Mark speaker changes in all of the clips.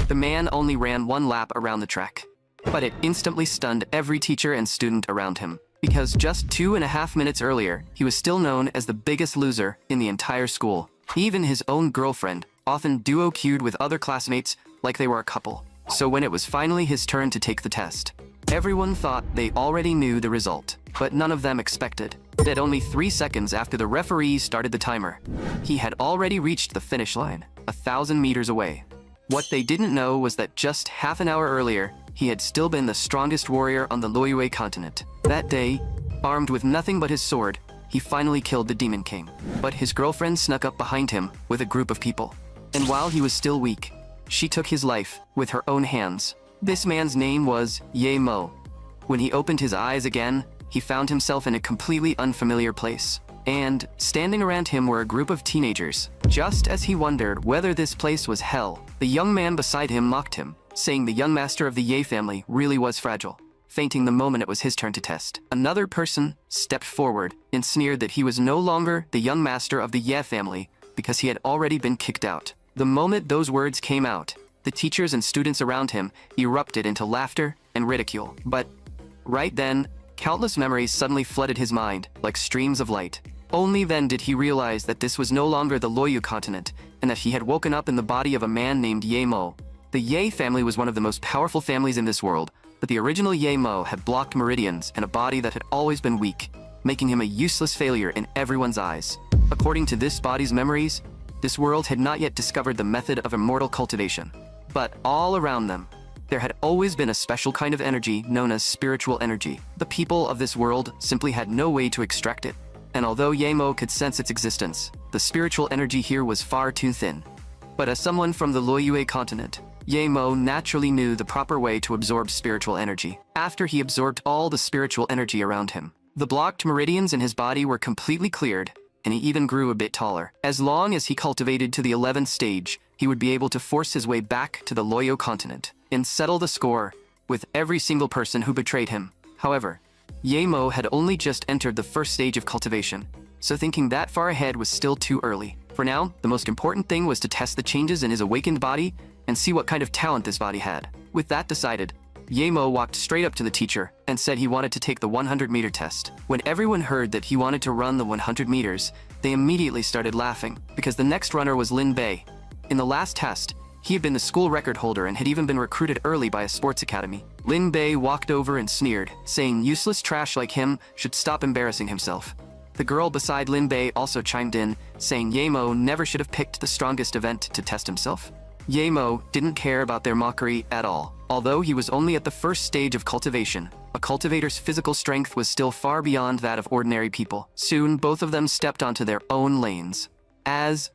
Speaker 1: The man only ran one lap around the track, but it instantly stunned every teacher and student around him, because just 2.5 minutes earlier, he was still known as the biggest loser in the entire school. Even his own girlfriend often duo-queued with other classmates like they were a couple. So when it was finally his turn to take the test, everyone thought they already knew the result, but none of them expected that only 3 seconds after the referee started the timer, he had already reached the finish line, 1,000 meters away. What they didn't know was that just half an hour earlier, he had still been the strongest warrior on the Liyue continent. That day, armed with nothing but his sword, he finally killed the Demon King. But his girlfriend snuck up behind him with a group of people. And while he was still weak, she took his life with her own hands. This man's name was Yahello. When he opened his eyes again, he found himself in a completely unfamiliar place. And standing around him were a group of teenagers. Just as he wondered whether this place was hell, the young man beside him mocked him, saying the young master of the Ye family really was fragile, fainting the moment it was his turn to test. Another person stepped forward and sneered that he was no longer the young master of the Ye family because he had already been kicked out. The moment those words came out, the teachers and students around him erupted into laughter and ridicule. But right then, countless memories suddenly flooded his mind like streams of light. Only then did he realize that this was no longer the Liyue continent, and that he had woken up in the body of a man named Yahello. The Ye family was one of the most powerful families in this world, but the original Yahello had blocked meridians and a body that had always been weak, making him a useless failure in everyone's eyes. According to this body's memories, this world had not yet discovered the method of immortal cultivation. But all around them, there had always been a special kind of energy known as spiritual energy. The people of this world simply had no way to extract it. And although Yahello could sense its existence, the spiritual energy here was far too thin. But as someone from the Liyue continent, Yahello naturally knew the proper way to absorb spiritual energy. After he absorbed all the spiritual energy around him, the blocked meridians in his body were completely cleared, and he even grew a bit taller. As long as he cultivated to the 11th stage, he would be able to force his way back to the Liyue continent and settle the score with every single person who betrayed him. However, Yahello had only just entered the first stage of cultivation, so thinking that far ahead was still too early. For now, the most important thing was to test the changes in his awakened body and see what kind of talent this body had. With that decided, Yahello walked straight up to the teacher and said he wanted to take the 100-meter test. When everyone heard that he wanted to run the 100 meters, they immediately started laughing, because the next runner was Lin Bei. In the last test, he had been the school record holder and had even been recruited early by a sports academy. Lin Bei walked over and sneered, saying useless trash like him should stop embarrassing himself. The girl beside Lin Bei also chimed in, saying Yahello never should have picked the strongest event to test himself. Yahello didn't care about their mockery at all. Although he was only at the first stage of cultivation, a cultivator's physical strength was still far beyond that of ordinary people. Soon, both of them stepped onto their own lanes. As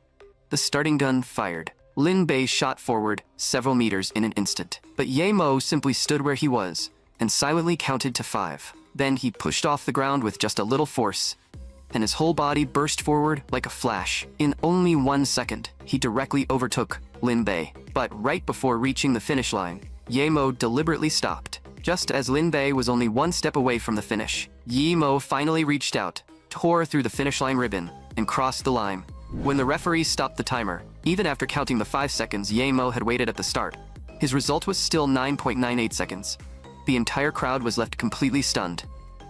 Speaker 1: the starting gun fired, Lin Bei shot forward several meters in an instant. But Yahello simply stood where he was and silently counted to 5. Then he pushed off the ground with just a little force, and his whole body burst forward like a flash. In only 1 second, he directly overtook Lin Bei. But right before reaching the finish line, Yahello deliberately stopped. Just as Lin Bei was only 1 step away from the finish, Yahello finally reached out, tore through the finish line ribbon, and crossed the line. When the referee stopped the timer, even after counting the 5 seconds Yahello had waited at the start, his result was still 9.98 seconds. The entire crowd was left completely stunned.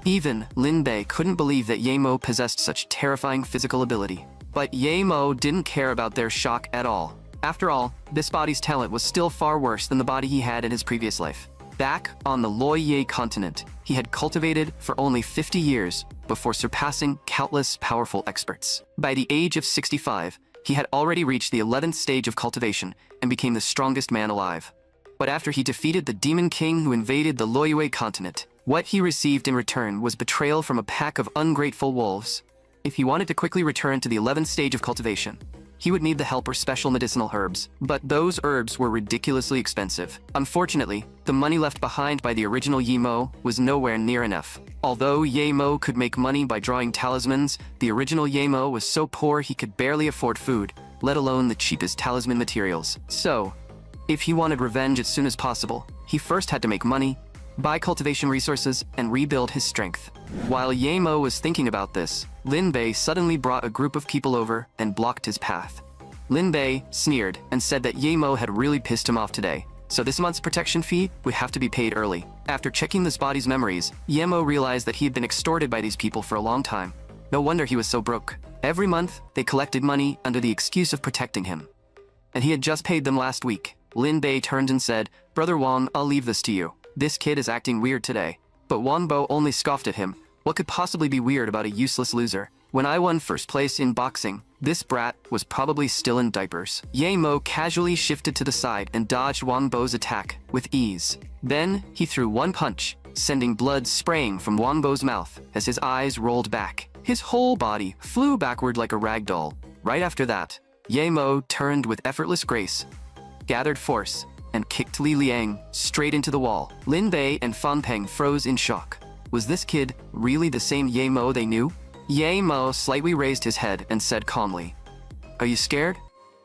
Speaker 1: Even Lin Bei couldn't believe that Yahello possessed such terrifying physical ability. But Yahello didn't care about their shock at all. After all, this body's talent was still far worse than the body he had in his previous life. Back on the Liyue continent, he had cultivated for only 50 years before surpassing countless powerful experts. By the age of 65, he had already reached the 11th stage of cultivation and became the strongest man alive. But after he defeated the Demon King who invaded the Liyue continent, what he received in return was betrayal from a pack of ungrateful wolves. If he wanted to quickly return to the 11th stage of cultivation, he would need the help of special medicinal herbs. But those herbs were ridiculously expensive. Unfortunately, the money left behind by the original Yahello was nowhere near enough. Although Yahello could make money by drawing talismans, the original Yahello was so poor he could barely afford food, let alone the cheapest talisman materials. So, if he wanted revenge as soon as possible, he first had to make money, buy cultivation resources, and rebuild his strength. While Yahello was thinking about this, Lin Bei suddenly brought a group of people over and blocked his path. Lin Bei sneered and said that Yahello had really pissed him off today, so this month's protection fee would have to be paid early. After checking this body's memories, Yemo realized that he had been extorted by these people for a long time. No wonder he was so broke. Every month, they collected money under the excuse of protecting him. And he had just paid them last week. Lin Bei turned and said, "Brother Wang, I'll leave this to you. This kid is acting weird today." But Wang Bo only scoffed at him. What could possibly be weird about a useless loser? When I won first place in boxing, this brat was probably still in diapers. Ye Mo casually shifted to the side and dodged Wang Bo's attack with ease. Then, he threw one punch, sending blood spraying from Wang Bo's mouth as his eyes rolled back. His whole body flew backward like a rag doll. Right after that, Ye Mo turned with effortless grace, gathered force, and kicked Li Liang straight into the wall. Lin Bei and Fan Peng froze in shock. Was this kid really the same Ye Mo they knew? Ye Mo slightly raised his head and said calmly, "Are you scared?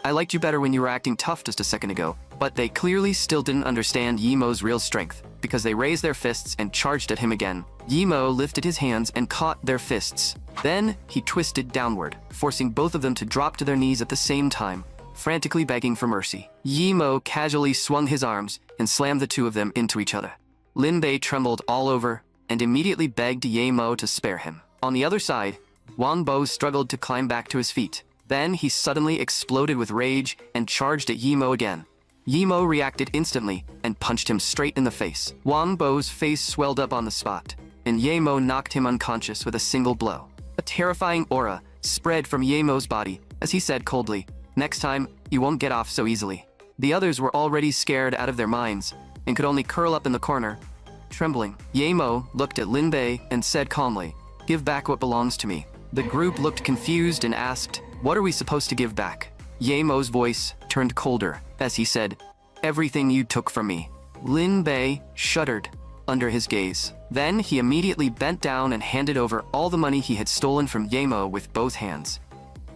Speaker 1: I liked you better when you were acting tough just a second ago." But they clearly still didn't understand Ye Mo's real strength, because they raised their fists and charged at him again. Ye Mo lifted his hands and caught their fists. Then, he twisted downward, forcing both of them to drop to their knees at the same time, frantically begging for mercy. Ye Mo casually swung his arms and slammed the two of them into each other. Lin Bei trembled all over and immediately begged Ye Mo to spare him. On the other side, Wang Bo struggled to climb back to his feet. Then he suddenly exploded with rage and charged at Ye Mo again. Ye Mo reacted instantly and punched him straight in the face. Wang Bo's face swelled up on the spot, and Ye Mo knocked him unconscious with a single blow. A terrifying aura spread from Ye Mo's body as he said coldly, "Next time, you won't get off so easily." The others were already scared out of their minds and could only curl up in the corner, trembling. Ye Mo looked at Lin Bei and said calmly, "Give back what belongs to me." The group looked confused and asked, "What are we supposed to give back?" Ye Mo's voice turned colder as he said, "Everything you took from me." Lin Bei shuddered under his gaze. Then he immediately bent down and handed over all the money he had stolen from Ye Mo with both hands.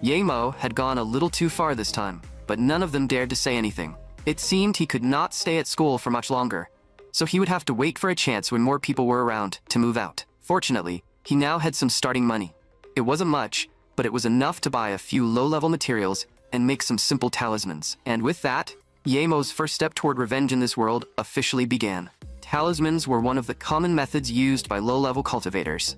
Speaker 1: Ye Mo had gone a little too far this time, but none of them dared to say anything. It seemed he could not stay at school for much longer, so he would have to wait for a chance when more people were around to move out. Fortunately, he now had some starting money. It wasn't much, but it was enough to buy a few low-level materials and make some simple talismans. And with that, Ye Mo's first step toward revenge in this world officially began. Talismans were one of the common methods used by low-level cultivators.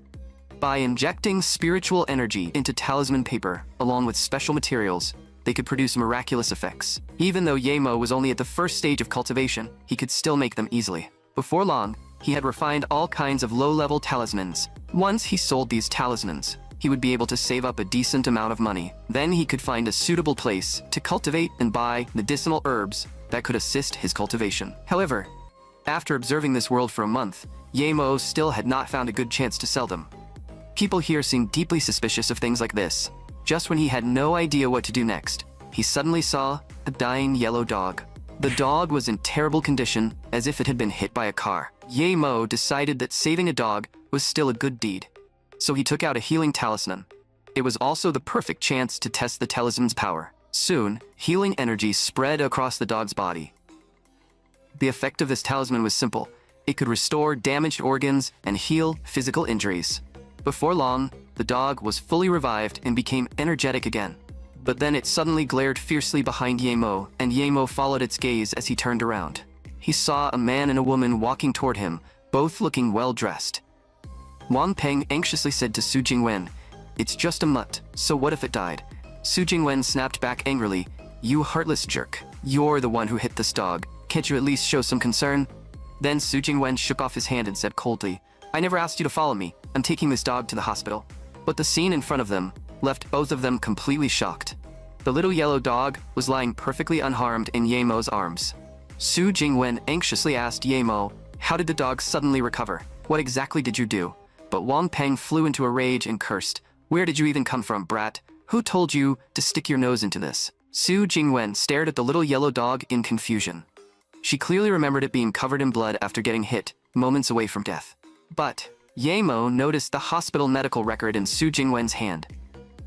Speaker 1: By injecting spiritual energy into talisman paper, along with special materials, they could produce miraculous effects. Even though Ye Mo was only at the first stage of cultivation, he could still make them easily. Before long, he had refined all kinds of low-level talismans. Once he sold these talismans, he would be able to save up a decent amount of money. Then he could find a suitable place to cultivate and buy medicinal herbs that could assist his cultivation. However, after observing this world for a month, Ye Mo still had not found a good chance to sell them. People here seemed deeply suspicious of things like this. Just when he had no idea what to do next, he suddenly saw a dying yellow dog. The dog was in terrible condition, as if it had been hit by a car. Ye Mo decided that saving a dog was still a good deed, so he took out a healing talisman. It was also the perfect chance to test the talisman's power. Soon, healing energy spread across the dog's body. The effect of this talisman was simple. It could restore damaged organs and heal physical injuries. Before long, the dog was fully revived and became energetic again. But then it suddenly glared fiercely behind Ye Mo, and Ye Mo followed its gaze as he turned around. He saw a man and a woman walking toward him, both looking well-dressed. Wang Peng anxiously said to Su Jingwen, "It's just a mutt, so what if it died?" Su Jingwen snapped back angrily, "You heartless jerk. You're the one who hit this dog. Can't you at least show some concern?" Then Su Jingwen shook off his hand and said coldly, "I never asked you to follow me. I'm taking this dog to the hospital." But the scene in front of them left both of them completely shocked. The little yellow dog was lying perfectly unharmed in Ye Mo's arms. Su Jingwen anxiously asked Ye Mo, "How did the dog suddenly recover? What exactly did you do?" But Wang Peng flew into a rage and cursed, "Where did you even come from, brat? Who told you to stick your nose into this?" Su Jingwen stared at the little yellow dog in confusion. She clearly remembered it being covered in blood after getting hit, moments away from death. But Ye Mo noticed the hospital medical record in Su Jingwen's hand.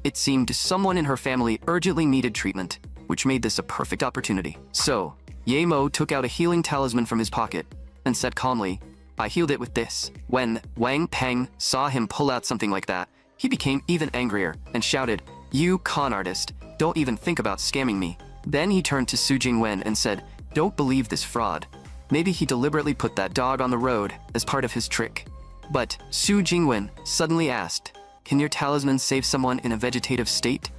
Speaker 1: It seemed someone in her family urgently needed treatment, which made this a perfect opportunity. So, Ye Mo took out a healing talisman from his pocket and said calmly, "I healed it with this." When Wang Peng saw him pull out something like that, he became even angrier and shouted, "You con artist, don't even think about scamming me." Then he turned to Su Jingwen and said, "Don't believe this fraud. Maybe he deliberately put that dog on the road as part of his trick. But Su Jingwen suddenly asked, "Can your talisman save someone in a vegetative state?"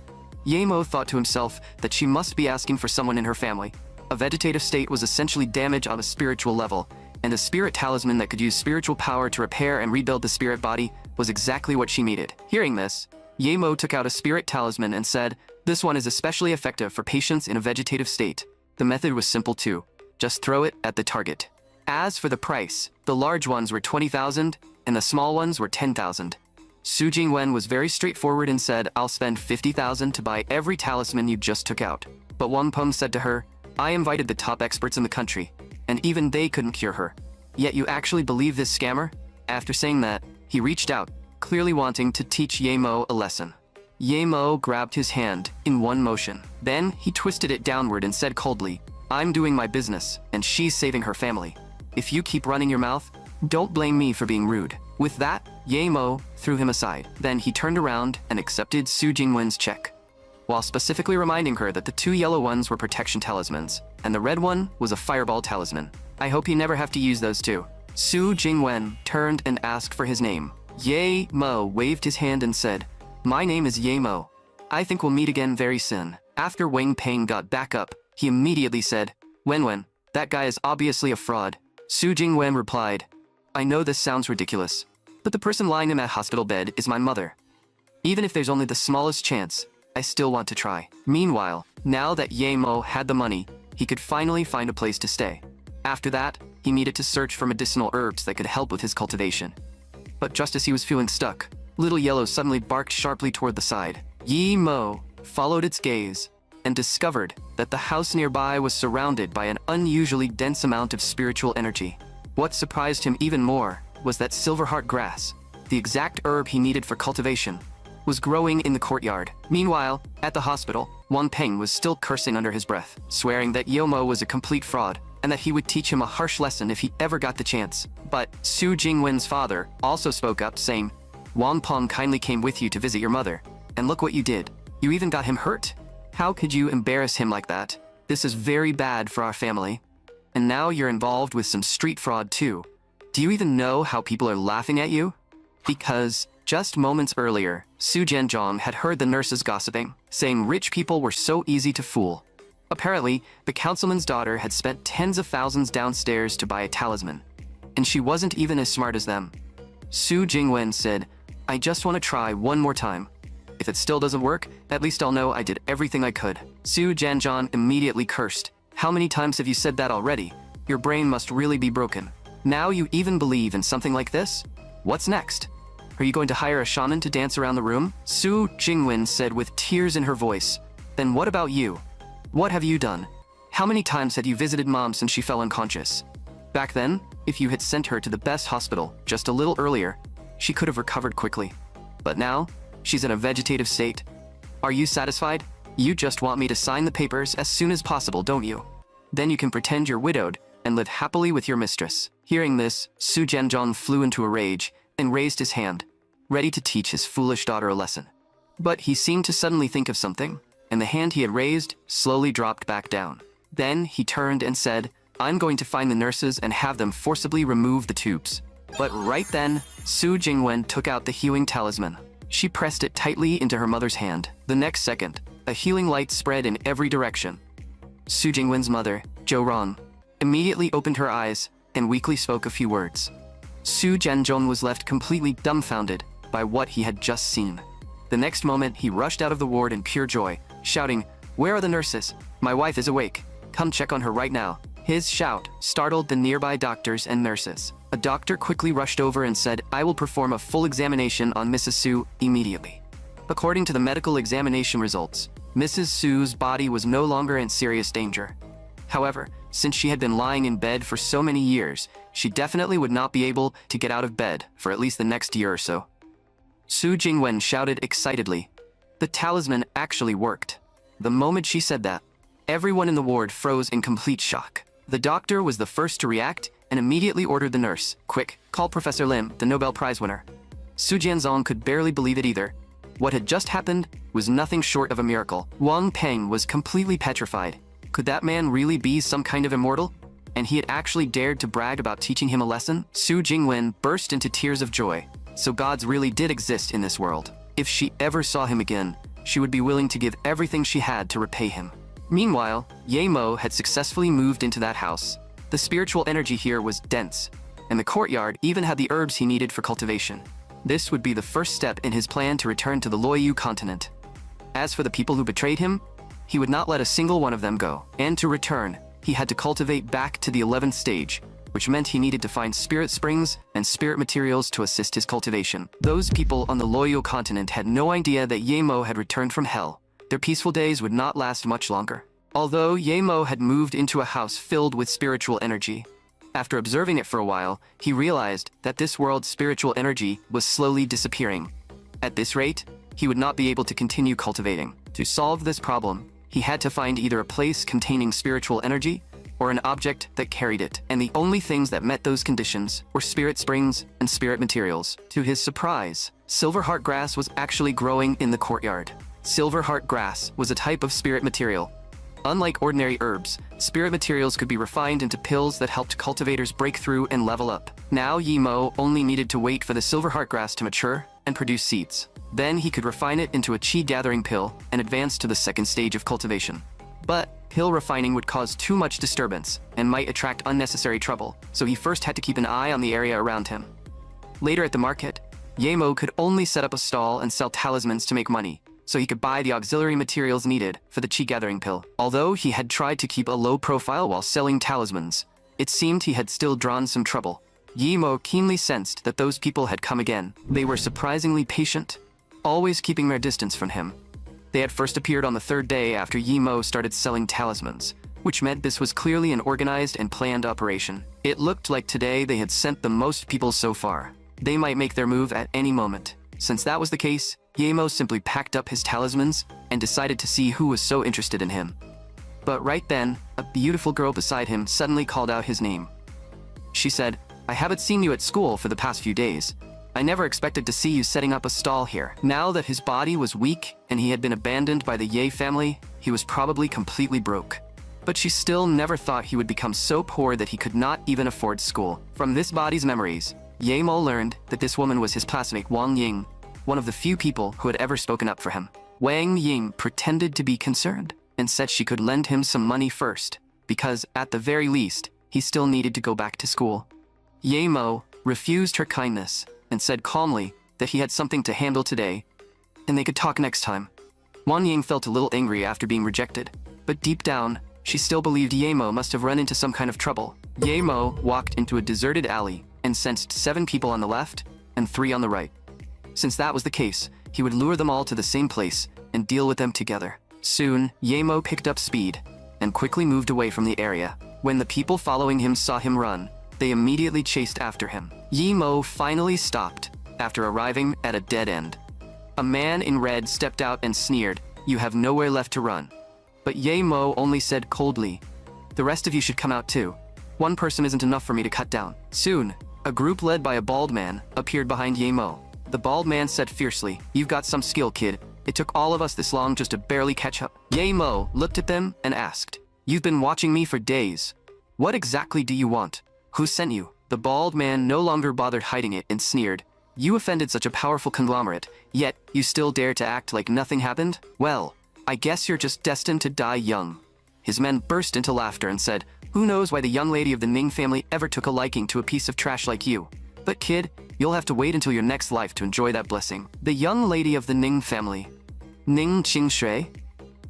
Speaker 1: Yahello thought to himself that she must be asking for someone in her family. A vegetative state was essentially damage on a spiritual level, and a spirit talisman that could use spiritual power to repair and rebuild the spirit body was exactly what she needed. Hearing this, Yahello took out a spirit talisman and said, "This one is especially effective for patients in a vegetative state." The method was simple too. Just throw it at the target. As for the price, the large ones were 20,000 and the small ones were 10,000. Su Jingwen was very straightforward and said, "I'll spend 50,000 to buy every talisman you just took out." But Wang Peng said to her, "I invited the top experts in the country, and even they couldn't cure her. Yet you actually believe this scammer?" After saying that, he reached out, clearly wanting to teach Yahello a lesson. Yahello grabbed his hand in one motion. Then he twisted it downward and said coldly, "I'm doing my business, and she's saving her family. If you keep running your mouth, don't blame me for being rude." With that, Yahello threw him aside. Then he turned around and accepted Su Jingwen's check, while specifically reminding her that the two yellow ones were protection talismans, and the red one was a fireball talisman. "I hope you never have to use those two." Su Jingwen turned and asked for his name. Yahello waved his hand and said, "My name is Yahello. I think we'll meet again very soon." After Wang Peng got back up, he immediately said, Wen, that guy is obviously a fraud." Su Jingwen replied, "I know this sounds ridiculous, but the person lying in that hospital bed is my mother. Even if there's only the smallest chance, I still want to try." Meanwhile, now that Yahello had the money, he could finally find a place to stay. After that, he needed to search for medicinal herbs that could help with his cultivation. But just as he was feeling stuck, Little Yellow suddenly barked sharply toward the side. Yahello followed its gaze and discovered that the house nearby was surrounded by an unusually dense amount of spiritual energy. What surprised him even more was that silverheart grass, the exact herb he needed for cultivation, was growing in the courtyard. Meanwhile, at the hospital, Wang Peng was still cursing under his breath, swearing that Yahello was a complete fraud and that he would teach him a harsh lesson if he ever got the chance. But Su Jingwen's father also spoke up, saying, "Wang Peng kindly came with you to visit your mother, and look what you did. You even got him hurt. How could you embarrass him like that? This is very bad for our family. And now you're involved with some street fraud too. Do you even know how people are laughing at you?" Because just moments earlier, Su Zhenjiang had heard the nurses gossiping, saying rich people were so easy to fool. Apparently, the councilman's daughter had spent tens of thousands downstairs to buy a talisman, and she wasn't even as smart as them. Su Jingwen said, "I just want to try one more time. If it still doesn't work, at least I'll know I did everything I could." Su Zhenjiang immediately cursed. "How many times have you said that already? Your brain must really be broken. Now you even believe in something like this? What's next? Are you going to hire a shaman to dance around the room?" Su Jingwen said with tears in her voice. "Then what about you? What have you done? How many times had you visited Mom since she fell unconscious? Back then, if you had sent her to the best hospital just a little earlier, she could have recovered quickly. But now, she's in a vegetative state. Are you satisfied? You just want me to sign the papers as soon as possible, don't you? Then you can pretend you're widowed and live happily with your mistress." Hearing this, Su Zhenjiang flew into a rage and raised his hand, ready to teach his foolish daughter a lesson. But he seemed to suddenly think of something, and the hand he had raised slowly dropped back down. Then he turned and said, "I'm going to find the nurses and have them forcibly remove the tubes." But right then, Su Jingwen took out the healing talisman. She pressed it tightly into her mother's hand. The next second, a healing light spread in every direction. Su Jingwen's mother, Zhou, immediately opened her eyes and weakly spoke a few words. Su Zhenjiang was left completely dumbfounded by what he had just seen. The next moment, he rushed out of the ward in pure joy, shouting, "Where are the nurses? My wife is awake. Come check on her right now." His shout startled the nearby doctors and nurses. A doctor quickly rushed over and said, "I will perform a full examination on Mrs. Su immediately." According to the medical examination results, Mrs. Su's body was no longer in serious danger. However, since she had been lying in bed for so many years, she definitely would not be able to get out of bed for at least the next year or so. Su Jingwen shouted excitedly, "The talisman actually worked." The moment she said that, everyone in the ward froze in complete shock. The doctor was the first to react and immediately ordered the nurse, "Quick, call Professor Lim, the Nobel Prize winner." Su Jianzong could barely believe it either. What had just happened was nothing short of a miracle. Wang Peng was completely petrified. Could that man really be some kind of immortal? and he had actually dared to brag about teaching him a lesson? Su Jingwen burst into tears of joy. So gods really did exist in this world. If she ever saw him again, she would be willing to give everything she had to repay him. Meanwhile, Ye Mo had successfully moved into that house. The spiritual energy here was dense, and the courtyard even had the herbs he needed for cultivation. This would be the first step in his plan to return to the Loyu continent. As for the people who betrayed him, he would not let a single one of them go. And to return, he had to cultivate back to the 11th stage, which meant he needed to find spirit springs and spirit materials to assist his cultivation. Those people on the Loyu continent had no idea that Ye Mo had returned from hell. Their peaceful days would not last much longer. Although Ye Mo had moved into a house filled with spiritual energy, after observing it for a while, he realized that this world's spiritual energy was slowly disappearing. At this rate, he would not be able to continue cultivating. To solve this problem, he had to find either a place containing spiritual energy or an object that carried it, and the only things that met those conditions were spirit springs and spirit materials. To his surprise, silverheart grass was actually growing in the courtyard. Silverheart grass was a type of spirit material. Unlike ordinary herbs, spirit materials could be refined into pills that helped cultivators break through and level up. Now Ye Mo only needed to wait for the silverheart grass to mature and produce seeds. Then he could refine it into a chi gathering pill and advance to the second stage of cultivation. But pill refining would cause too much disturbance and might attract unnecessary trouble, so he first had to keep an eye on the area around him. Later at the market, Ye Mo could only set up a stall and sell talismans to make money, so he could buy the auxiliary materials needed for the chi gathering pill. Although he had tried to keep a low profile while selling talismans, it seemed he had still drawn some trouble. Ye Mo keenly sensed that those people had come again. They were surprisingly patient, always keeping their distance from him. They had first appeared on the third day after Ye Mo started selling talismans, which meant this was clearly an organized and planned operation. It looked like today they had sent the most people so far. They might make their move at any moment. Since that was the case, Ye Mo simply packed up his talismans and decided to see who was so interested in him. But right then, a beautiful girl beside him suddenly called out his name. She said, "I haven't seen you at school for the past few days. I never expected to see you setting up a stall here." Now that his body was weak and he had been abandoned by the Ye family, he was probably completely broke. But she still never thought he would become so poor that he could not even afford school. From this body's memories, Ye Mo learned that this woman was his classmate Wang Ying, one of the few people who had ever spoken up for him. Wang Ying pretended to be concerned and said she could lend him some money first, because at the very least, he still needed to go back to school. Ye Mo refused her kindness and said calmly that he had something to handle today, and they could talk next time. Wang Ying felt a little angry after being rejected, but deep down, she still believed Ye Mo must have run into some kind of trouble. Ye Mo walked into a deserted alley and sensed 7 people on the left and 3 on the right. Since that was the case, he would lure them all to the same place and deal with them together. Soon, Ye Mo picked up speed and quickly moved away from the area. When the people following him saw him run, they immediately chased after him. Ye Mo finally stopped after arriving at a dead end. A man in red stepped out and sneered, "You have nowhere left to run." But Ye Mo only said coldly, "The rest of you should come out too. One person isn't enough for me to cut down." Soon, a group led by a bald man appeared behind Ye Mo. The bald man said fiercely, "You've got some skill, kid. It took all of us this long just to barely catch up." Ye Mo looked at them and asked, "You've been watching me for days. What exactly do you want? Who sent you?" The bald man no longer bothered hiding it and sneered, "You offended such a powerful conglomerate, yet you still dare to act like nothing happened? Well, I guess you're just destined to die young." His men burst into laughter and said, "Who knows why the young lady of the Ning family ever took a liking to a piece of trash like you? But kid, you'll have to wait until your next life to enjoy that blessing." The young lady of the Ning family. Ning Qingshui?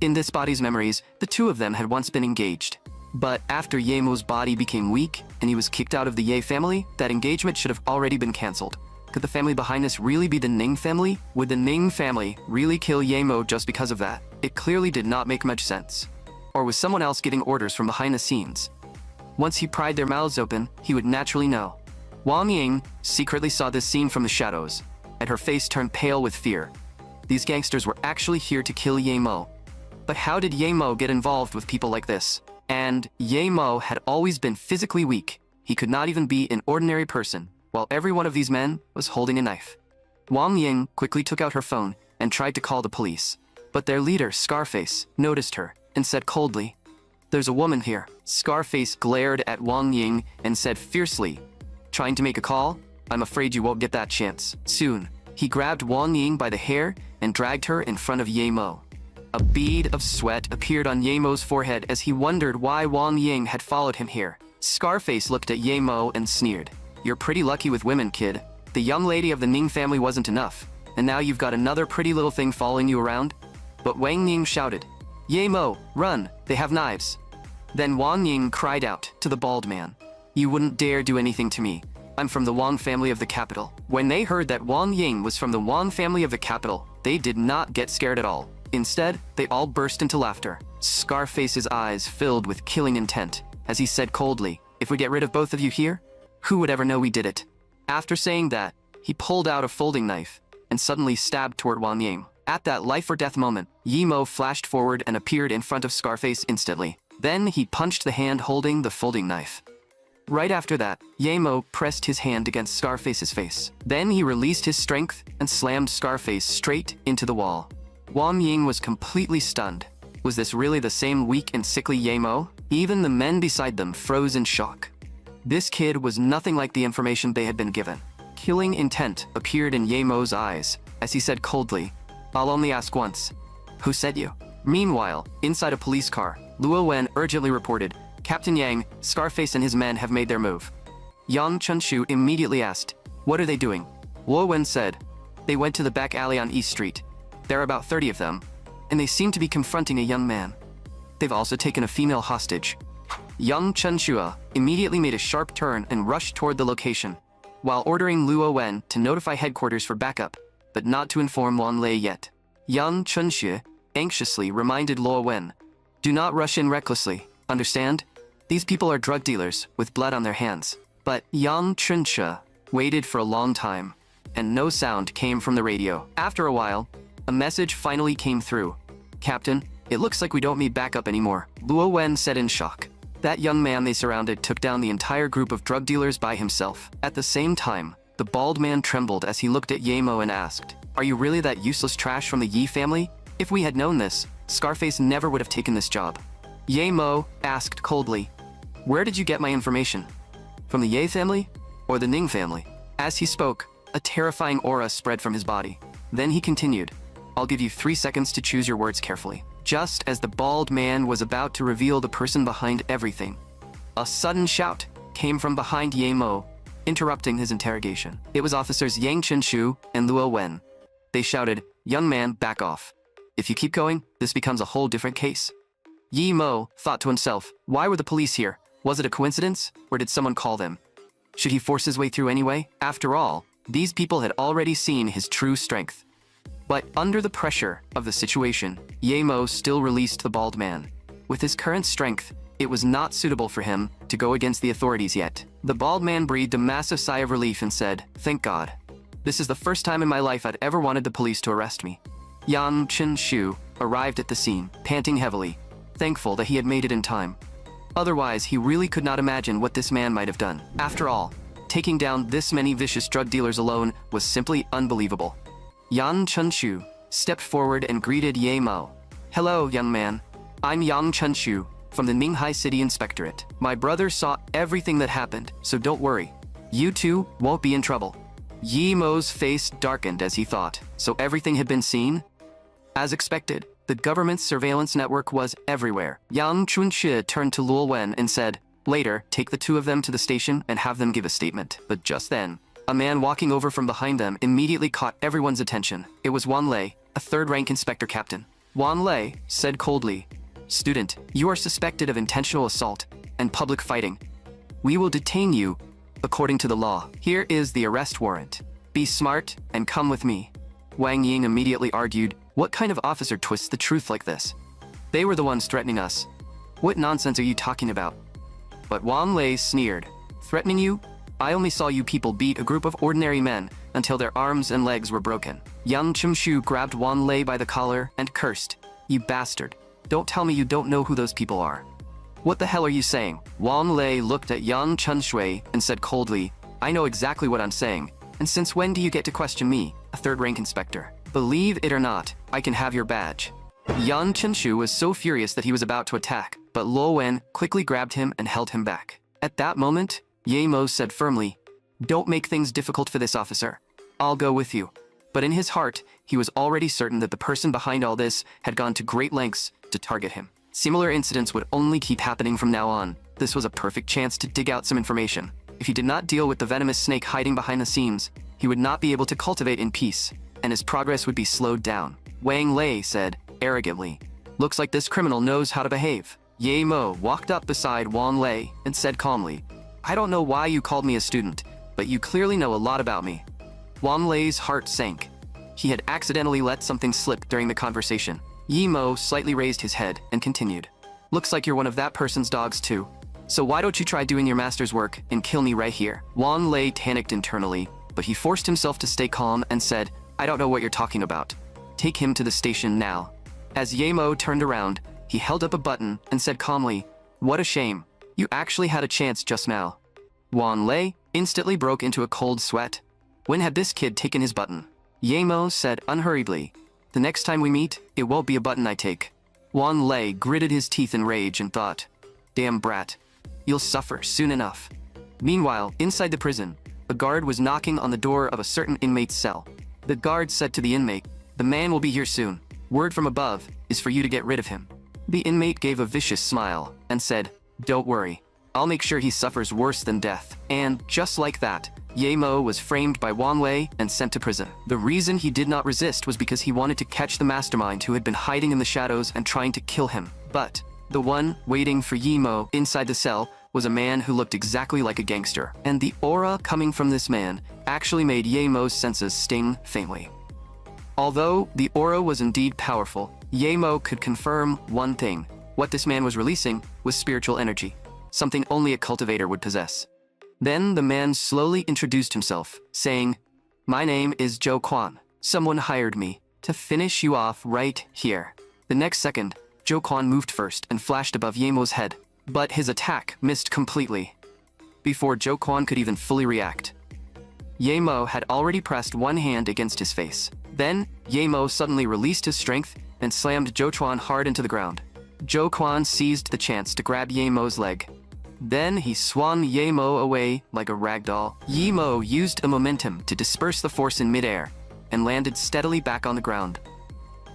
Speaker 1: In this body's memories, the two of them had once been engaged. But after Ye Mo's body became weak and he was kicked out of the Ye family, that engagement should have already been cancelled. Could the family behind this really be the Ning family? Would the Ning family really kill Ye Mo just because of that? It clearly did not make much sense. Or was someone else getting orders from behind the scenes? Once he pried their mouths open, he would naturally know. Wang Ying secretly saw this scene from the shadows, and her face turned pale with fear. These gangsters were actually here to kill Ye Mo. But how did Ye Mo get involved with people like this? And Ye Mo had always been physically weak. He could not even be an ordinary person, while every one of these men was holding a knife. Wang Ying quickly took out her phone and tried to call the police. But their leader, Scarface, noticed her and said coldly, There's a woman here. Scarface glared at Wang Ying and said fiercely, "Trying to make a call? I'm afraid you won't get that chance soon." He grabbed Wang Ying by the hair and dragged her in front of Ye Mo. A bead of sweat appeared on Ye Mo's forehead as he wondered why Wang Ying had followed him here. Scarface looked at Ye Mo and sneered. "You're pretty lucky with women, kid. The young lady of the Ning family wasn't enough, and now you've got another pretty little thing following you around?" But Wang Ying shouted, "Ye Mo, run, they have knives." Then Wang Ying cried out to the bald man, "You wouldn't dare do anything to me. I'm from the Wang family of the capital." When they heard that Wang Ying was from the Wang family of the capital, they did not get scared at all. Instead, they all burst into laughter. Scarface's eyes filled with killing intent as he said coldly, "If we get rid of both of you here, who would ever know we did it?" After saying that, he pulled out a folding knife and suddenly stabbed toward Wang Ying. At that life-or-death moment, Ye Mo flashed forward and appeared in front of Scarface instantly. Then he punched the hand holding the folding knife. Right after that, Ye Mo pressed his hand against Scarface's face. Then he released his strength and slammed Scarface straight into the wall. Wang Ying was completely stunned. Was this really the same weak and sickly Ye Mo? Even the men beside them froze in shock. This kid was nothing like the information they had been given. Killing intent appeared in Ye Mo's eyes as he said coldly, "I'll only ask once. Who said you?" Meanwhile, inside a police car, Luo Wen urgently reported, "Captain Yang, Scarface and his men have made their move." Yang Chunshu immediately asked, "What are they doing?" Luo Wen said, "They went to the back alley on East Street. There are about 30 of them, and they seem to be confronting a young man. They've also taken a female hostage." Yang Chunshua immediately made a sharp turn and rushed toward the location, while ordering Luo Wen to notify headquarters for backup, but not to inform Wan Lei yet. Yang Chunshua anxiously reminded Luo Wen, "Do not rush in recklessly, understand? These people are drug dealers with blood on their hands." But Yang Chunshua waited for a long time, and no sound came from the radio. After a while, a message finally came through. "Captain, it looks like we don't need backup anymore," Luo Wen said in shock. That young man they surrounded took down the entire group of drug dealers by himself. At the same time, the bald man trembled as he looked at Ye Mo and asked, "Are you really that useless trash from the Yi family? If we had known this, Scarface never would have taken this job." Ye Mo asked coldly, "Where did you get my information? From the Ye family or the Ning family?" As he spoke, a terrifying aura spread from his body. Then he continued, "I'll give you 3 seconds to choose your words carefully." Just as the bald man was about to reveal the person behind everything, a sudden shout came from behind Ye Mo, interrupting his interrogation. It was officers Yang Chenshu and Luo Wen. They shouted, "Young man, back off. If you keep going, this becomes a whole different case." Ye Mo thought to himself, why were the police here? Was it a coincidence, or did someone call them? Should he force his way through anyway? After all, these people had already seen his true strength. But under the pressure of the situation, Ye Mo still released the bald man. With his current strength, it was not suitable for him to go against the authorities yet. The bald man breathed a massive sigh of relief and said, "Thank God. This is the first time in my life I'd ever wanted the police to arrest me." Yang Chen-shu arrived at the scene, panting heavily, thankful that he had made it in time. Otherwise, he really could not imagine what this man might have done. After all, taking down this many vicious drug dealers alone was simply unbelievable. Yang Chenshu stepped forward and greeted Ye Mo. "Hello, young man. I'm Yang Chenshu from the Ninghai City Inspectorate. My brother saw everything that happened, so don't worry. You two won't be in trouble." Ye Mo's face darkened as he thought, so everything had been seen? As expected, the government's surveillance network was everywhere. Yang Chunshi turned to Luo Wen and said, "Later, take the two of them to the station and have them give a statement." But just then, a man walking over from behind them immediately caught everyone's attention. It was Wan Lei, a third-rank inspector captain. Wan Lei said coldly, "Student, you are suspected of intentional assault and public fighting. We will detain you according to the law. Here is the arrest warrant. Be smart and come with me." Wang Ying immediately argued, "What kind of officer twists the truth like this? They were the ones threatening us. What nonsense are you talking about?" But Wan Lei sneered, "Threatening you? I only saw you people beat a group of ordinary men until their arms and legs were broken." Yang Chimshu grabbed Wan Lei by the collar and cursed, "You bastard. Don't tell me you don't know who those people are. What the hell are you saying?" Wan Lei looked at Yang Chunshui and said coldly, "I know exactly what I'm saying. And since when do you get to question me, a third-rank inspector? Believe it or not, I can have your badge." Yang Chenshu was so furious that he was about to attack, but Luo Wen quickly grabbed him and held him back. At that moment, Ye Mo said firmly, "Don't make things difficult for this officer. I'll go with you." But in his heart, he was already certain that the person behind all this had gone to great lengths to target him. Similar incidents would only keep happening from now on. This was a perfect chance to dig out some information. If he did not deal with the venomous snake hiding behind the scenes, he would not be able to cultivate in peace, and his progress would be slowed down. Wang Lei said, arrogantly, "Looks like this criminal knows how to behave." Ye Mo walked up beside Wang Lei and said calmly, "I don't know why you called me a student, but you clearly know a lot about me." Wang Lei's heart sank. He had accidentally let something slip during the conversation. Ye Mo slightly raised his head and continued, "Looks like you're one of that person's dogs too. So why don't you try doing your master's work and kill me right here?" Wang Lei panicked internally, but he forced himself to stay calm and said, "I don't know what you're talking about. Take him to the station now." As Ye Mo turned around, he held up a button and said calmly, "What a shame. You actually had a chance just now." Wang Lei instantly broke into a cold sweat. When had this kid taken his button? Ye Mo said unhurriedly, "The next time we meet, it won't be a button I take." Wang Lei gritted his teeth in rage and thought, "Damn brat. You'll suffer soon enough." Meanwhile, inside the prison, a guard was knocking on the door of a certain inmate's cell. The guard said to the inmate, "The man will be here soon. Word from above is for you to get rid of him." The inmate gave a vicious smile and said, "Don't worry. I'll make sure he suffers worse than death." And just like that, Ye Mo was framed by Wang Lei and sent to prison. The reason he did not resist was because he wanted to catch the mastermind who had been hiding in the shadows and trying to kill him. But the one waiting for Ye Mo inside the cell was a man who looked exactly like a gangster, and the aura coming from this man actually made Ye Mo's senses sting faintly. Although the aura was indeed powerful, Ye Mo could confirm one thing. What this man was releasing was spiritual energy, something only a cultivator would possess. Then the man slowly introduced himself, saying, "My name is Zhou Quan. Someone hired me to finish you off right here." The next second, Zhou Quan moved first and flashed above Ye Mo's head, but his attack missed completely. Before Zhou Quan could even fully react, Ye Mo had already pressed one hand against his face. Then, Ye Mo suddenly released his strength and slammed Zhou Quan hard into the ground. Zhou Quan seized the chance to grab Ye Mo's leg. Then he swung Ye Mo away like a rag doll. Ye Mo used the momentum to disperse the force in midair and landed steadily back on the ground.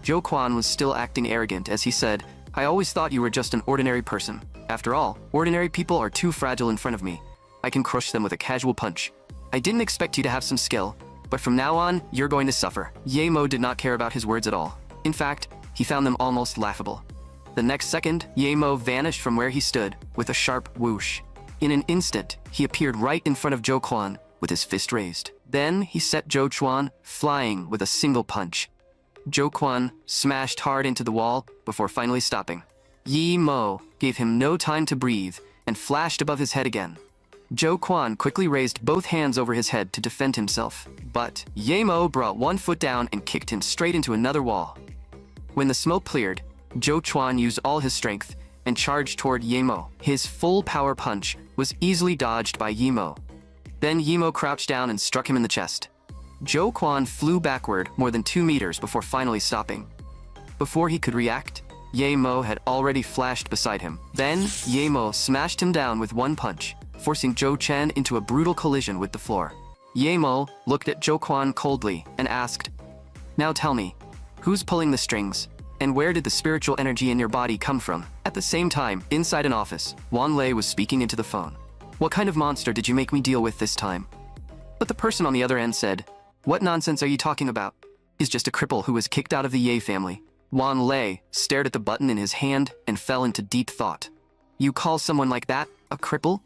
Speaker 1: Zhou Quan was still acting arrogant as he said, "I always thought you were just an ordinary person. After all, ordinary people are too fragile in front of me. I can crush them with a casual punch. I didn't expect you to have some skill, but from now on, you're going to suffer." Ye Mo did not care about his words at all. In fact, he found them almost laughable. The next second, Ye Mo vanished from where he stood with a sharp whoosh. In an instant, he appeared right in front of Zhou Quan with his fist raised. Then he set Zhou Quan flying with a single punch. Zhou Quan smashed hard into the wall before finally stopping. Ye Mo gave him no time to breathe and flashed above his head again. Zhou Quan quickly raised both hands over his head to defend himself, but Ye Mo brought one foot down and kicked him straight into another wall. When the smoke cleared, Zhou Quan used all his strength and charged toward Ye Mo. His full power punch was easily dodged by Ye Mo. Then Ye Mo crouched down and struck him in the chest. Zhou Quan flew backward more than 2 meters before finally stopping. Before he could react, Ye Mo had already flashed beside him. Then Ye Mo smashed him down with one punch, forcing Zhou Chen into a brutal collision with the floor. Ye Mo looked at Zhou Quan coldly and asked, "Now tell me, who's pulling the strings? And where did the spiritual energy in your body come from?" At the same time, inside an office, Wang Lei was speaking into the phone. "What kind of monster did you make me deal with this time?" But the person on the other end said, "What nonsense are you talking about? He's just a cripple who was kicked out of the Ye family." Wang Lei stared at the button in his hand and fell into deep thought. You call someone like that a cripple?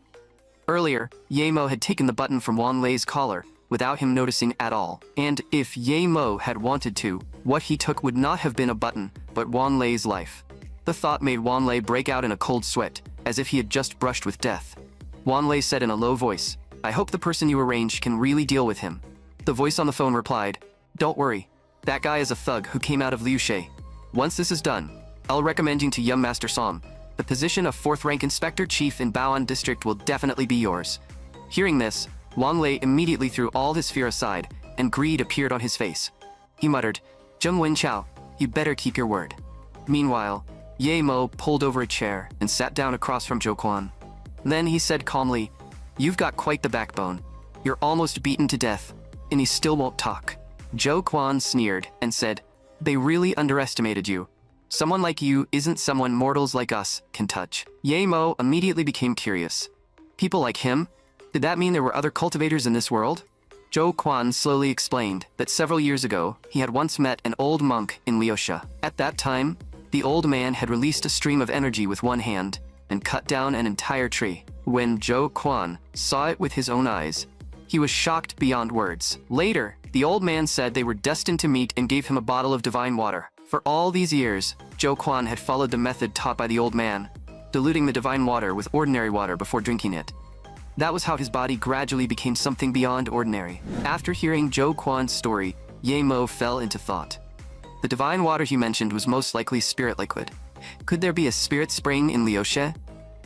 Speaker 1: Earlier, Ye Mo had taken the button from Wang Lei's collar without him noticing at all. And if Ye Mo had wanted to, what he took would not have been a button, but Wang Lei's life. The thought made Wang Lei break out in a cold sweat, as if he had just brushed with death. Wang Lei said in a low voice, "I hope the person you arranged can really deal with him." The voice on the phone replied, "Don't worry. That guy is a thug who came out of Liu Shui. Once this is done, I'll recommend you to young Master Song. The position of 4th rank Inspector Chief in Baoan District will definitely be yours." Hearing this, Wang Lei immediately threw all his fear aside, and greed appeared on his face. He muttered, "Zheng Wenchao, you better keep your word." Meanwhile, Ye Mo pulled over a chair and sat down across from Zhou Quan. Then he said calmly, "You've got quite the backbone. You're almost beaten to death, and he still won't talk." Zhou Quan sneered and said, "They really underestimated you. Someone like you isn't someone mortals like us can touch." Ye Mo immediately became curious. People like him? Did that mean there were other cultivators in this world? Zhou Quan slowly explained that several years ago, he had once met an old monk in Liuxia. At that time, the old man had released a stream of energy with one hand and cut down an entire tree. When Zhou Quan saw it with his own eyes, he was shocked beyond words. Later, the old man said they were destined to meet and gave him a bottle of divine water. For all these years, Zhou Quan had followed the method taught by the old man, diluting the divine water with ordinary water before drinking it. That was how his body gradually became something beyond ordinary. After hearing Zhou Quan's story, Ye Mo fell into thought. The divine water he mentioned was most likely spirit liquid. Could there be a spirit spring in Liuxia?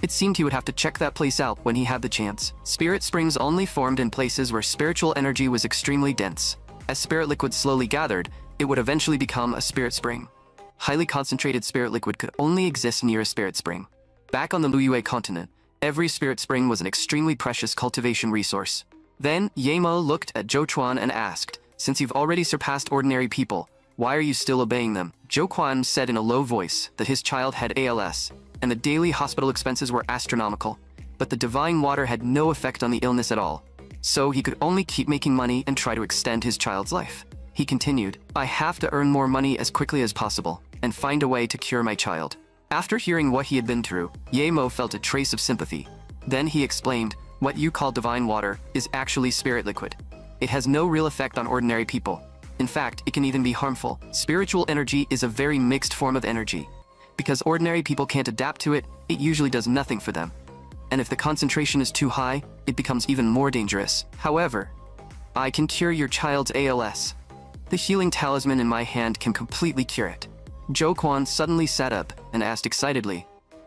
Speaker 1: It seemed he would have to check that place out when he had the chance. Spirit springs only formed in places where spiritual energy was extremely dense. As spirit liquid slowly gathered, it would eventually become a spirit spring. Highly concentrated spirit liquid could only exist near a spirit spring. Back on the Liyue continent, every spirit spring was an extremely precious cultivation resource. Then, Ye Mo looked at Zhou Quan and asked, "Since you've already surpassed ordinary people, why are you still obeying them?" Zhou Quan said in a low voice that his child had ALS, and the daily hospital expenses were astronomical, but the divine water had no effect on the illness at all, so he could only keep making money and try to extend his child's life. He continued, "I have to earn more money as quickly as possible, and find a way to cure my child." After hearing what he had been through, Ye Mo felt a trace of sympathy. Then he explained, "What you call divine water is actually spirit liquid. It has no real effect on ordinary people. In fact, it can even be harmful. Spiritual energy is a very mixed form of energy. Because ordinary people can't adapt to it, it usually does nothing for them. And if the concentration is too high, it becomes even more dangerous. However, I can cure your child's ALS. The healing talisman in my hand can completely cure it." Zhou Quan suddenly sat up and asked excitedly,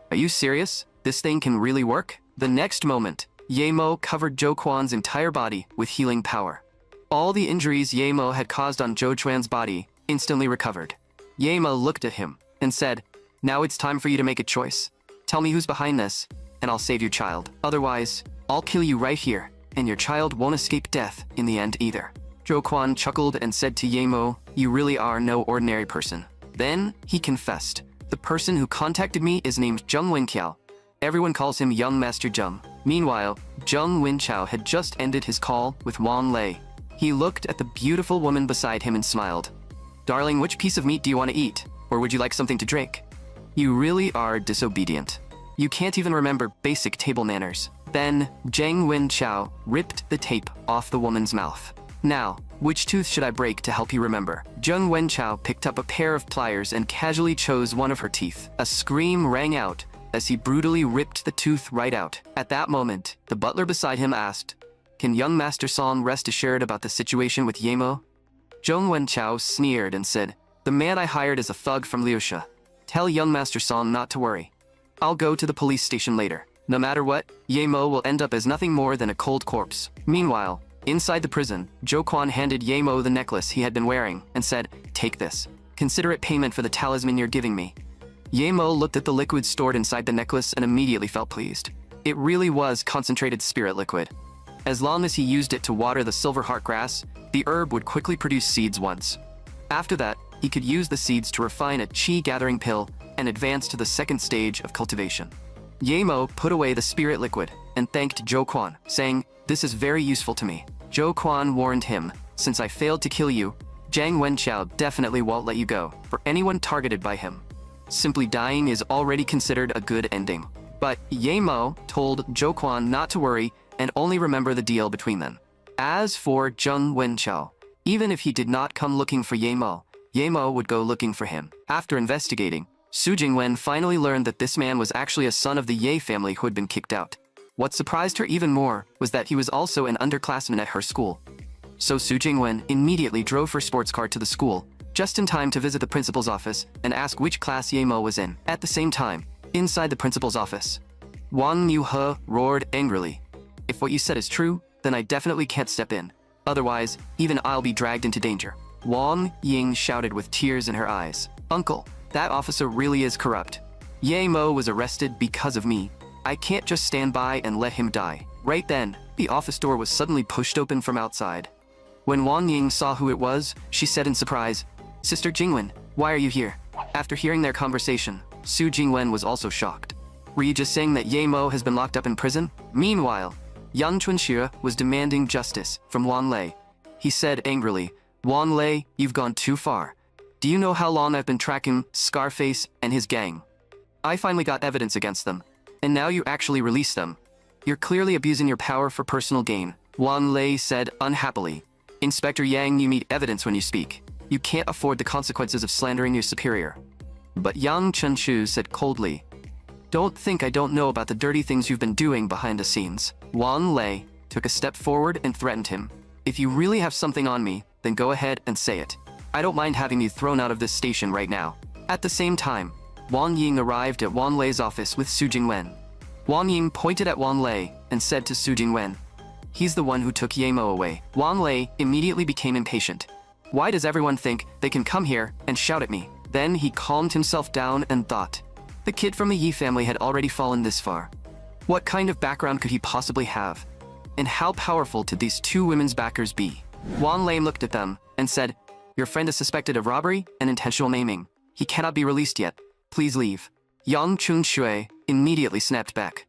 Speaker 1: "Are you serious? This thing can really work?" The next moment, Ye Mo covered Zhou Quan's entire body with healing power. All the injuries Ye Mo had caused on Zhou Quan's body instantly recovered. Ye Mo looked at him and said, "Now it's time for you to make a choice. Tell me who's behind this, and I'll save your child. Otherwise, I'll kill you right here, and your child won't escape death in the end either." Zhou Quan chuckled and said to Ye Mo, "You really are no ordinary person." Then he confessed, "The person who contacted me is named Zheng Wenqiao. Everyone calls him Young Master Zheng." Meanwhile, Zheng Wenqiao had just ended his call with Wang Lei. He looked at the beautiful woman beside him and smiled. "Darling, which piece of meat do you want to eat? Or would you like something to drink? You really are disobedient. You can't even remember basic table manners." Then, Zheng Wenqiao ripped the tape off the woman's mouth. "Now, which tooth should I break to help you remember?" Zheng Wenqiao picked up a pair of pliers and casually chose one of her teeth. A scream rang out as he brutally ripped the tooth right out. At that moment, the butler beside him asked, "Can young Master Song rest assured about the situation with Ye Mo?" Zheng Wenqiao sneered and said, "The man I hired is a thug from Liuxia. Tell young Master Song not to worry. I'll go to the police station later. No matter what, Ye Mo will end up as nothing more than a cold corpse." Meanwhile, inside the prison, Zhou Quan handed Ye Mo the necklace he had been wearing and said, "Take this. Consider it payment for the talisman you're giving me." Ye Mo looked at the liquid stored inside the necklace and immediately felt pleased. It really was concentrated spirit liquid. As long as he used it to water the silver heart grass, the herb would quickly produce seeds once. After that, he could use the seeds to refine a qi-gathering pill and advance to the second stage of cultivation. Ye Mo put away the spirit liquid and thanked Zhou Quan, saying, "This is very useful to me." Zhou Quan warned him, "Since I failed to kill you, Zheng Wenqiao definitely won't let you go for anyone targeted by him. Simply dying is already considered a good ending." But Ye Mo told Zhou Quan not to worry and only remember the deal between them. As for Zheng Wenqiao, even if he did not come looking for Ye Mo would go looking for him. After investigating, Su Jingwen finally learned that this man was actually a son of the Ye family who had been kicked out. What surprised her even more was that he was also an underclassman at her school. So Su Jingwen immediately drove her sports car to the school, just in time to visit the principal's office and ask which class Ye Mo was in. At the same time, inside the principal's office, Wang Yuhe roared angrily, "If what you said is true, then I definitely can't step in. Otherwise, even I'll be dragged into danger." Wang Ying shouted with tears in her eyes, "Uncle, that officer really is corrupt. Ye Mo was arrested because of me. I can't just stand by and let him die. Right then, the office door was suddenly pushed open from outside. When Wang Ying saw who it was, she said in surprise, "Sister Jingwen, why are you here?" After hearing their conversation, Su Jingwen was also shocked. "Were you just saying that Ye Mo has been locked up in prison?" Meanwhile, Yang Chunxia was demanding justice from Wan Lei. He said angrily, "Wan Lei, you've gone too far. Do you know how long I've been tracking Scarface and his gang? I finally got evidence against them, and now you actually release them. You're clearly abusing your power for personal gain," Wan Lei said unhappily. "Inspector Yang, you need evidence when you speak. You can't afford the consequences of slandering your superior." But Yang Chunxu said coldly, "Don't think I don't know about the dirty things you've been doing behind the scenes." Wan Lei took a step forward and threatened him. "If you really have something on me, then go ahead and say it. I don't mind having you thrown out of this station right now." At the same time, Wang Ying arrived at Wan Lei's office with Su Jingwen. Wang Ying pointed at Wan Lei and said to Su Jingwen, "He's the one who took Ye Mo away." Wan Lei immediately became impatient. "Why does everyone think they can come here and shout at me?" Then he calmed himself down and thought, the kid from the Yi family had already fallen this far. What kind of background could he possibly have? And how powerful could these two women's backers be? Wan Lei looked at them and said, "Your friend is suspected of robbery and intentional maiming. He cannot be released yet. Please leave." Yang Chunxue immediately snapped back.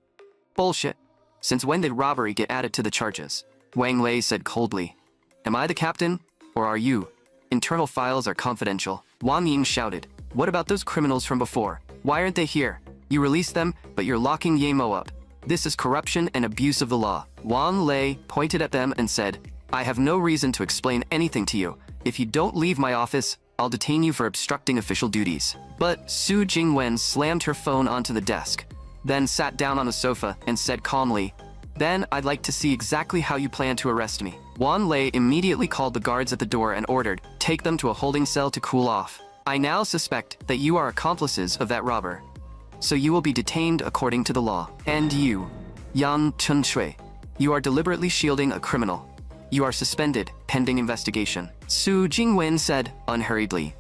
Speaker 1: "Bullshit. Since when did robbery get added to the charges?" Wang Lei said coldly. "Am I the captain, or are you? Internal files are confidential." Wang Ying shouted, "What about those criminals from before? Why aren't they here? You released them, but you're locking Ye Mo up. This is corruption and abuse of the law." Wan Lei pointed at them and said, "I have no reason to explain anything to you. If you don't leave my office, I'll detain you for obstructing official duties." But Su Jingwen slammed her phone onto the desk, then sat down on the sofa and said calmly, "Then I'd like to see exactly how you plan to arrest me." Wan Lei immediately called the guards at the door and ordered, "Take them to a holding cell to cool off. I now suspect that you are accomplices of that robber. So you will be detained according to the law. And you, Yang Chunxue, you are deliberately shielding a criminal. You are suspended, pending investigation." Su Jingwen said, unhurriedly,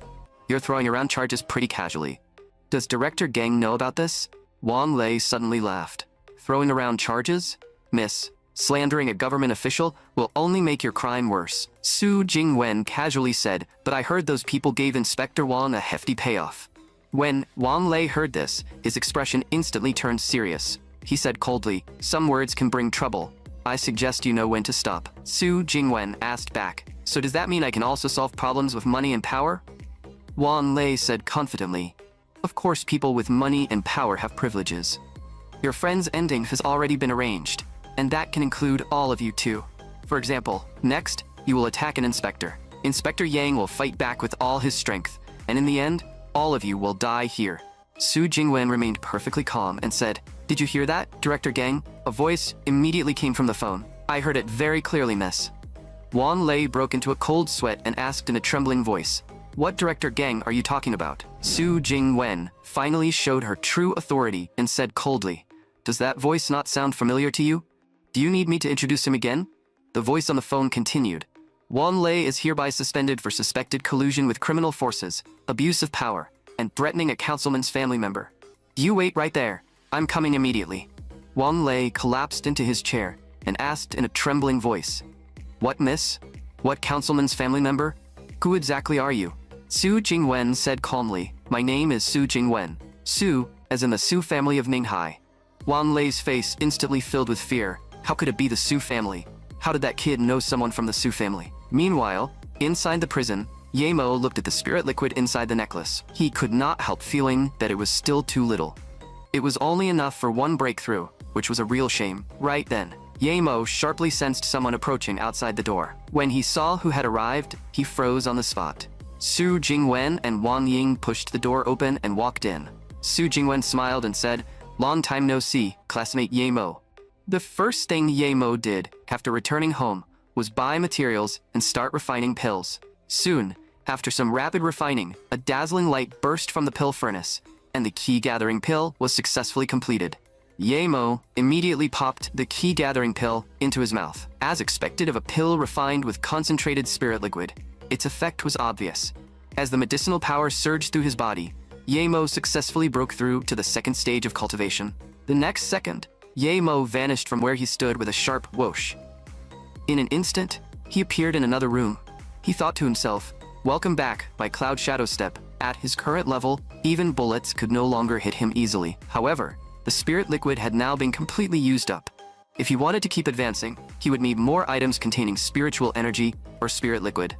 Speaker 1: "You're throwing around charges pretty casually. Does Director Gang know about this?" Wan Lei suddenly laughed. "Throwing around charges? Miss, slandering a government official will only make your crime worse." Su Jingwen casually said, "But I heard those people gave Inspector Wang a hefty payoff." When Wan Lei heard this, his expression instantly turned serious. He said coldly, "Some words can bring trouble. I suggest you know when to stop." Su Jingwen asked back, "So does that mean I can also solve problems with money and power?" Wan Lei said confidently, "Of course people with money and power have privileges. Your friend's ending has already been arranged, and that can include all of you too. For example, next, you will attack an inspector. Inspector Yang will fight back with all his strength, and in the end, all of you will die here." Su Jingwen remained perfectly calm and said, "Did you hear that, Director Gang?" A voice immediately came from the phone. "I heard it very clearly, miss." Wan Lei broke into a cold sweat and asked in a trembling voice, "What Director Gang are you talking about?" Su Jingwen finally showed her true authority and said coldly, "Does that voice not sound familiar to you? Do you need me to introduce him again?" The voice on the phone continued, "Wan Lei is hereby suspended for suspected collusion with criminal forces, abuse of power, and threatening a councilman's family member. You wait right there. I'm coming immediately." Wan Lei collapsed into his chair and asked in a trembling voice, "What, miss? What councilman's family member? Who exactly are you?" Su Jingwen said calmly, "My name is Su Jingwen. Su, as in the Su family of Ninghai." Wan Lei's face instantly filled with fear. How could it be the Su family? How did that kid know someone from the Su family? Meanwhile, inside the prison, Ye Mo looked at the spirit liquid inside the necklace. He could not help feeling that it was still too little. It was only enough for one breakthrough, which was a real shame. Right then, Ye Mo sharply sensed someone approaching outside the door. When he saw who had arrived, he froze on the spot. Su Jingwen and Wang Ying pushed the door open and walked in. Su Jingwen smiled and said, "Long time no see, classmate Ye Mo." The first thing Ye Mo did after returning home was buy materials and start refining pills. Soon, after some rapid refining, a dazzling light burst from the pill furnace, and the key-gathering pill was successfully completed. Ye Mo immediately popped the key-gathering pill into his mouth. As expected of a pill refined with concentrated spirit liquid, its effect was obvious. As the medicinal power surged through his body, Yahello successfully broke through to the second stage of cultivation. The next second, Yahello vanished from where he stood with a sharp whoosh. In an instant, he appeared in another room. He thought to himself, welcome back by Cloud Shadow Step. At his current level, even bullets could no longer hit him easily. However, the spirit liquid had now been completely used up. If he wanted to keep advancing, he would need more items containing spiritual energy or spirit liquid.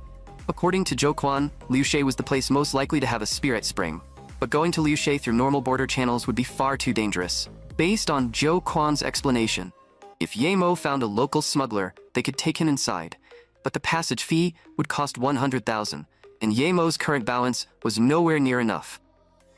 Speaker 1: According to Zhou Quan, Liushe was the place most likely to have a spirit spring, but going to Liushe through normal border channels would be far too dangerous. Based on Zhou Quan's explanation, if Yahello found a local smuggler, they could take him inside, but the passage fee would cost 100,000, and Yahello's current balance was nowhere near enough.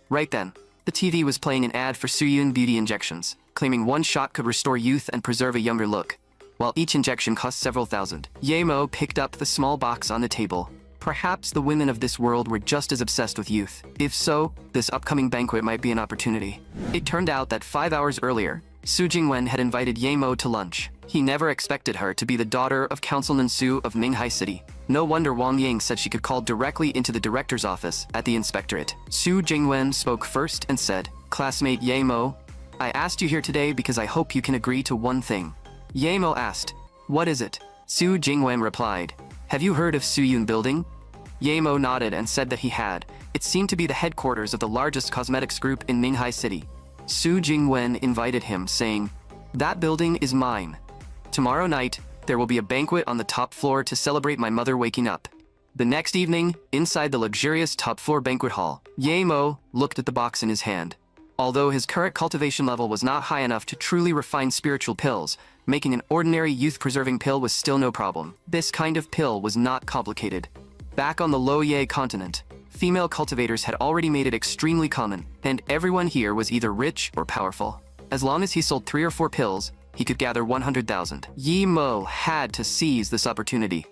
Speaker 1: Right then, the TV was playing an ad for Suyun beauty injections, claiming one shot could restore youth and preserve a younger look, while each injection cost several thousand. Yahello picked up the small box on the table. Perhaps the women of this world were just as obsessed with youth. If so, this upcoming banquet might be an opportunity. It turned out that 5 hours earlier, Su Jingwen had invited Yahello to lunch. He never expected her to be the daughter of Councilman Su of Minghai City. No wonder Wang Ying said she could call directly into the director's office at the inspectorate. Su Jingwen spoke first and said, classmate Yahello, I asked you here today because I hope you can agree to one thing. Yahello asked, what is it? Su Jingwen replied, have you heard of Suyun Building? Yahello nodded and said that he had. It seemed to be the headquarters of the largest cosmetics group in Minghai City. Su Jingwen invited him, saying, that building is mine. Tomorrow night, there will be a banquet on the top floor to celebrate my mother waking up. The next evening, inside the luxurious top floor banquet hall, Yahello looked at the box in his hand. Although his current cultivation level was not high enough to truly refine spiritual pills, making an ordinary youth-preserving pill was still no problem. This kind of pill was not complicated. Back on the Loye continent, female cultivators had already made it extremely common, and everyone here was either rich or powerful. As long as he sold 3 or 4 pills, he could gather 100,000. Yahello had to seize this opportunity.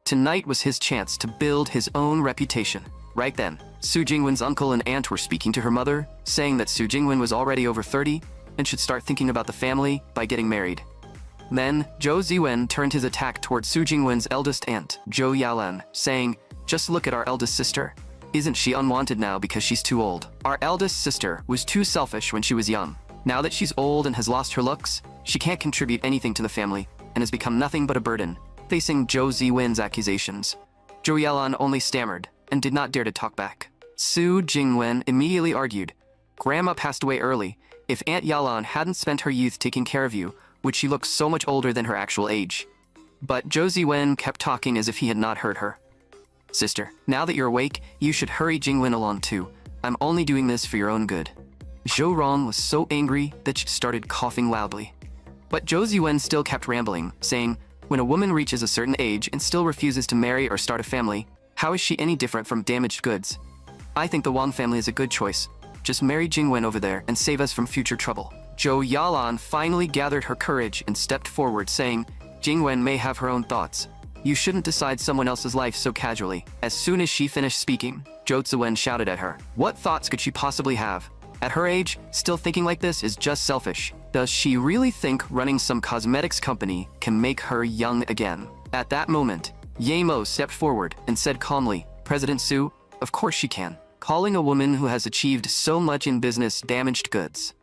Speaker 1: Tonight was his chance to build his own reputation. Right then, Su Jingwen's uncle and aunt were speaking to her mother, saying that Su Jingwen was already over 30 and should start thinking about the family by getting married. Then, Zhou Ziwen turned his attack toward Su Jingwen's eldest aunt, Zhou Yalan, saying, just look at our eldest sister. Isn't she unwanted now because she's too old? Our eldest sister was too selfish when she was young. Now that she's old and has lost her looks, she can't contribute anything to the family and has become nothing but a burden. Facing Zhou Ziwen's accusations, Zhou Yalan only stammered and did not dare to talk back. Su Jingwen immediately argued, Grandma passed away early. If Aunt Yalan hadn't spent her youth taking care of you, would she look so much older than her actual age? But Zhou Ziwen kept talking as if he had not heard her. Sister, now that you're awake, you should hurry Jingwen along too. I'm only doing this for your own good. Zhou Rong was so angry that she started coughing loudly. But Zhou Ziwen still kept rambling, saying, when a woman reaches a certain age and still refuses to marry or start a family, how is she any different from damaged goods? I think the Wang family is a good choice. Just marry Jingwen over there and save us from future trouble. Zhou Yalan finally gathered her courage and stepped forward, saying, Jingwen may have her own thoughts. You shouldn't decide someone else's life so casually. As soon as she finished speaking, Zhou Ziwen shouted at her. What thoughts could she possibly have? At her age, still thinking like this is just selfish. Does she really think running some cosmetics company can make her young again? At that moment, Yahello stepped forward and said calmly, President Su, of course she can. Calling a woman who has achieved so much in business damaged goods.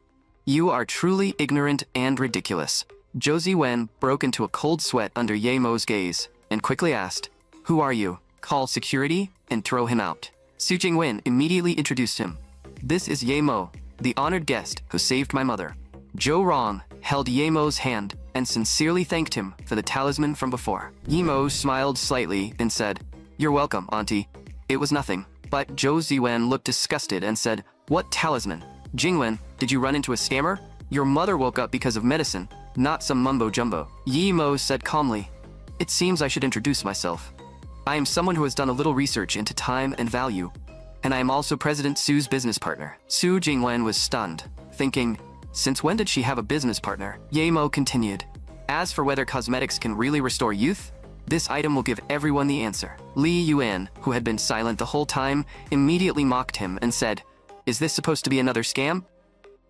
Speaker 1: You are truly ignorant and ridiculous. Zhou Ziwen broke into a cold sweat under Yahello's gaze and quickly asked, who are you? Call security and throw him out. Su Jingwen immediately introduced him. This is Yahello, the honored guest who saved my mother. Zhou Rong held Yahello's hand and sincerely thanked him for the talisman from before. Yahello smiled slightly and said, you're welcome, auntie. It was nothing. But Zhou Ziwen looked disgusted and said, what talisman? Jingwen, did you run into a scammer? Your mother woke up because of medicine, not some mumbo-jumbo. Yahello said calmly, it seems I should introduce myself. I am someone who has done a little research into time and value, and I am also President Su's business partner. Su Jingwen was stunned, thinking, since when did she have a business partner? Yahello continued, as for whether cosmetics can really restore youth, this item will give everyone the answer. Li Yuan, who had been silent the whole time, immediately mocked him and said, is this supposed to be another scam?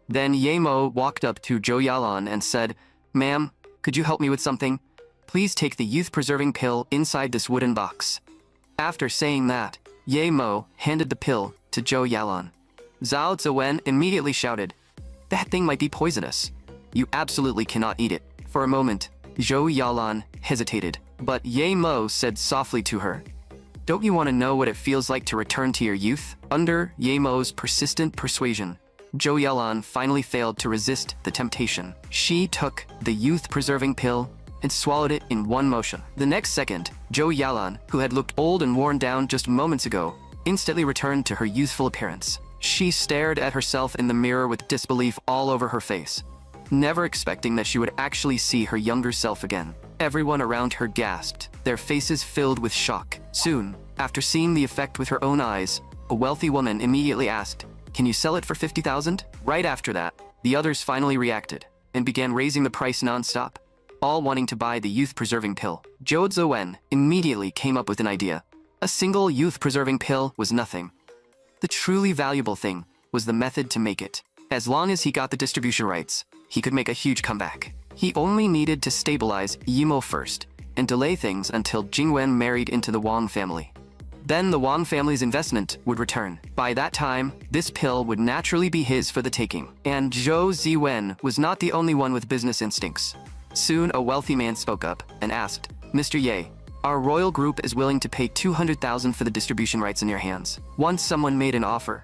Speaker 1: Then Yahello walked up to Zhou Yalan and said, ma'am, could you help me with something? Please take the youth-preserving pill inside this wooden box. After saying that, Yahello handed the pill to Zhou Yalan. Zhao Ziwen immediately shouted, "That thing might be poisonous. You absolutely cannot eat it." For a moment, Zhou Yalan hesitated, but Ye Mo said softly to her, "Don't you want to know what it feels like to return to your youth?" Under Ye Mo's persistent persuasion, Zhou Yalan finally failed to resist the temptation. She took the youth-preserving pill and swallowed it in one motion. The next second, Zhou Yalan, who had looked old and worn down just moments ago, instantly returned to her youthful appearance. She stared at herself in the mirror with disbelief all over her face, never expecting that she would actually see her younger self again. Everyone around her gasped, their faces filled with shock. Soon, after seeing the effect with her own eyes, a wealthy woman immediately asked, "Can you sell it for 50,000? Right after that, the others finally reacted and began raising the price non-stop, all wanting to buy the youth-preserving pill. Zhou Ziwen immediately came up with an idea. A single youth-preserving pill was nothing. The truly valuable thing was the method to make it. As long as he got the distribution rights, he could make a huge comeback. He only needed to stabilize Yimo first and delay things until Jingwen married into the Wang family. Then the Wang family's investment would return. By that time, this pill would naturally be his for the taking." And Zhou Ziwen was not the only one with business instincts. Soon, a wealthy man spoke up and asked, "Mr. Ye, our royal group is willing to pay 200,000 for the distribution rights in your hands." Once someone made an offer,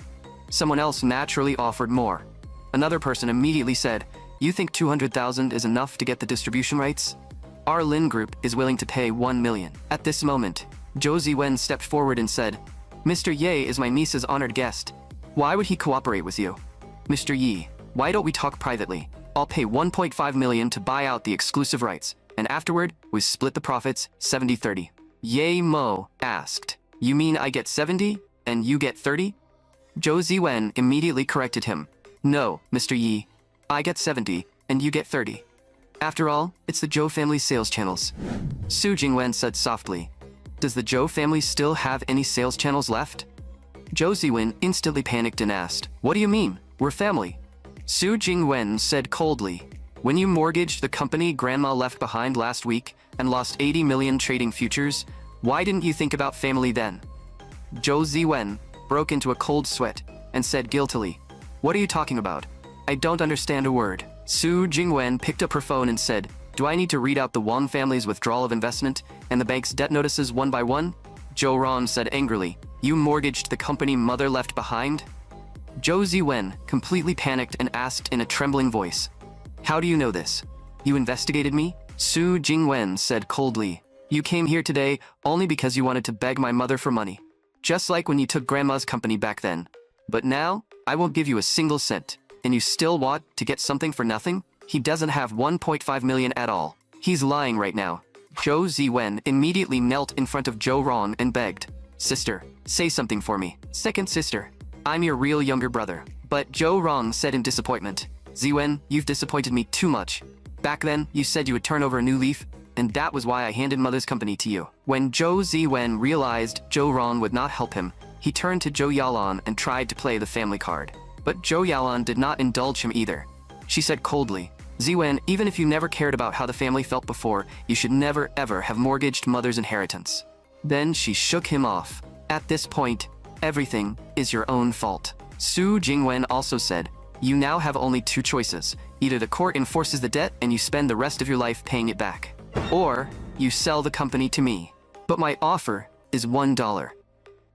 Speaker 1: someone else naturally offered more. Another person immediately said, "You think 200,000 is enough to get the distribution rights? Our Lin group is willing to pay 1 million. At this moment, Zhou Ziwen stepped forward and said, "Mr. Ye is my niece's honored guest. Why would he cooperate with you? Mr. Yi, why don't we talk privately? I'll pay 1.5 million to buy out the exclusive rights, and afterward, we split the profits 70-30. Ye Mo asked, "You mean I get 70 and you get 30? Zhou Ziwen immediately corrected him. "No, Mr. Yi, I get 70 and you get 30. After all, it's the Zhou family's sales channels." Su Jingwen said softly, "Does the Zhou family still have any sales channels left?" Zhou Ziwen instantly panicked and asked, "What do you mean? We're family." Su Jingwen said coldly, "When you mortgaged the company Grandma left behind last week and lost 80 million trading futures, why didn't you think about family then?" Zhou Ziwen broke into a cold sweat and said guiltily, "What are you talking about? I don't understand a word." Su Jingwen picked up her phone and said, "Do I need to read out the Wang family's withdrawal of investment and the bank's debt notices one by one?" Zhou Ron said angrily, "You mortgaged the company mother left behind?" Zhou Ziwen completely panicked and asked in a trembling voice, "How do you know this? You investigated me?" Su Jingwen said coldly, "You came here today only because you wanted to beg my mother for money, just like when you took Grandma's company back then. But now, I won't give you a single cent, and you still want to get something for nothing? He doesn't have 1.5 million at all. He's lying right now." Zhou Ziwen immediately knelt in front of Zhou Rong and begged, "Sister, say something for me." "Second sister, I'm your real younger brother." But Zhou Rong said in disappointment, "Ziwen, you've disappointed me too much. Back then, you said you would turn over a new leaf, and that was why I handed mother's company to you." When Zhou Ziwen realized Zhou Rong would not help him, he turned to Zhou Yalan and tried to play the family card. But Zhou Yalan did not indulge him either. She said coldly, "Ziwen, even if you never cared about how the family felt before, you should never ever have mortgaged mother's inheritance." Then she shook him off. "At this point, everything is your own fault." Su Jingwen also said, "You now have only two choices. Either the court enforces the debt and you spend the rest of your life paying it back, or you sell the company to me. But my offer is $1.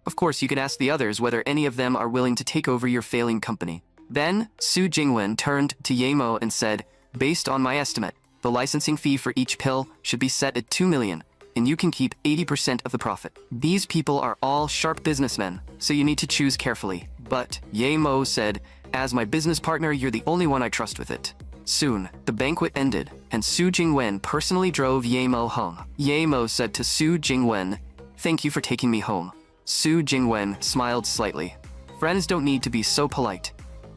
Speaker 1: Of course, you can ask the others whether any of them are willing to take over your failing company." Then, Su Jingwen turned to Yemo and said, "Based on my estimate, the licensing fee for each pill should be set at 2 million, and you can keep 80% of the profit. These people are all sharp businessmen, so you need to choose carefully." But Yemo said, "As my business partner, you're the only one I trust with it." Soon, the banquet ended, and Su Jingwen personally drove Yemo home. Yemo said to Su Jingwen, "Thank you for taking me home." Su Jingwen smiled slightly. Friends don't need to be so polite.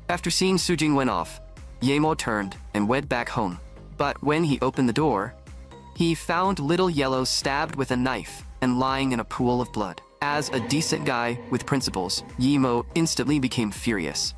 Speaker 1: After seeing Su Jingwen off, Yemo turned and went back home. But when he opened the door, he found Little Yellow stabbed with a knife and lying in a pool of blood. As a decent guy with principles, Yemo instantly became furious.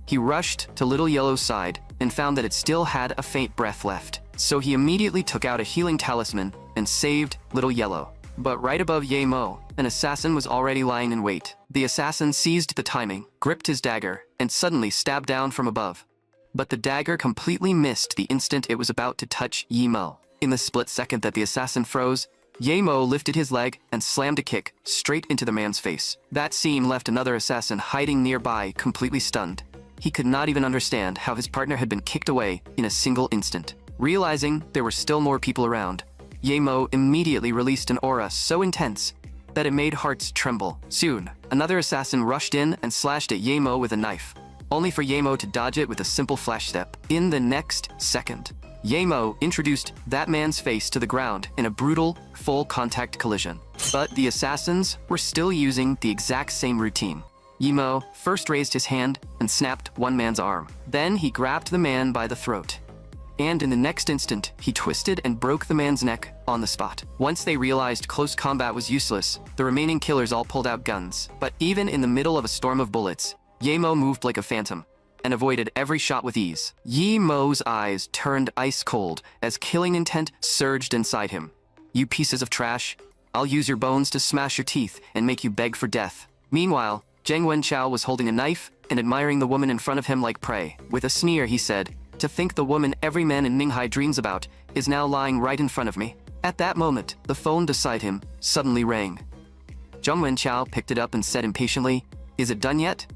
Speaker 1: He rushed to Little Yellow's side and found that it still had a faint breath left. So he immediately took out a healing talisman and saved Little Yellow. But right above Ye Mo, an assassin was already lying in wait. The assassin seized the timing, gripped his dagger, and suddenly stabbed down from above. But the dagger completely missed the instant it was about to touch Ye Mo. In the split second that the assassin froze, Ye Mo lifted his leg and slammed a kick straight into the man's face. That scene left another assassin hiding nearby completely stunned. He could not even understand how his partner had been kicked away in a single instant. Realizing there were still more people around, Ye Mo immediately released an aura so intense that it made hearts tremble. Soon, another assassin rushed in and slashed at Ye Mo with a knife, only for Ye Mo to dodge it with a simple flash step. In the next second, Ye Mo introduced that man's face to the ground in a brutal, full-contact collision. But the assassins were still using the exact same routine. Ye Mo first raised his hand and snapped one man's arm. Then he grabbed the man by the throat. And in the next instant, he twisted and broke the man's neck on the spot. Once they realized close combat was useless, the remaining killers all pulled out guns. But even in the middle of a storm of bullets, Ye Mo moved like a phantom and avoided every shot with ease. Ye Mo's eyes turned ice cold as killing intent surged inside him. "You pieces of trash, I'll use your bones to smash your teeth and make you beg for death." Meanwhile, Zheng Wenchao was holding a knife and admiring the woman in front of him like prey. With a sneer, he said, "To think the woman every man in Ninghai dreams about is now lying right in front of me." At that moment, the phone beside him suddenly rang. Zheng Wenchao picked it up and said impatiently, "Is it done yet?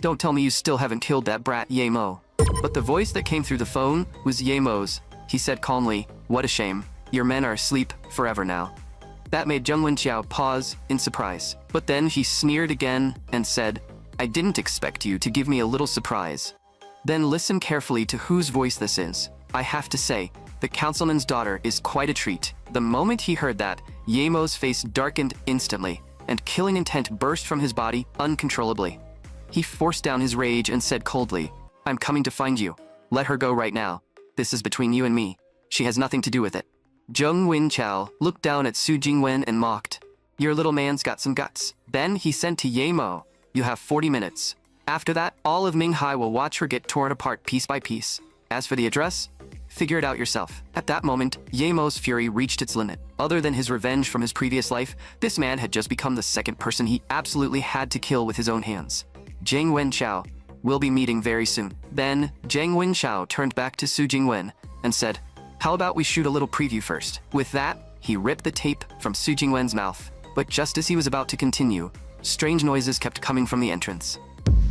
Speaker 1: Don't tell me you still haven't killed that brat Ye Mo." But the voice that came through the phone was Ye Mo's. He said calmly, "What a shame. Your men are asleep forever now." That made Zheng Wenchao pause in surprise. But then he sneered again and said, "I didn't expect you to give me a little surprise. Then listen carefully to whose voice this is. I have to say, the councilman's daughter is quite a treat." The moment he heard that, Ye Mo's face darkened instantly, and killing intent burst from his body uncontrollably. He forced down his rage and said coldly, "I'm coming to find you. Let her go right now. This is between you and me. She has nothing to do with it." Zheng Wenchao looked down at Su Jingwen and mocked, "Your little man's got some guts." Then he said to Ye Mo, "You have 40 minutes. After that, all of Minghai will watch her get torn apart piece by piece. As for the address, figure it out yourself." At that moment, Ye Mo's fury reached its limit. Other than his revenge from his previous life, this man had just become the second person he absolutely had to kill with his own hands. "Zheng Wenchao, we'll be meeting very soon." Then, Zheng Wenchao turned back to Su Jingwen and said, "How about we shoot a little preview first?" With that, he ripped the tape from Su Jingwen's mouth. But just as he was about to continue, strange noises kept coming from the entrance.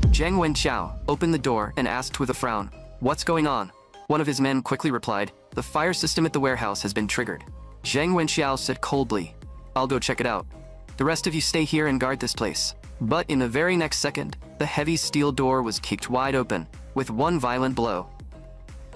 Speaker 1: Zheng Wenchao opened the door and asked with a frown, "What's going on?" One of his men quickly replied, "The fire system at the warehouse has been triggered." Zheng Wenchao said coldly, "I'll go check it out. The rest of you stay here and guard this place." But in the very next second, the heavy steel door was kicked wide open, with one violent blow.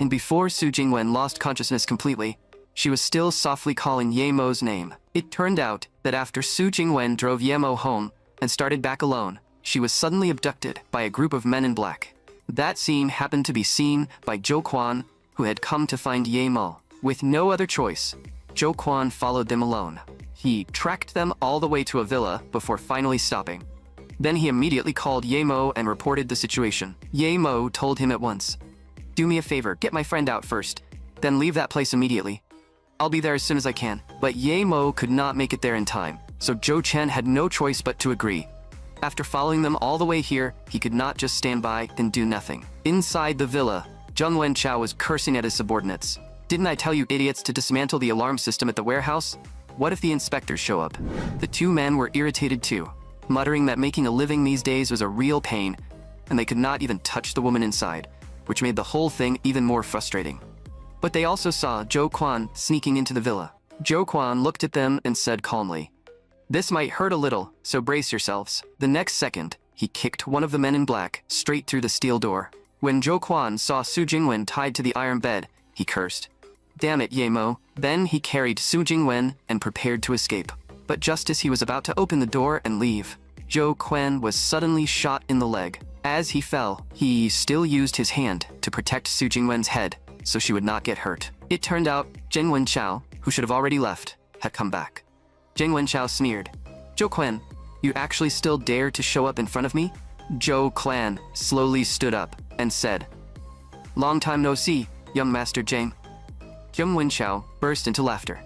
Speaker 1: And before Su Jingwen lost consciousness completely, she was still softly calling Ye Mo's name. It turned out that after Su Jingwen drove Ye Mo home and started back alone, she was suddenly abducted by a group of men in black. That scene happened to be seen by Zhou Quan, who had come to find Ye Mo. With no other choice, Zhou Quan followed them alone. He tracked them all the way to a villa before finally stopping. Then he immediately called Ye Mo and reported the situation. Ye Mo told him at once, "Do me a favor, get my friend out first, then leave that place immediately. I'll be there as soon as I can." But Ye Mo could not make it there in time, so Zhou Chen had no choice but to agree. After following them all the way here, he could not just stand by and do nothing. Inside the villa, Zheng Wenchao was cursing at his subordinates. "Didn't I tell you idiots to dismantle the alarm system at the warehouse? What if the inspectors show up?" The two men were irritated too, muttering that making a living these days was a real pain, and they could not even touch the woman inside, which made the whole thing even more frustrating. But they also saw Zhou Quan sneaking into the villa. Zhou Quan looked at them and said calmly, "This might hurt a little, so brace yourselves." The next second, he kicked one of the men in black straight through the steel door. When Zhou Quan saw Su Jingwen tied to the iron bed, he cursed, "Damn it, Ye Mo." Then he carried Su Jingwen and prepared to escape. But just as he was about to open the door and leave, Zhou Quan was suddenly shot in the leg. As he fell, he still used his hand to protect Su Jingwen's head, so she would not get hurt. It turned out Zheng Wenchao, who should have already left, had come back. Zheng Wenchao sneered, "Zhou Quan, you actually still dare to show up in front of me?" Zhou Quan slowly stood up and said, "Long time no see, young Master Zheng." Zheng Wenchao burst into laughter.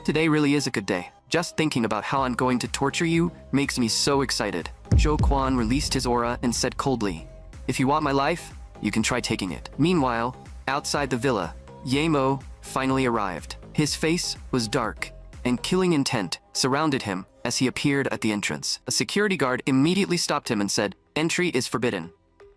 Speaker 1: "Today really is a good day." Just thinking about how I'm going to torture you makes me so excited. Zhou Quan released his aura and said coldly, "If you want my life, you can try taking it." Meanwhile, outside the villa, Yemo finally arrived. His face was dark, and killing intent surrounded him as he appeared at the entrance. A security guard immediately stopped him and said, "Entry is forbidden."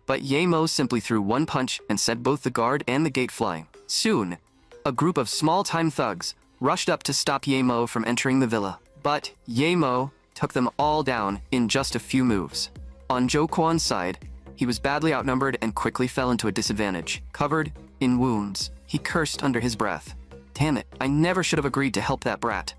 Speaker 1: But Yemo simply threw one punch and set both the guard and the gate flying. Soon, a group of small-time thugs rushed up to stop Yemo from entering the villa. But Yemo took them all down in just a few moves. On Zhou Quan's side, he was badly outnumbered and quickly fell into a disadvantage. Covered in wounds, he cursed under his breath. "Damn it, I never should have agreed to help that brat.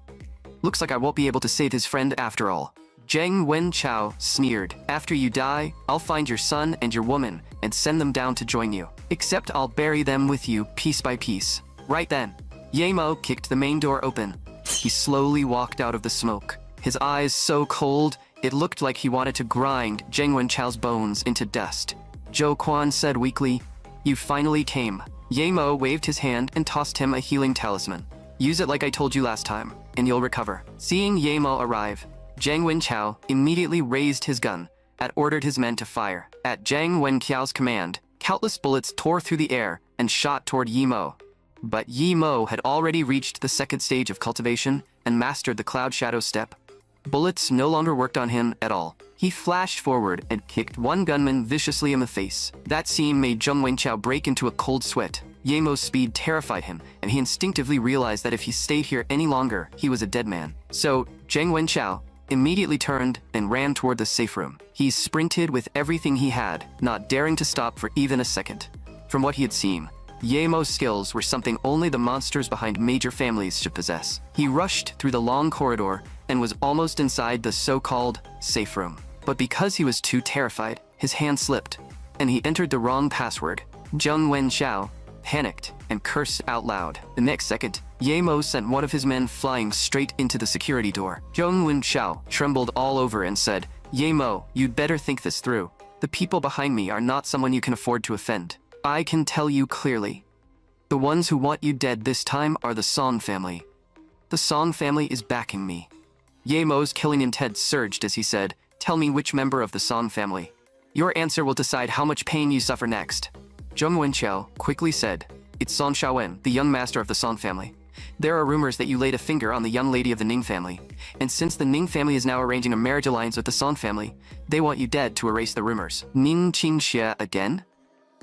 Speaker 1: Looks like I won't be able to save his friend after all." Zheng Wenchao sneered, "After you die, I'll find your son and your woman and send them down to join you. Except I'll bury them with you piece by piece." Right then, Yemo kicked the main door open. He slowly walked out of the smoke. His eyes so cold, it looked like he wanted to grind Zheng Wenchao's bones into dust. Zhou Quan said weakly, "You finally came." Yemo waved his hand and tossed him a healing talisman. "Use it like I told you last time, and you'll recover." Seeing Yemo arrive, Zheng Wenchao immediately raised his gun and ordered his men to fire. At Zheng Wenchao's command, countless bullets tore through the air and shot toward Yemo. But Yemo had already reached the second stage of cultivation and mastered the Cloud Shadow step. Bullets no longer worked on him at all. He flashed forward and kicked one gunman viciously in the face. That scene made Zheng Wenchao break into a cold sweat. Yemo's speed terrified him, and he instinctively realized that if he stayed here any longer, he was a dead man. So, Zheng Wenchao immediately turned and ran toward the safe room. He sprinted with everything he had, not daring to stop for even a second. From what he had seen, Yemo's skills were something only the monsters behind major families should possess. He rushed through the long corridor and was almost inside the so-called safe room. But because he was too terrified, his hand slipped, and he entered the wrong password. Zheng Wenchao panicked and cursed out loud. The next second, Yemo sent one of his men flying straight into the security door. Zheng Wenchao trembled all over and said, "Yemo, you'd better think this through. The people behind me are not someone you can afford to offend. I can tell you clearly. The ones who want you dead this time are the Song family. The Song family is backing me." Yemo's killing intent surged as he said, "Tell me which member of the Song family. Your answer will decide how much pain you suffer next." Zheng Wenchao quickly said, "It's Song Shaowen, the young master of the Song family. There are rumors that you laid a finger on the young lady of the Ning family, and since the Ning family is now arranging a marriage alliance with the Song family, they want you dead to erase the rumors." Ning Qingxie again?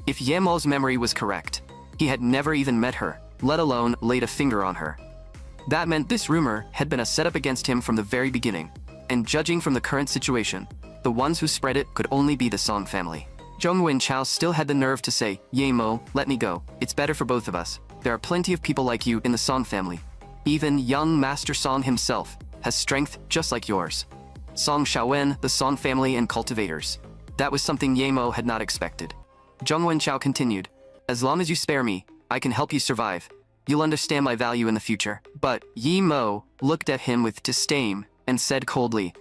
Speaker 1: If Yemo's memory was correct, he had never even met her, let alone laid a finger on her. That meant this rumor had been a setup against him from the very beginning, and judging from the current situation, the ones who spread it could only be the Song family. Zheng Wenchao still had the nerve to say, "Yemo, let me go. It's better for both of us. There are plenty of people like you in the Song family. Even young Master Song himself has strength just like yours. Song Shaowen, the Song family, and cultivators." That was something Yemo had not expected. Zheng Wenchao continued, "As long as you spare me, I can help you survive. You'll understand my value in the future." But Yemo looked at him with disdain and said coldly,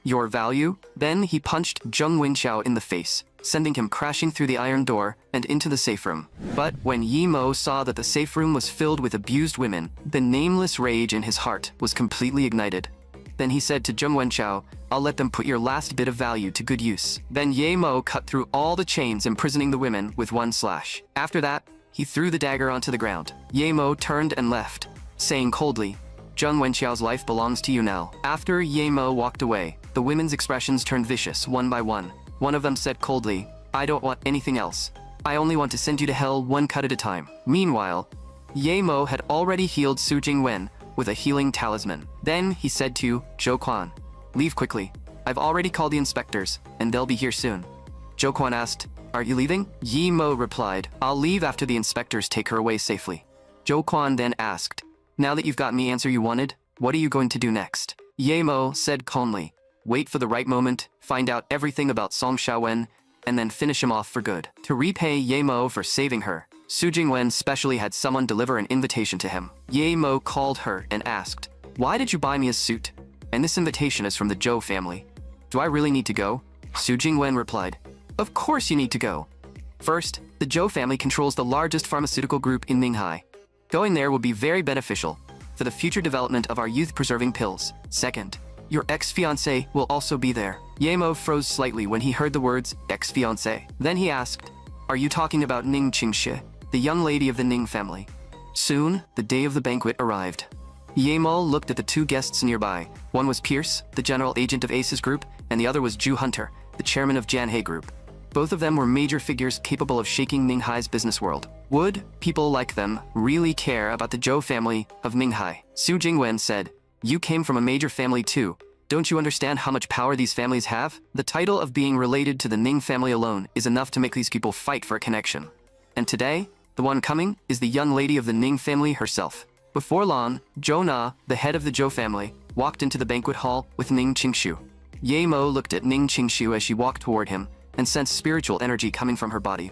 Speaker 1: "Your value?" Then he punched Zheng Wenchao in the face, sending him crashing through the iron door and into the safe room. But when Yemo saw that the safe room was filled with abused women, the nameless rage in his heart was completely ignited. Then he said to Zheng Wenchao, "I'll let them put your last bit of value to good use." Then Yemo cut through all the chains imprisoning the women with one slash. After that, he threw the dagger onto the ground. Yemo turned and left, saying coldly, "Zheng Wenchao's life belongs to you now." After Yemo walked away, the women's expressions turned vicious one by one. One of them said coldly, "I don't want anything else. I only want to send you to hell one cut at a time." Meanwhile, Yemo had already healed Su Jingwen with a healing talisman. Then he said to Zhou Quan, "Leave quickly. I've already called the inspectors, and they'll be here soon." Zhou Quan asked, "Are you leaving?" Yemo replied, "I'll leave after the inspectors take her away safely." Zhou Quan then asked, "Now that you've gotten the answer you wanted, what are you going to do next?" Yemo said calmly, "Wait for the right moment, find out everything about Song Shaowen, and then finish him off for good." To repay Yemo for saving her, Su Jingwen specially had someone deliver an invitation to him. Yemo called her and asked, "Why did you buy me a suit? And this invitation is from the Zhou family. Do I really need to go?" Su Jingwen replied, "Of course you need to go. First, the Zhou family controls the largest pharmaceutical group in Minghai. Going there will be very beneficial. for the future development of our youth-preserving pills. Second, your ex-fiancé will also be there. Yemo froze slightly when he heard the words ex-fiancé. Then he asked, are you talking about Ning Qingxie, the young lady of the Ning family? Soon, the day of the banquet arrived. Yemo looked at the two guests nearby. One was Pierce, the general agent of Ace's group, and the other was Ju Hunter, the chairman of Janhei group. Both of them were major figures capable of shaking Minghai's business world. Would people like them really care about the Zhou family of Minghai? Su Jingwen said, you came from a major family too. Don't you understand how much power these families have? The title of being related to the Ning family alone is enough to make these people fight for a connection. And today, the one coming is the young lady of the Ning family herself. Before long, Zhou Na, the head of the Zhou family, walked into the banquet hall with Ning Qingshu. Ye Mo looked at Ning Qingshu as she walked toward him and sensed spiritual energy coming from her body.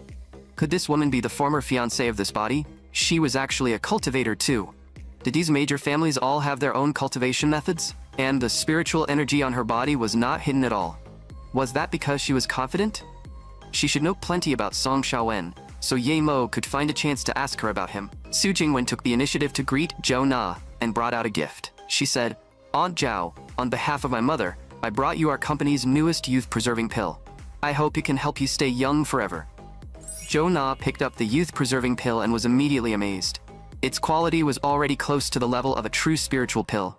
Speaker 1: Could this woman be the former fiancée of this body? She was actually a cultivator too. Did these major families all have their own cultivation methods? And the spiritual energy on her body was not hidden at all. Was that because she was confident? She should know plenty about Song Shaowen, so Ye Mo could find a chance to ask her about him. Su Jingwen took the initiative to greet Zhou Na and brought out a gift. She said, Aunt Zhao, on behalf of my mother, I brought you our company's newest youth-preserving pill. I hope it can help you stay young forever. Zhou Na picked up the youth-preserving pill and was immediately amazed. Its quality was already close to the level of a true spiritual pill.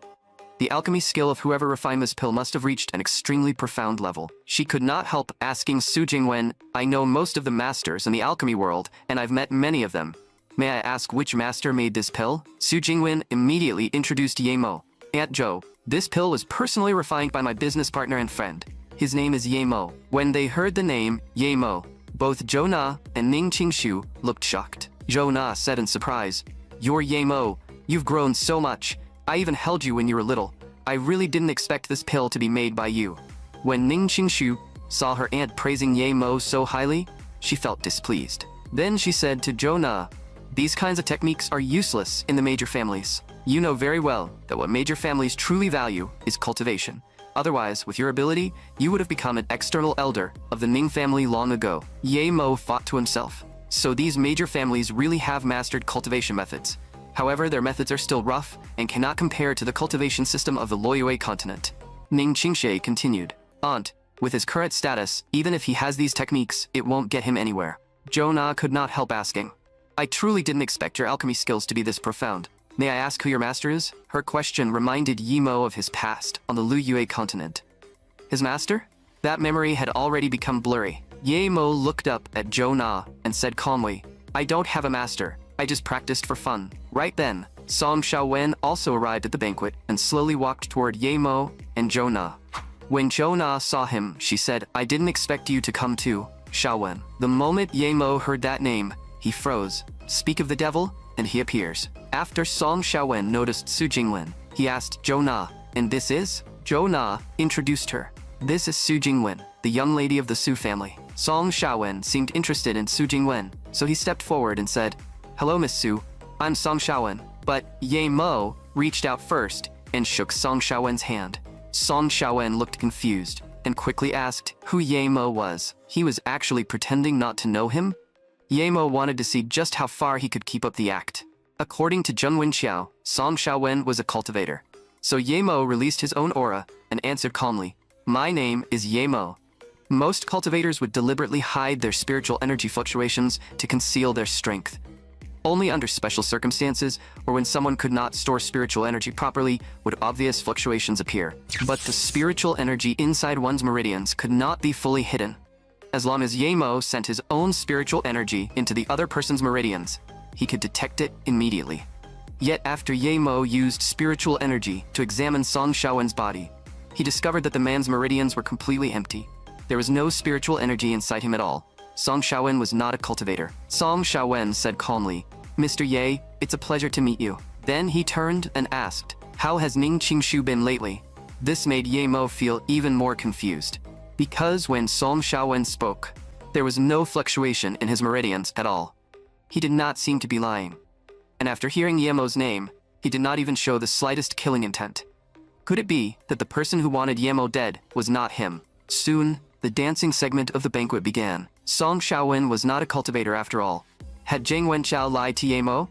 Speaker 1: The alchemy skill of whoever refined this pill must have reached an extremely profound level. She could not help asking Su Jingwen, I know most of the masters in the alchemy world, and I've met many of them. May I ask which master made this pill? Su Jingwen immediately introduced Ye Mo. Aunt Zhou, this pill was personally refined by my business partner and friend. His name is Ye Mo. When they heard the name, Ye Mo, both Zhou Na and Ning Qingshu looked shocked. Zhou Na said in surprise, You're Ye Mo. You've grown so much. I even held you when you were little. I really didn't expect this pill to be made by you. When Ning Qingshu saw her aunt praising Ye Mo so highly, she felt displeased. Then she said to Zhou Na, these kinds of techniques are useless in the major families. You know very well that what major families truly value is cultivation. Otherwise, with your ability, you would have become an external elder of the Ning family long ago. Ye Mo thought to himself. So these major families really have mastered cultivation methods. However, their methods are still rough and cannot compare to the cultivation system of the Loyue continent. Ning Qingshe continued, Aunt, with his current status, even if he has these techniques, it won't get him anywhere. Zhou Na could not help asking, I truly didn't expect your alchemy skills to be this profound. May I ask who your master is? Her question reminded Ye Mo of his past on the Liyue continent. His master? That memory had already become blurry. Ye Mo looked up at Zhou Na and said calmly, I don't have a master. I just practiced for fun. Right then, Song Shaowen also arrived at the banquet and slowly walked toward Ye Mo and Zhou Na. When Zhou Na saw him, she said, I didn't expect you to come too, Shaowen. The moment Ye Mo heard that name, he froze. Speak of the devil, and he appears. After Song Shaowen noticed Su Jingwen, he asked Zhou Na, and this is? Zhou Na introduced her. This is Su Jingwen, the young lady of the Su family. Song Shaowen seemed interested in Su Jingwen, so he stepped forward and said, Hello, Miss Su. I'm Song Shaowen. But Ye Mo reached out first and shook Song Shaowen's hand. Song Shaowen looked confused and quickly asked who Ye Mo was. He was actually pretending not to know him? Ye Mo wanted to see just how far he could keep up the act. According to Zheng Wenxiao, Song Shaowen was a cultivator. So Ye Mo released his own aura and answered calmly, My name is Ye Mo. Most cultivators would deliberately hide their spiritual energy fluctuations to conceal their strength. Only under special circumstances, or when someone could not store spiritual energy properly, would obvious fluctuations appear. But the spiritual energy inside one's meridians could not be fully hidden. As long as Ye Mo sent his own spiritual energy into the other person's meridians, he could detect it immediately. Yet after Ye Mo used spiritual energy to examine Song Shaowen's body, he discovered that the man's meridians were completely empty. There was no spiritual energy inside him at all. Song Shaowen was not a cultivator. Song Shaowen said calmly, Mr. Ye, it's a pleasure to meet you. Then he turned and asked, How has Ning Qingshu been lately? This made Ye Mo feel even more confused. Because when Song Shaowen spoke, there was no fluctuation in his meridians at all. He did not seem to be lying. And after hearing Ye Mo's name, he did not even show the slightest killing intent. Could it be that the person who wanted Ye Mo dead was not him? Soon, the dancing segment of the banquet began. Song Shaowen was not a cultivator after all. Had Zheng Wenxiao lied to Ye Mo?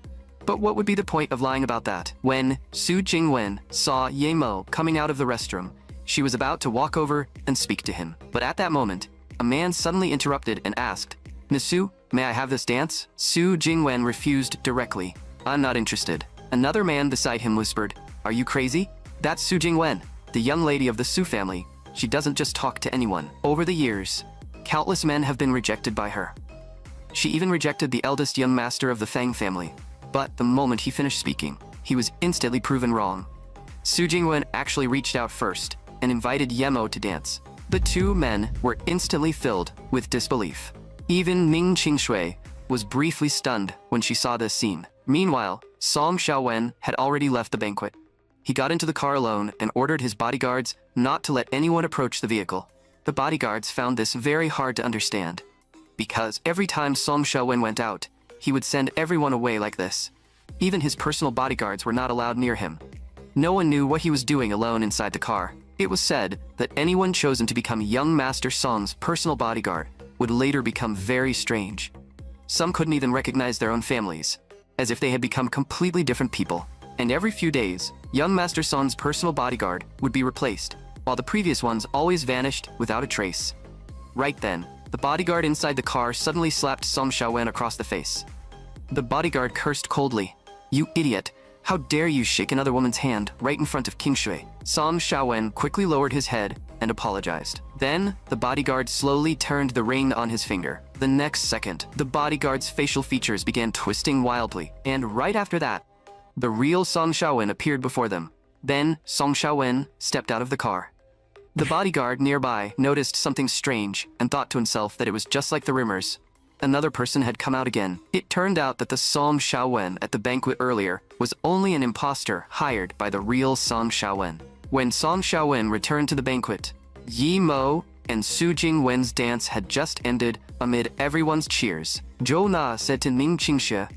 Speaker 1: But what would be the point of lying about that? When Su Jingwen saw Ye Mo coming out of the restroom, she was about to walk over and speak to him. But at that moment, a man suddenly interrupted and asked, "Miss Su, may I have this dance?" Su Jingwen refused directly. "I'm not interested." Another man beside him whispered, "Are you crazy? That's Su Jingwen, the young lady of the Su family. She doesn't just talk to anyone." Over the years, countless men have been rejected by her. She even rejected the eldest young master of the Fang family. But the moment he finished speaking, he was instantly proven wrong. Su Jingwen actually reached out first and invited Ye Mo to dance. The two men were instantly filled with disbelief. Even Ning Qingshui was briefly stunned when she saw this scene. Meanwhile, Song Xiaowen had already left the banquet. He got into the car alone and ordered his bodyguards not to let anyone approach the vehicle. The bodyguards found this very hard to understand, because every time Song Xiaowen went out, he would send everyone away like this. Even his personal bodyguards were not allowed near him. No one knew what he was doing alone inside the car. It was said that anyone chosen to become young Master Song's personal bodyguard would later become very strange. Some couldn't even recognize their own families, as if they had become completely different people. And every few days, young Master Song's personal bodyguard would be replaced, while the previous ones always vanished without a trace. Right then, the bodyguard inside the car suddenly slapped Song Xiaowen across the face. The bodyguard cursed coldly, "You idiot! How dare you shake another woman's hand right in front of King Shui?" Song Xiaowen quickly lowered his head and apologized. Then, the bodyguard slowly turned the ring on his finger. The next second, the bodyguard's facial features began twisting wildly, and right after that, the real Song Xiaowen appeared before them. Then, Song Xiaowen stepped out of the car. The bodyguard nearby noticed something strange and thought to himself that it was just like the rumors. Another person had come out again. It turned out that the Song Xiaowen at the banquet earlier was only an imposter hired by the real Song Xiaowen. When Song Xiaowen returned to the banquet, Ye Mo and Su Jingwen's dance had just ended amid everyone's cheers. Zhou Na said to Ning Qingxue,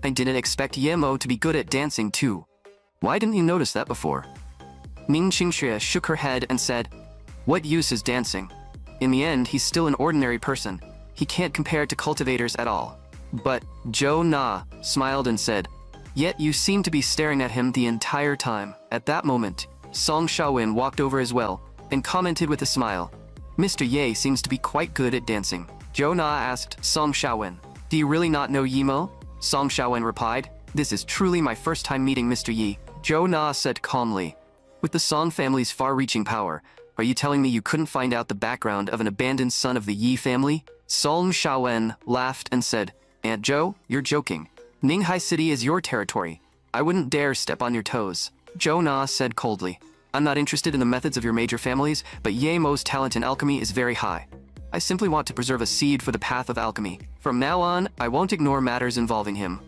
Speaker 1: "I didn't expect Ye Mo to be good at dancing too. Why didn't you notice that before?" Ning Qingxue shook her head and said, "What use is dancing? In the end, he's still an ordinary person. He can't compare to cultivators at all." But Zhou Na smiled and said, "Yet you seem to be staring at him the entire time." At that moment, Song Xiaowen walked over as well and commented with a smile, "Mr. Ye seems to be quite good at dancing." Zhou Na asked Song Xiaowen, "Do you really not know Ye Mo?" Song Xiaowen replied, "This is truly my first time meeting Mr. Yi." Zhou Na said calmly, "With the Song family's far-reaching power, are you telling me you couldn't find out the background of an abandoned son of the Yi family?" Song Xiaowen laughed and said, "Aunt Zhou, you're joking. Ninghai City is your territory. I wouldn't dare step on your toes." Zhou Na said coldly, "I'm not interested in the methods of your major families, but Ye Mo's talent in alchemy is very high. I simply want to preserve a seed for the path of alchemy. From now on, I won't ignore matters involving him."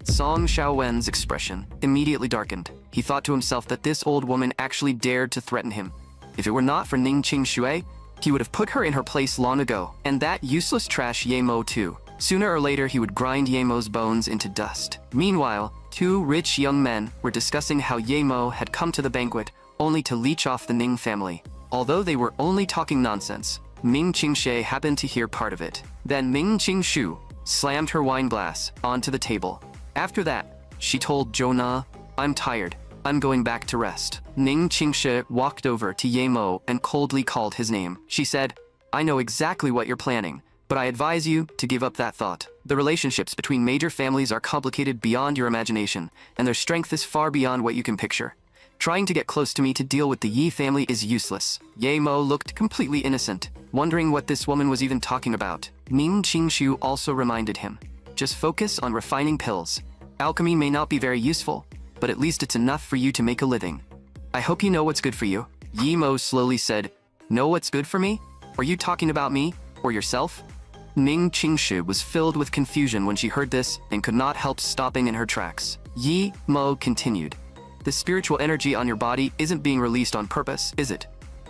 Speaker 1: Song Xiaowen's expression immediately darkened. He thought to himself that this old woman actually dared to threaten him. If it were not for Ning Qingshui, he would have put her in her place long ago. And that useless trash Ye Mo too. Sooner or later, he would grind Ye Mo's bones into dust. Meanwhile, two rich young men were discussing how Ye Mo had come to the banquet only to leech off the Ning family. Although they were only talking nonsense, Ming Qingshui happened to hear part of it. Then Ming Qingshu slammed her wine glass onto the table. After that, she told Zhou Na, "I'm tired. I'm going back to rest." Ning Qingshe walked over to Ye Mo and coldly called his name. She said, "I know exactly what you're planning, but I advise you to give up that thought. The relationships between major families are complicated beyond your imagination, and their strength is far beyond what you can picture. Trying to get close to me to deal with the Yi family is useless." Ye Mo looked completely innocent, wondering what this woman was even talking about. Ning Qingshu also reminded him, "Just focus on refining pills. Alchemy may not be very useful, but at least it's enough for you to make a living. I hope you know what's good for you." Ye Mo slowly said, "Know what's good for me? Are you talking about me or yourself?" Ning Qingshu was filled with confusion when she heard this and could not help stopping in her tracks. Ye Mo continued, "The spiritual energy on your body isn't being released on purpose, is it?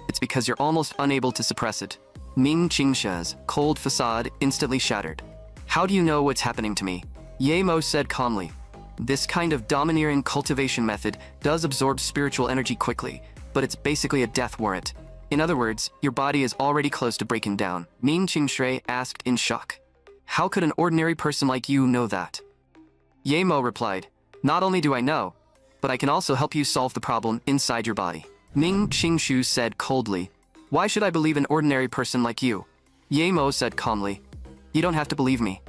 Speaker 1: It's because you're almost unable to suppress it." Ming Qingsha's cold facade instantly shattered. "How do you know what's happening to me?" Ye Mo said calmly, "This kind of domineering cultivation method does absorb spiritual energy quickly, but it's basically a death warrant. In other words, your body is already close to breaking down." Ning Qingshui asked in shock, "How could an ordinary person like you know that?" Yemo replied, "Not only do I know, but I can also help you solve the problem inside your body." Ning Qingshu said coldly, "Why should I believe an ordinary person like you?" Yemo said calmly, "You don't have to believe me.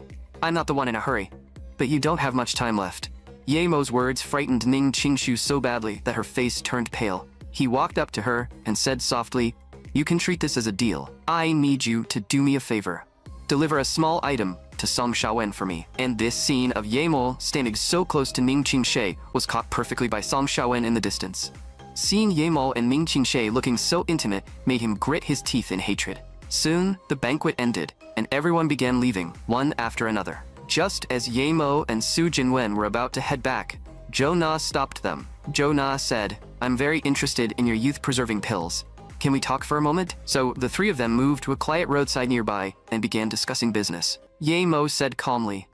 Speaker 1: I'm not the one in a hurry, but you don't have much time left." Yemo's words frightened Ning Qingshu so badly that her face turned pale. He walked up to her and said softly, "You can treat this as a deal. I need you to do me a favor. Deliver a small item to Song Xiaowen for me." And this scene of Yemo standing so close to Ning Qingshe was caught perfectly by Song Xiaowen in the distance. Seeing Yemo and Ning Qingshe looking so intimate made him grit his teeth in hatred. Soon, the banquet ended, and everyone began leaving, one after another. Just as Yemo and Su Jinwen were about to head back, Jo Na stopped them. Jo Na said, "I'm very interested in your youth-preserving pills. Can we talk for a moment?" So the three of them moved to a quiet roadside nearby and began discussing business. Yemo said calmly,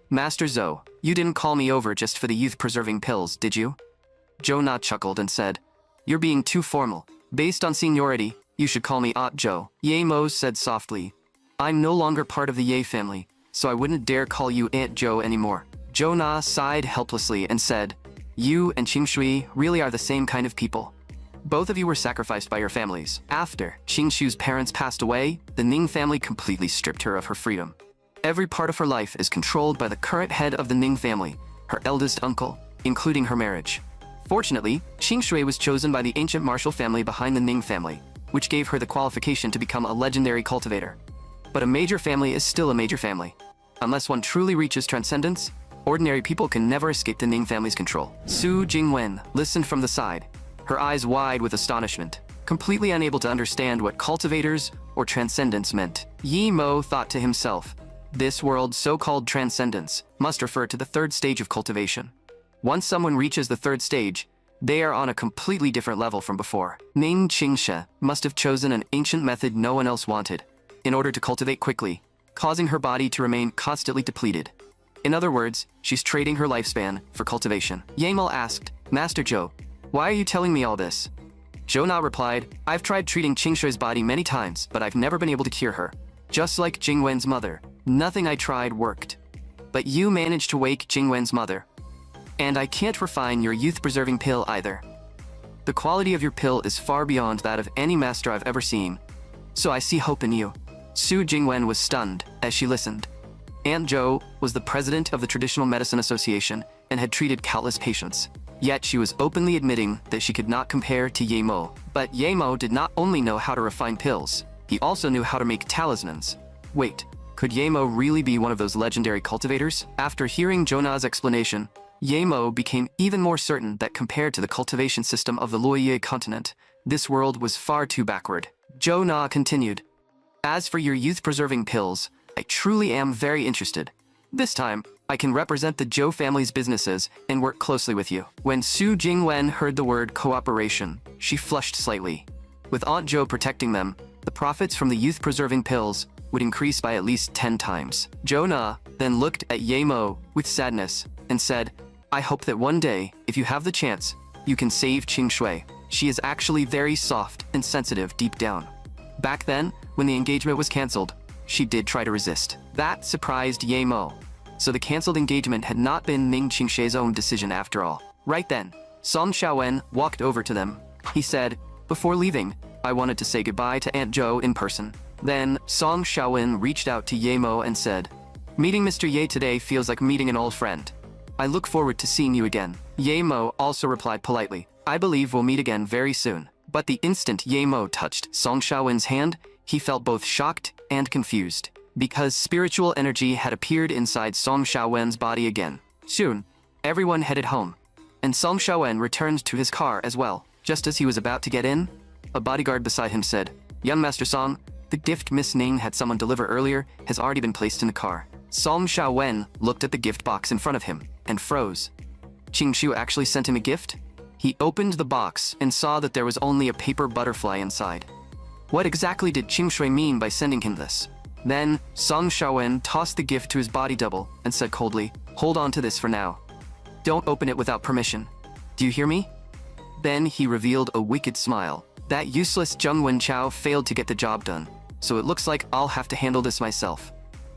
Speaker 1: "Master Zhou, you didn't call me over just for the youth-preserving pills, did you?" Jo Na chuckled and said, "You're being too formal. Based on seniority, you should call me Aunt Zhou." Yemo said softly, "I'm no longer part of the Ye family, so I wouldn't dare call you Aunt Zhou anymore." Jo Na sighed helplessly and said, "You and Qingshui really are the same kind of people. Both of you were sacrificed by your families. After Qingshu's parents passed away, the Ning family completely stripped her of her freedom. Every part of her life is controlled by the current head of the Ning family, her eldest uncle, including her marriage. Fortunately, Qingshui was chosen by the ancient martial family behind the Ning family, which gave her the qualification to become a legendary cultivator. But a major family is still a major family. Unless one truly reaches transcendence, ordinary people can never escape the Ning family's control." Su Jingwen listened from the side, her eyes wide with astonishment, completely unable to understand what cultivators or transcendence meant. Yi Mo thought to himself, this world's so-called transcendence must refer to the third stage of cultivation. Once someone reaches the third stage, they are on a completely different level from before. Ning Qingshe must have chosen an ancient method no one else wanted, in order to cultivate quickly, causing her body to remain constantly depleted. In other words, she's trading her lifespan for cultivation. Yamel asked, "Master Zhou, why are you telling me all this?" Jo Na replied, "I've tried treating Qingshui's body many times, but I've never been able to cure her. Just like Jingwen's mother, nothing I tried worked. But you managed to wake Jingwen's mother. And I can't refine your youth-preserving pill either. The quality of your pill is far beyond that of any master I've ever seen. So I see hope in you." Su Jingwen was stunned as she listened. Aunt Zhou was the president of the Traditional Medicine Association and had treated countless patients. Yet she was openly admitting that she could not compare to Ye Mo. But Ye Mo did not only know how to refine pills, he also knew how to make talismans. Wait, could Ye Mo really be one of those legendary cultivators? After hearing Jona's explanation, Ye Mo became even more certain that compared to the cultivation system of the Luoye continent, this world was far too backward. Jo Na continued, "As for your youth-preserving pills, I truly am very interested. This time, I can represent the Zhou family's businesses and work closely with you." When Su Jingwen heard the word cooperation, she flushed slightly. With Aunt Zhou protecting them, the profits from the youth-preserving pills would increase by at least 10 times. Jo Na then looked at Ye Mo with sadness and said, "I hope that one day, if you have the chance, you can save Qingshui. She is actually very soft and sensitive deep down." Back then, when the engagement was cancelled, she did try to resist. That surprised Ye Mo. So the cancelled engagement had not been Ning Qingshe's own decision after all. Right then, Song Xiaowen walked over to them. He said, "Before leaving, I wanted to say goodbye to Aunt Zhou in person." Then, Song Xiaowen reached out to Ye Mo and said, "Meeting Mr. Ye today feels like meeting an old friend. I look forward to seeing you again." Ye Mo also replied politely, "I believe we'll meet again very soon." But the instant Ye Mo touched Song Xiaowen's hand, he felt both shocked and confused, because spiritual energy had appeared inside Song Xiaowen's body again. Soon, everyone headed home, and Song Xiaowen returned to his car as well. Just as he was about to get in, a bodyguard beside him said, "Young Master Song, the gift Miss Ning had someone deliver earlier has already been placed in the car." Song Xiaowen looked at the gift box in front of him and froze. Qingshu actually sent him a gift? He opened the box and saw that there was only a paper butterfly inside. What exactly did Qingshui mean by sending him this? Then, Song Xiaowen tossed the gift to his body double and said coldly, "Hold on to this for now. Don't open it without permission. Do you hear me?" Then he revealed a wicked smile. "That useless Zheng Wenchao failed to get the job done, so it looks like I'll have to handle this myself.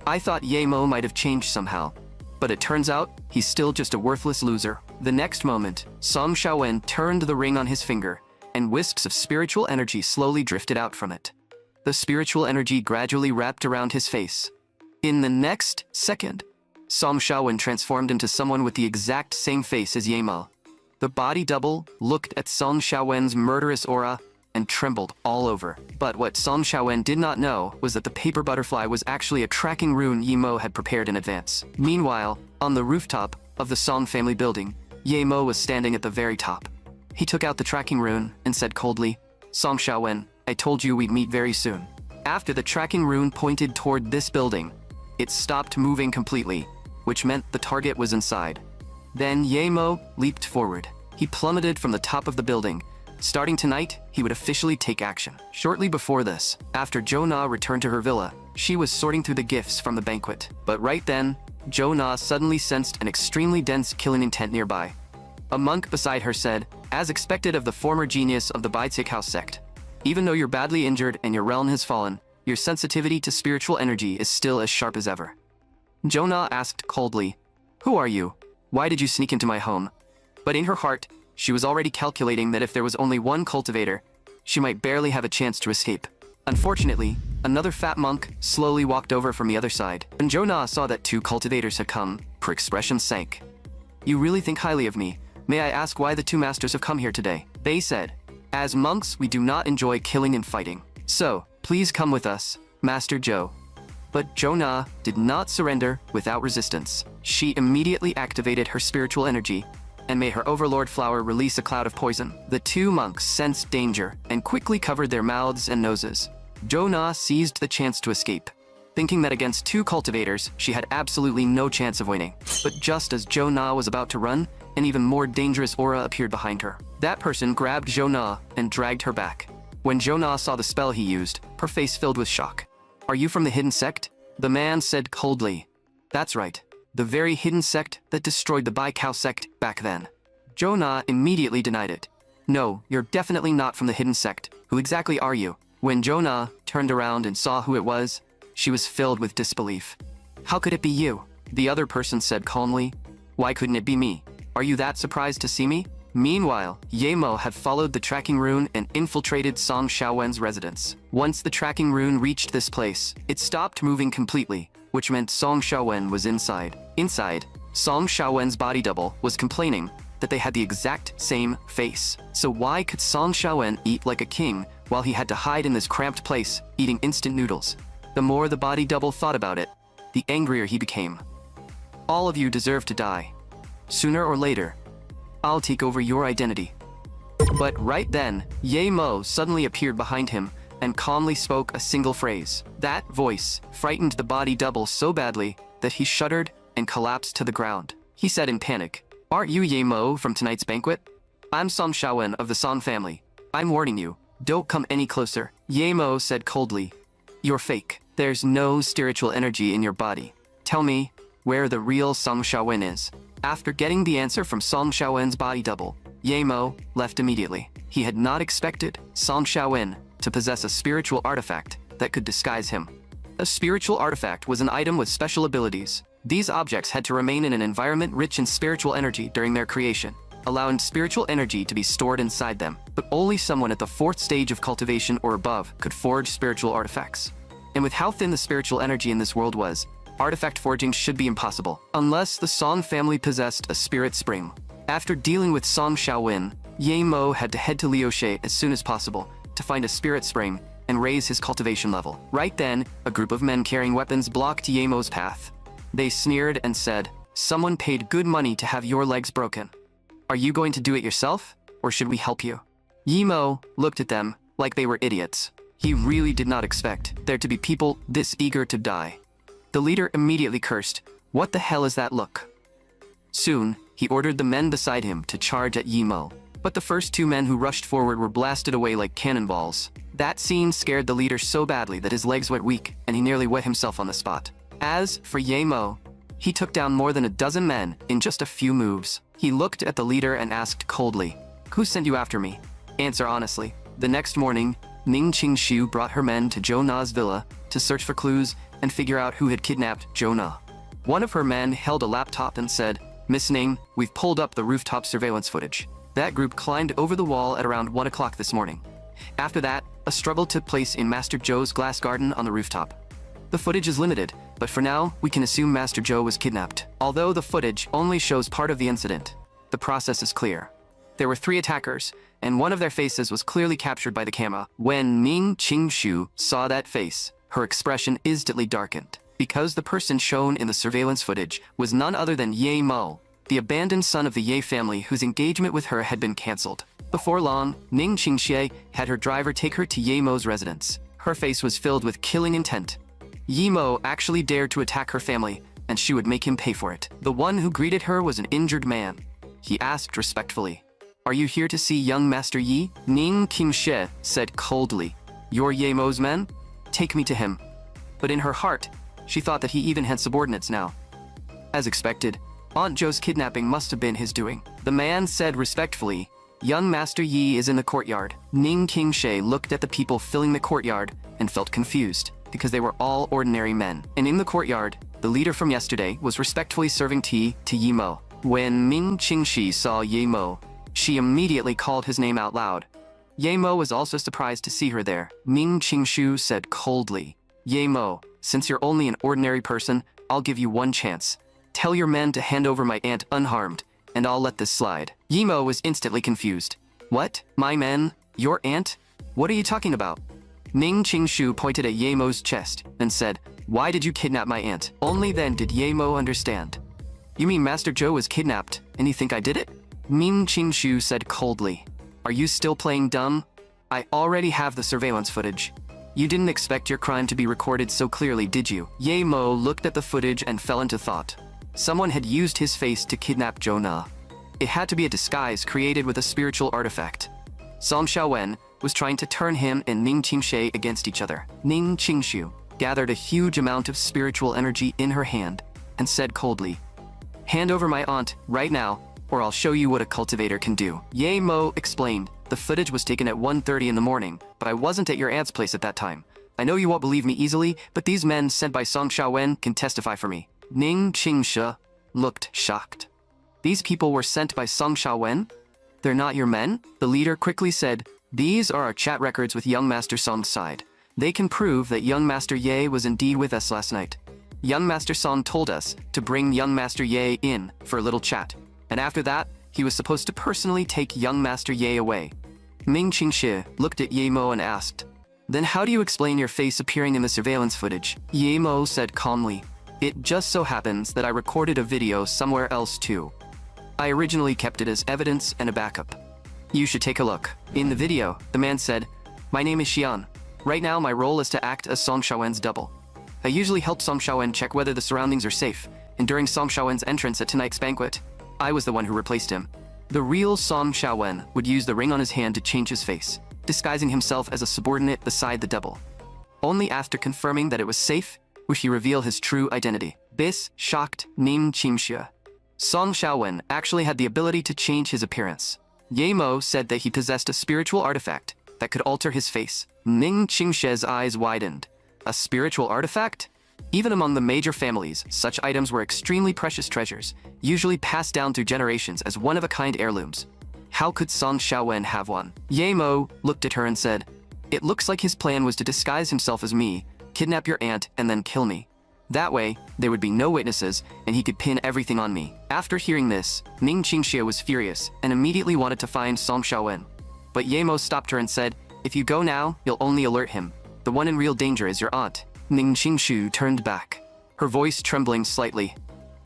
Speaker 1: I thought Ye Mo might have changed somehow, But it turns out, he's still just a worthless loser. The next moment, Song Xiaowen turned the ring on his finger, and wisps of spiritual energy slowly drifted out from it. The spiritual energy gradually wrapped around his face. In the next second, Song Xiaowen transformed into someone with the exact same face as Yahello. The body double looked at Song Xiaowen's murderous aura and trembled all over. But what Song Xiaowen did not know was that the paper butterfly was actually a tracking rune Yahello had prepared in advance. Meanwhile, on the rooftop of the Song family building, Yahello was standing at the very top. He took out the tracking rune and said coldly, "Song Xiaowen, I told you we'd meet very soon." After the tracking rune pointed toward this building, it stopped moving completely, which meant the target was inside. Then Yahello leaped forward. He plummeted from the top of the building. Starting tonight, he would officially take action. Shortly before this, after Jo Na returned to her villa, she was sorting through the gifts from the banquet. But right then, Jo Na suddenly sensed an extremely dense killing intent nearby. A monk beside her said, "As expected of the former genius of the Baizik House sect, even though you're badly injured and your realm has fallen, your sensitivity to spiritual energy is still as sharp as ever." Jo Na asked coldly, "Who are you? Why did you sneak into my home?" But in her heart, she was already calculating that if there was only one cultivator, she might barely have a chance to escape. Unfortunately, another fat monk slowly walked over from the other side. When Jo Na saw that two cultivators had come, her expression sank. "You really think highly of me. May I ask why the two masters have come here today?" They said, "As monks, we do not enjoy killing and fighting. So, please come with us, Master Jo." But Jo Na did not surrender without resistance. She immediately activated her spiritual energy and made her overlord flower release a cloud of poison. The two monks sensed danger and quickly covered their mouths and noses. Jo Na seized the chance to escape, thinking that against two cultivators, she had absolutely no chance of winning. But just as Jo Na was about to run, an even more dangerous aura appeared behind her. That person grabbed Jo Na and dragged her back. When Jo Na saw the spell he used, her face filled with shock. "Are you from the hidden sect?" The man said coldly. "That's right. The very hidden sect that destroyed the Bai Cow sect back then." Jo Na immediately denied it. "No, you're definitely not from the hidden sect. Who exactly are you?" When Jo Na turned around and saw who it was, she was filled with disbelief. "How could it be you?" The other person said calmly. "Why couldn't it be me? Are you that surprised to see me?" Meanwhile, Yahello had followed the tracking rune and infiltrated Song Xiaowen's residence. Once the tracking rune reached this place, it stopped moving completely, which meant Song Xiaowen was inside. Inside, Song Xiaowen's body double was complaining that they had the exact same face. So why could Song Xiaowen eat like a king while he had to hide in this cramped place, eating instant noodles? The more the body double thought about it, the angrier he became. "All of you deserve to die. Sooner or later, I'll take over your identity." But right then, Yahello suddenly appeared behind him and calmly spoke a single phrase. That voice frightened the body double so badly that he shuddered and collapsed to the ground. He said in panic, "Aren't you Yahello from tonight's banquet? I'm Song Xiaowen of the Song family. I'm warning you, don't come any closer." Yahello said coldly, "You're fake. There's no spiritual energy in your body. Tell me where the real Song Xiaowen is." After getting the answer from Song Xiaowen's body double, Yahello left immediately. He had not expected Song Xiaowen to possess a spiritual artifact that could disguise him. A spiritual artifact was an item with special abilities. These objects had to remain in an environment rich in spiritual energy during their creation, allowing spiritual energy to be stored inside them. But only someone at the 4th stage of cultivation or above could forge spiritual artifacts. And with how thin the spiritual energy in this world was, artifact forging should be impossible, unless the Song family possessed a spirit spring. After dealing with Song Xiaowen, Yahello had to head to Liuxie as soon as possible to find a spirit spring and raise his cultivation level. Right then, a group of men carrying weapons blocked Yahello's path. They sneered and said, "Someone paid good money to have your legs broken. Are you going to do it yourself, or should we help you?" Yahello looked at them like they were idiots. He really did not expect there to be people this eager to die. The leader immediately cursed, "What the hell is that look?" Soon, he ordered the men beside him to charge at Yahello. But the first two men who rushed forward were blasted away like cannonballs. That scene scared the leader so badly that his legs went weak and he nearly wet himself on the spot. As for Yahello, he took down more than a dozen men in just a few moves. He looked at the leader and asked coldly, "Who sent you after me? Answer honestly." The next morning, Ning Qingshu brought her men to Jo Na's villa to search for clues and figure out who had kidnapped Jo Na. One of her men held a laptop and said, "Miss Ning, we've pulled up the rooftop surveillance footage. That group climbed over the wall at around 1 o'clock this morning. After that, a struggle took place in Master Joe's glass garden on the rooftop. The footage is limited, but for now, we can assume Master Joe was kidnapped. Although the footage only shows part of the incident, the process is clear. There were 3 attackers, and one of their faces was clearly captured by the camera. When Ming Qingshu saw that face, her expression instantly darkened, because the person shown in the surveillance footage was none other than Ye Mo, the abandoned son of the Ye family whose engagement with her had been cancelled. Before long, Ning Qingxie had her driver take her to Ye Mo's residence. Her face was filled with killing intent. Ye Mo actually dared to attack her family, and she would make him pay for it. The one who greeted her was an injured man. He asked respectfully, "Are you here to see young Master Yi?" Ning Qingxie said coldly, "You're Ye Mo's men? Take me to him." But in her heart, she thought that he even had subordinates now. As expected, Aunt Joe's kidnapping must have been his doing. The man said respectfully, "Young Master Yi is in the courtyard." Ning Qingxie looked at the people filling the courtyard and felt confused, because they were all ordinary men. And in the courtyard, the leader from yesterday was respectfully serving tea to Yi Mo. When Ming Qingxi saw Ye Mo, she immediately called his name out loud. Ye Mo was also surprised to see her there. Ming Qingshu said coldly, "Ye Mo, since you're only an ordinary person, I'll give you one chance. Tell your men to hand over my aunt unharmed, and I'll let this slide." Ye Mo was instantly confused. "What? My men? Your aunt? What are you talking about?" Ning Qingshu pointed at Ye Mo's chest and said, "Why did you kidnap my aunt?" Only then did Ye Mo understand. "You mean Master Joe was kidnapped, and you think I did it?" Ning Qingshu said coldly, "Are you still playing dumb? I already have the surveillance footage. You didn't expect your crime to be recorded so clearly, did you?" Ye Mo looked at the footage and fell into thought. Someone had used his face to kidnap Zhou Na. It had to be a disguise created with a spiritual artifact. Song Xiaowen was trying to turn him and Ning Qingshe against each other. Ning Qingshu gathered a huge amount of spiritual energy in her hand and said coldly, "Hand over my aunt right now, or I'll show you what a cultivator can do." Ye Mo explained, "The footage was taken at 1:30 in the morning, but I wasn't at your aunt's place at that time. I know you won't believe me easily, but these men sent by Song Xiaowen can testify for me." Ning Qingshe looked shocked. "These people were sent by Song Xiaowen? They're not your men?" The leader quickly said, "These are our chat records with young Master Song's side. They can prove that young Master Ye was indeed with us last night. Young Master Song told us to bring young Master Ye in for a little chat, and after that, he was supposed to personally take young Master Ye away." Ming Qingxie looked at Ye Mo and asked, "Then how do you explain your face appearing in the surveillance footage?" Ye Mo said calmly, "It just so happens that I recorded a video somewhere else too. I originally kept it as evidence and a backup. You should take a look." In the video, the man said, "My name is Xian. Right now my role is to act as Song Xiaowen's double. I usually help Song Xiaowen check whether the surroundings are safe, and during Song Xiaowen's entrance at tonight's banquet, I was the one who replaced him. The real Song Xiaowen would use the ring on his hand to change his face, disguising himself as a subordinate beside the double. Only after confirming that it was safe would he reveal his true identity." This shocked Ning Qingxie. Song Xiaowen actually had the ability to change his appearance. Ye Mo said that he possessed a spiritual artifact that could alter his face. Ning Qingxie's eyes widened. A spiritual artifact? Even among the major families, such items were extremely precious treasures, usually passed down through generations as one-of-a-kind heirlooms. How could Song Xiaowen have one? Ye Mo looked at her and said, "It looks like his plan was to disguise himself as me, kidnap your aunt, and then kill me. That way, there would be no witnesses, and he could pin everything on me." After hearing this, Ning Qingxie was furious and immediately wanted to find Song Xiaowen. But Ye Mo stopped her and said, "If you go now, you'll only alert him. The one in real danger is your aunt." Ning Qingshu turned back, her voice trembling slightly.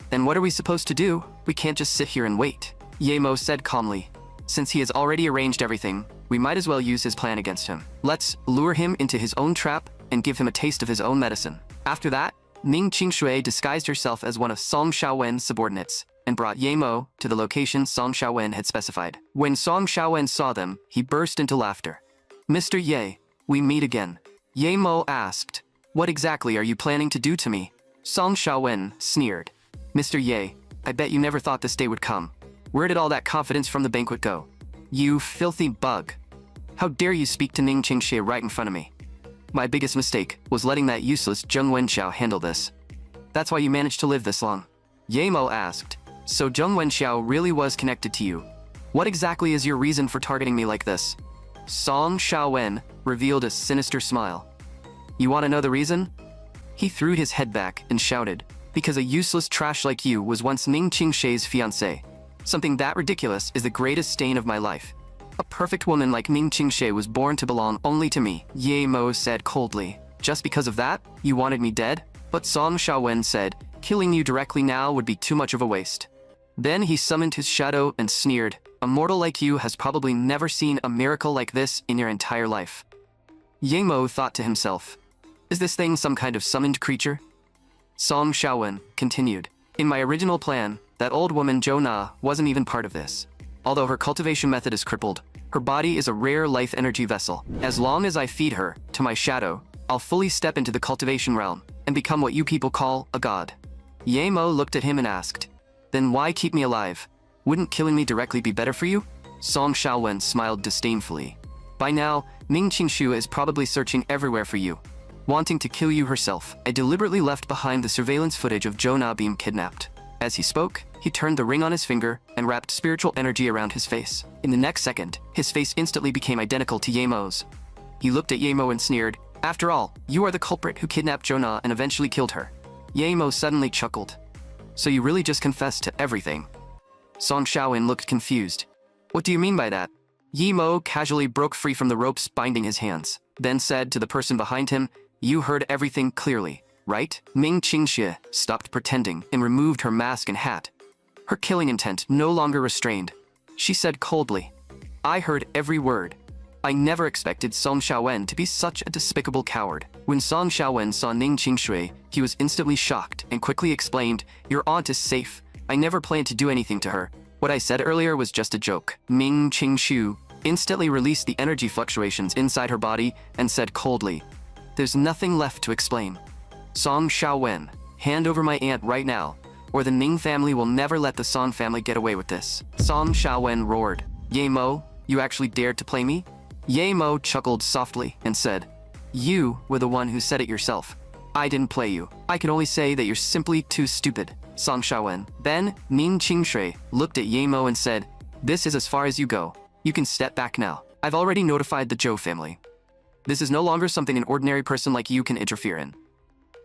Speaker 1: "Then what are we supposed to do? We can't just sit here and wait." Ye Mo said calmly, "Since he has already arranged everything, we might as well use his plan against him. Let's lure him into his own trap and give him a taste of his own medicine." After that, Ning Qingshui disguised herself as one of Song Xiaowen's subordinates and brought Ye Mo to the location Song Xiaowen had specified. When Song Xiaowen saw them, he burst into laughter. "Mr. Ye, we meet again." Ye Mo asked, "What exactly are you planning to do to me?" Song Xiaowen sneered. "Mr. Ye, I bet you never thought this day would come. Where did all that confidence from the banquet go? You filthy bug. How dare you speak to Ning Qingxie right in front of me? My biggest mistake was letting that useless Zheng Wenxiao handle this." That's why you managed to live this long. Yemo asked, so Zheng Wenxiao really was connected to you. What exactly is your reason for targeting me like this? Song Xiaowen revealed a sinister smile. You want to know the reason? He threw his head back and shouted, because a useless trash like you was once Ning Qingshe's fiancé. Something that ridiculous is the greatest stain of my life. A perfect woman like Ning Qingshe was born to belong only to me, Ye Mo said coldly. Just because of that, you wanted me dead? But Song Xiaowen said, killing you directly now would be too much of a waste. Then he summoned his shadow and sneered, a mortal like you has probably never seen a miracle like this in your entire life. Ye Mo thought to himself, is this thing some kind of summoned creature? Song Xiaowen continued, in my original plan, that old woman Zhou Na wasn't even part of this. Although her cultivation method is crippled, her body is a rare life energy vessel. As long as I feed her to my shadow, I'll fully step into the cultivation realm and become what you people call a god. Ye Mo looked at him and asked, then why keep me alive? Wouldn't killing me directly be better for you? Song Xiaowen smiled disdainfully. By now, Ning Qingshu is probably searching everywhere for you. Wanting to kill you herself, I deliberately left behind the surveillance footage of Zhou Na being kidnapped. As he spoke, he turned the ring on his finger and wrapped spiritual energy around his face. In the next second, his face instantly became identical to Ye Mo's. He looked at Ye Mo and sneered, after all, you are the culprit who kidnapped Zhou Na and eventually killed her. Ye Mo suddenly chuckled. So you really just confessed to everything? Song Xiaowen looked confused. What do you mean by that? Ye Mo casually broke free from the ropes binding his hands, then said to the person behind him, you heard everything clearly, right? Ning Qingxie stopped pretending and removed her mask and hat. Her killing intent no longer restrained. She said coldly, I heard every word. I never expected Song Xiaowen to be such a despicable coward. When Song Xiaowen saw Ning Qingshui, he was instantly shocked and quickly explained, your aunt is safe. I never planned to do anything to her. What I said earlier was just a joke. Ning Qingshu instantly released the energy fluctuations inside her body and said coldly, there's nothing left to explain. Song Xiaowen, hand over my aunt right now, or the Ning family will never let the Song family get away with this. Song Xiaowen roared, Ye Mo, you actually dared to play me? Ye Mo chuckled softly and said, you were the one who said it yourself. I didn't play you. I can only say that you're simply too stupid. Song Xiaowen. Then, Ning Qingshui looked at Ye Mo and said, this is as far as you go. You can step back now. I've already notified the Zhou family. This is no longer something an ordinary person like you can interfere in.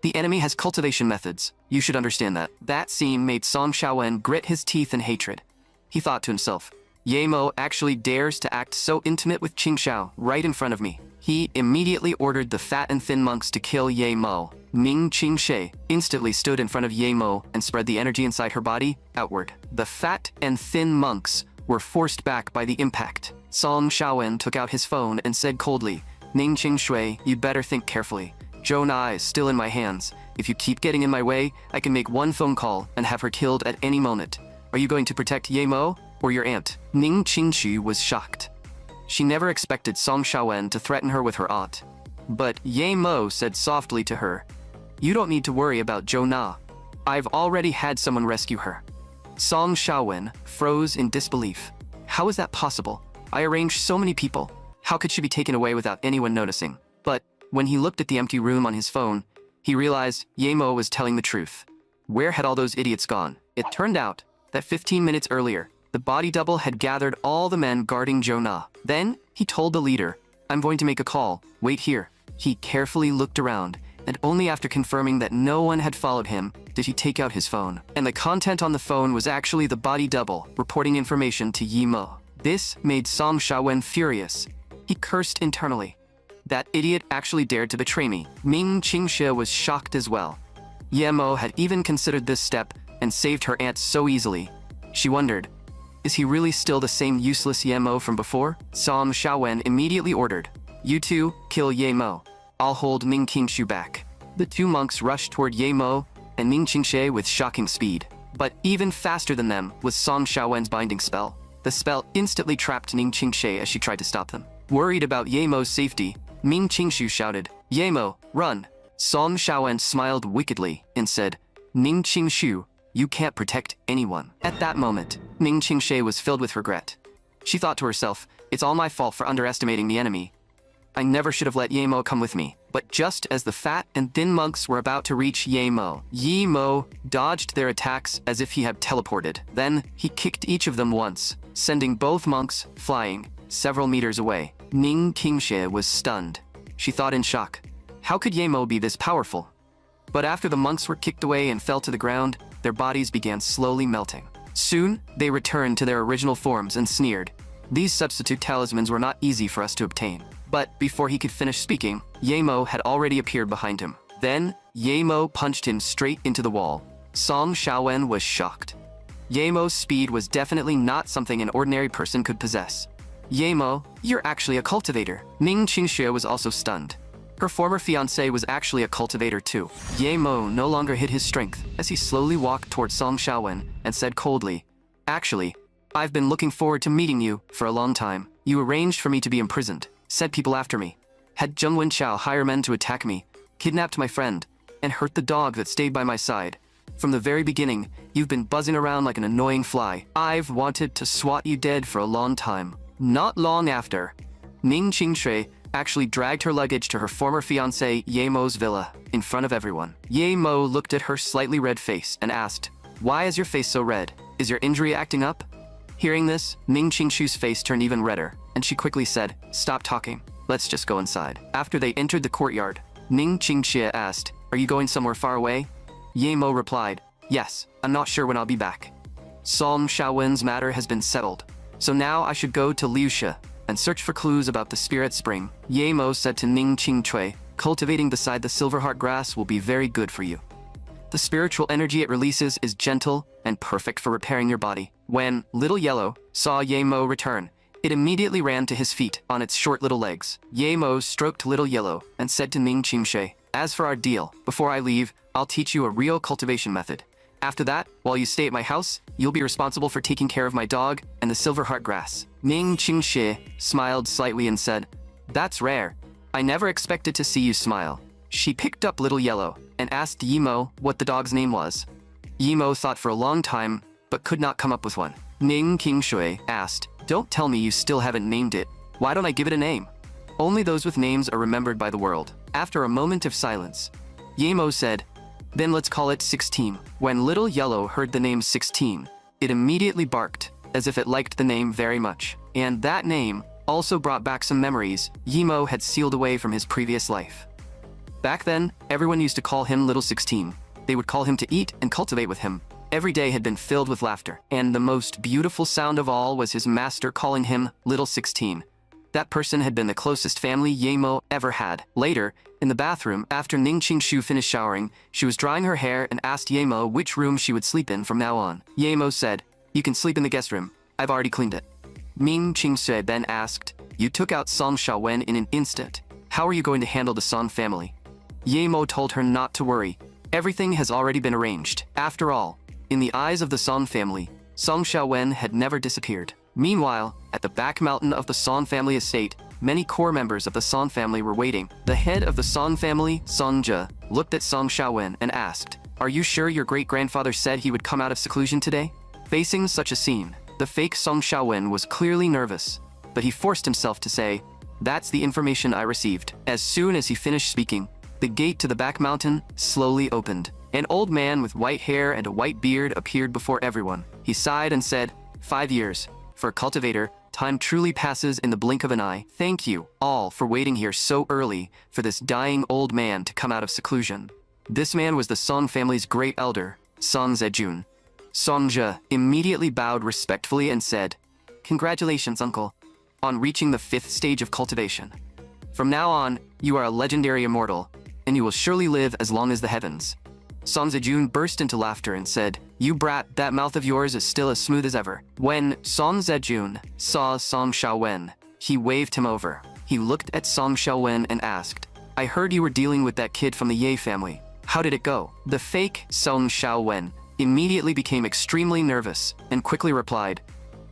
Speaker 1: The enemy has cultivation methods. You should understand that. That scene made Song Xiaowen grit his teeth in hatred. He thought to himself, Ye Mo actually dares to act so intimate with Qingxiao right in front of me. He immediately ordered the fat and thin monks to kill Ye Mo. Ning Qingshe instantly stood in front of Ye Mo and spread the energy inside her body outward. The fat and thin monks were forced back by the impact. Song Xiaowen took out his phone and said coldly, Ning Qingshui, you'd better think carefully. Zhou Na is still in my hands. If you keep getting in my way, I can make one phone call and have her killed at any moment. Are you going to protect Ye Mo or your aunt? Ning Qingshu was shocked. She never expected Song Xiaowen to threaten her with her aunt. But Ye Mo said softly to her, you don't need to worry about Zhou Na. I've already had someone rescue her. Song Xiaowen froze in disbelief. How is that possible? I arranged so many people. How could she be taken away without anyone noticing? But when he looked at the empty room on his phone, he realized Ye Mo was telling the truth. Where had all those idiots gone? It turned out that 15 minutes earlier, the body double had gathered all the men guarding Zhou Na. Then, he told the leader, I'm going to make a call. Wait here. He carefully looked around, and only after confirming that no one had followed him did he take out his phone. And the content on the phone was actually the body double reporting information to Ye Mo. This made Song Xiaowen furious. He cursed internally. That idiot actually dared to betray me. Ning Qingxie was shocked as well. Ye Mo had even considered this step and saved her aunt so easily. She wondered, is he really still the same useless Ye Mo from before? Song Xiaowen immediately ordered, you two, kill Ye Mo. I'll hold Ning Qingshu back. The two monks rushed toward Ye Mo and Ning Qingxie with shocking speed. But even faster than them was Song Xiaowen's binding spell. The spell instantly trapped Ning Qingxie as she tried to stop them. Worried about Ye Mo's safety, Ning Qingshu shouted, Ye Mo, run! Song Xiaowen smiled wickedly and said, Ning Qingshu, you can't protect anyone. At that moment, Ning Qingxie was filled with regret. She thought to herself, it's all my fault for underestimating the enemy. I never should have let Ye Mo come with me. But just as the fat and thin monks were about to reach Yi Mo dodged their attacks as if he had teleported. Then, he kicked each of them once, sending both monks flying several meters away. Ning Qingxue was stunned. She thought in shock. How could Ye Mo be this powerful? But after the monks were kicked away and fell to the ground, their bodies began slowly melting. Soon, they returned to their original forms and sneered. These substitute talismans were not easy for us to obtain. But before he could finish speaking, Ye Mo had already appeared behind him. Then, Ye Mo punched him straight into the wall. Song Xiaowen was shocked. Ye Mo's speed was definitely not something an ordinary person could possess. Ye Mo, you're actually a cultivator. Ning Qingxue was also stunned. Her former fiancé was actually a cultivator too. Ye Mo no longer hid his strength as he slowly walked toward Song Xiaowen and said coldly, "Actually, I've been looking forward to meeting you for a long time. You arranged for me to be imprisoned, sent people after me, had Zheng Wenchao hire men to attack me, kidnapped my friend, and hurt the dog that stayed by my side. From the very beginning, you've been buzzing around like an annoying fly. I've wanted to swat you dead for a long time." Not long after, Ning Qingxue actually dragged her luggage to her former fiancé Ye Mo's villa in front of everyone. Ye Mo looked at her slightly red face and asked, "Why is your face so red? Is your injury acting up?" Hearing this, Ning Qingshu's face turned even redder, and she quickly said, "Stop talking. Let's just go inside." After they entered the courtyard, Ning Qingxue asked, "Are you going somewhere far away?" Ye Mo replied, "Yes, I'm not sure when I'll be back. Song Xiaowen's matter has been settled, so now I should go to Liuxia and search for clues about the spirit spring." Ye Mo said to Ning Qingchui, "Cultivating beside the silverheart grass will be very good for you. The spiritual energy it releases is gentle and perfect for repairing your body." When Little Yellow saw Ye Mo return, it immediately ran to his feet on its short little legs. Ye Mo stroked Little Yellow and said to Ning Qingxue, "As for our deal, before I leave, I'll teach you a real cultivation method. After that, while you stay at my house, you'll be responsible for taking care of my dog and the silverheart grass." Ning Qingxue smiled slightly and said, "That's rare. I never expected to see you smile." She picked up Little Yellow and asked Ye Mo what the dog's name was. Ye Mo thought for a long time, but could not come up with one. Ning Qingxue asked, "Don't tell me you still haven't named it. Why don't I give it a name? Only those with names are remembered by the world." After a moment of silence, Ye Mo said, "Then let's call it 16. When Little Yellow heard the name 16, it immediately barked, as if it liked the name very much. And that name also brought back some memories Ye Mo had sealed away from his previous life. Back then, everyone used to call him Little 16. They would call him to eat and cultivate with him. Every day had been filled with laughter, and the most beautiful sound of all was his master calling him Little 16. That person had been the closest family Ye Mo ever had. Later, in the bathroom, after Ning Qingshu finished showering, she was drying her hair and asked Ye Mo which room she would sleep in from now on. Ye Mo said, "You can sleep in the guest room. I've already cleaned it." Ning Qingxue then asked, "You took out Song Xiaowen in an instant. How are you going to handle the Song family?" Ye Mo told her not to worry. Everything has already been arranged. After all, in the eyes of the Song family, Song Xiaowen had never disappeared. Meanwhile, at the back mountain of the Song family estate, many core members of the Song family were waiting. The head of the Song family, Song Jia, looked at Song Xiaowen and asked, "Are you sure your great-grandfather said he would come out of seclusion today?" Facing such a scene, the fake Song Xiaowen was clearly nervous, but he forced himself to say, "That's the information I received." As soon as he finished speaking, the gate to the back mountain slowly opened. An old man with white hair and a white beard appeared before everyone. He sighed and said, "5 years. For a cultivator, time truly passes in the blink of an eye. Thank you all for waiting here so early for this dying old man to come out of seclusion." This man was the Song family's great elder, Song Zejun. Song Jia immediately bowed respectfully and said, "Congratulations, uncle, on reaching the 5th stage of cultivation. From now on, you are a legendary immortal, and you will surely live as long as the heavens." Song Zejun burst into laughter and said, "You brat, that mouth of yours is still as smooth as ever." When Song Zejun saw Song Xiaowen, he waved him over. He looked at Song Xiaowen and asked, "I heard you were dealing with that kid from the Ye family. How did it go?" The fake Song Xiaowen immediately became extremely nervous and quickly replied,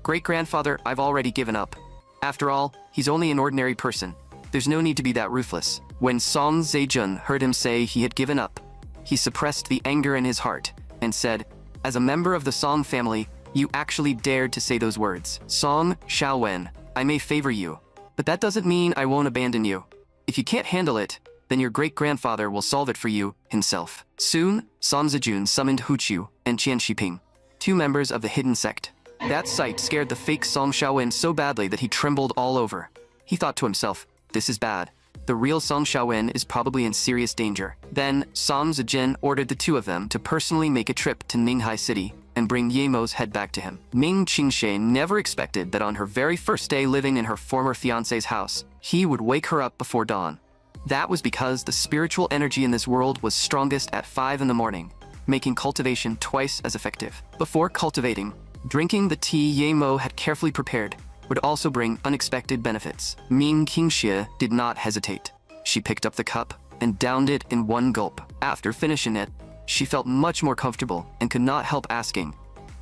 Speaker 1: "Great-grandfather, I've already given up. After all, he's only an ordinary person. There's no need to be that ruthless." When Song Zejun heard him say he had given up, he suppressed the anger in his heart and said, "As a member of the Song family, you actually dared to say those words. Song Xiaowen, I may favor you, but that doesn't mean I won't abandon you. If you can't handle it, then your great-grandfather will solve it for you himself. Soon, Son Zijun summoned Hu Qiu and Qian Shiping, 2 members of the hidden sect. That sight scared the fake Song Xiaowen so badly that he trembled all over. He thought to himself, this is bad. The real Song Xiaowen is probably in serious danger. Then, Song Zijin ordered the 2 of them to personally make a trip to Ninghai City and bring Yemo's head back to him. Ming Qingshe never expected that on her very first day living in her former fiancé's house, he would wake her up before dawn. That was because the spiritual energy in this world was strongest at 5 in the morning, making cultivation twice as effective. Before cultivating, drinking the tea Yemo had carefully prepared would also bring unexpected benefits. Ming Qingxie did not hesitate. She picked up the cup and downed it in one gulp. After finishing it, she felt much more comfortable and could not help asking,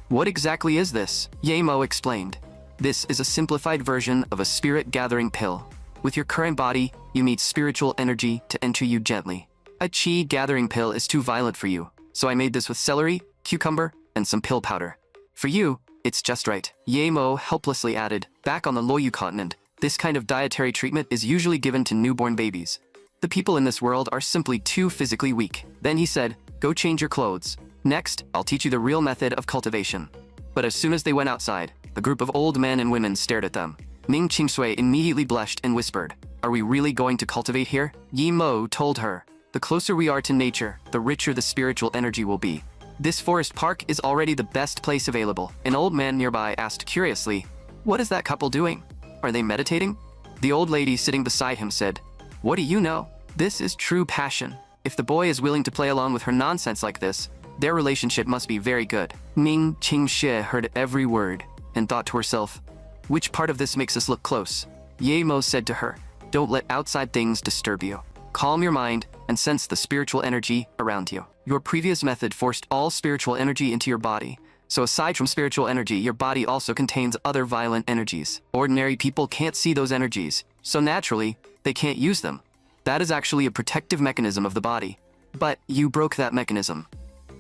Speaker 1: "What exactly is this?" Yemo explained, "This is a simplified version of a spirit-gathering pill. With your current body, you need spiritual energy to enter you gently. A chi-gathering pill is too violent for you, so I made this with celery, cucumber, and some pill powder. For you, it's just right." Yemo helplessly added, "Back on the Loyu continent, this kind of dietary treatment is usually given to newborn babies. The people in this world are simply too physically weak." Then he said, "Go change your clothes. Next, I'll teach you the real method of cultivation." But as soon as they went outside, the group of old men and women stared at them. Ming Qingsui immediately blushed and whispered, "Are we really going to cultivate here?" Yemo told her, "The closer we are to nature, the richer the spiritual energy will be. This forest park is already the best place available." An old man nearby asked curiously, "What is that couple doing? Are they meditating?" The old lady sitting beside him said, "What do you know? This is true passion. If the boy is willing to play along with her nonsense like this, their relationship must be very good." Ming Qingxie heard every word and thought to herself, "Which part of this makes us look close?" Yemo said to her, "Don't let outside things disturb you. Calm your mind and sense the spiritual energy around you. Your previous method forced all spiritual energy into your body, so aside from spiritual energy, your body also contains other violent energies. Ordinary people can't see those energies, so naturally, they can't use them. That is actually a protective mechanism of the body. But you broke that mechanism.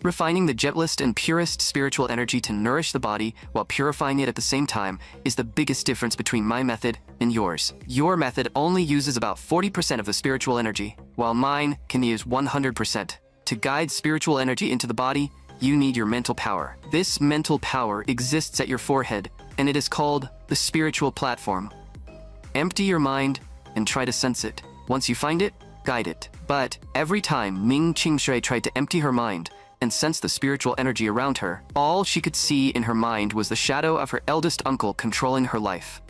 Speaker 1: Refining the gentlest and purest spiritual energy to nourish the body while purifying it at the same time is the biggest difference between my method and yours. Your method only uses about 40% of the spiritual energy, while mine can use 100%. To guide spiritual energy into the body, you need your mental power. This mental power exists at your forehead, and it is called the spiritual platform. Empty your mind and try to sense it. Once you find it, guide it." But every time Ming Qingshui tried to empty her mind and sense the spiritual energy around her, all she could see in her mind was the shadow of her eldest uncle controlling her life.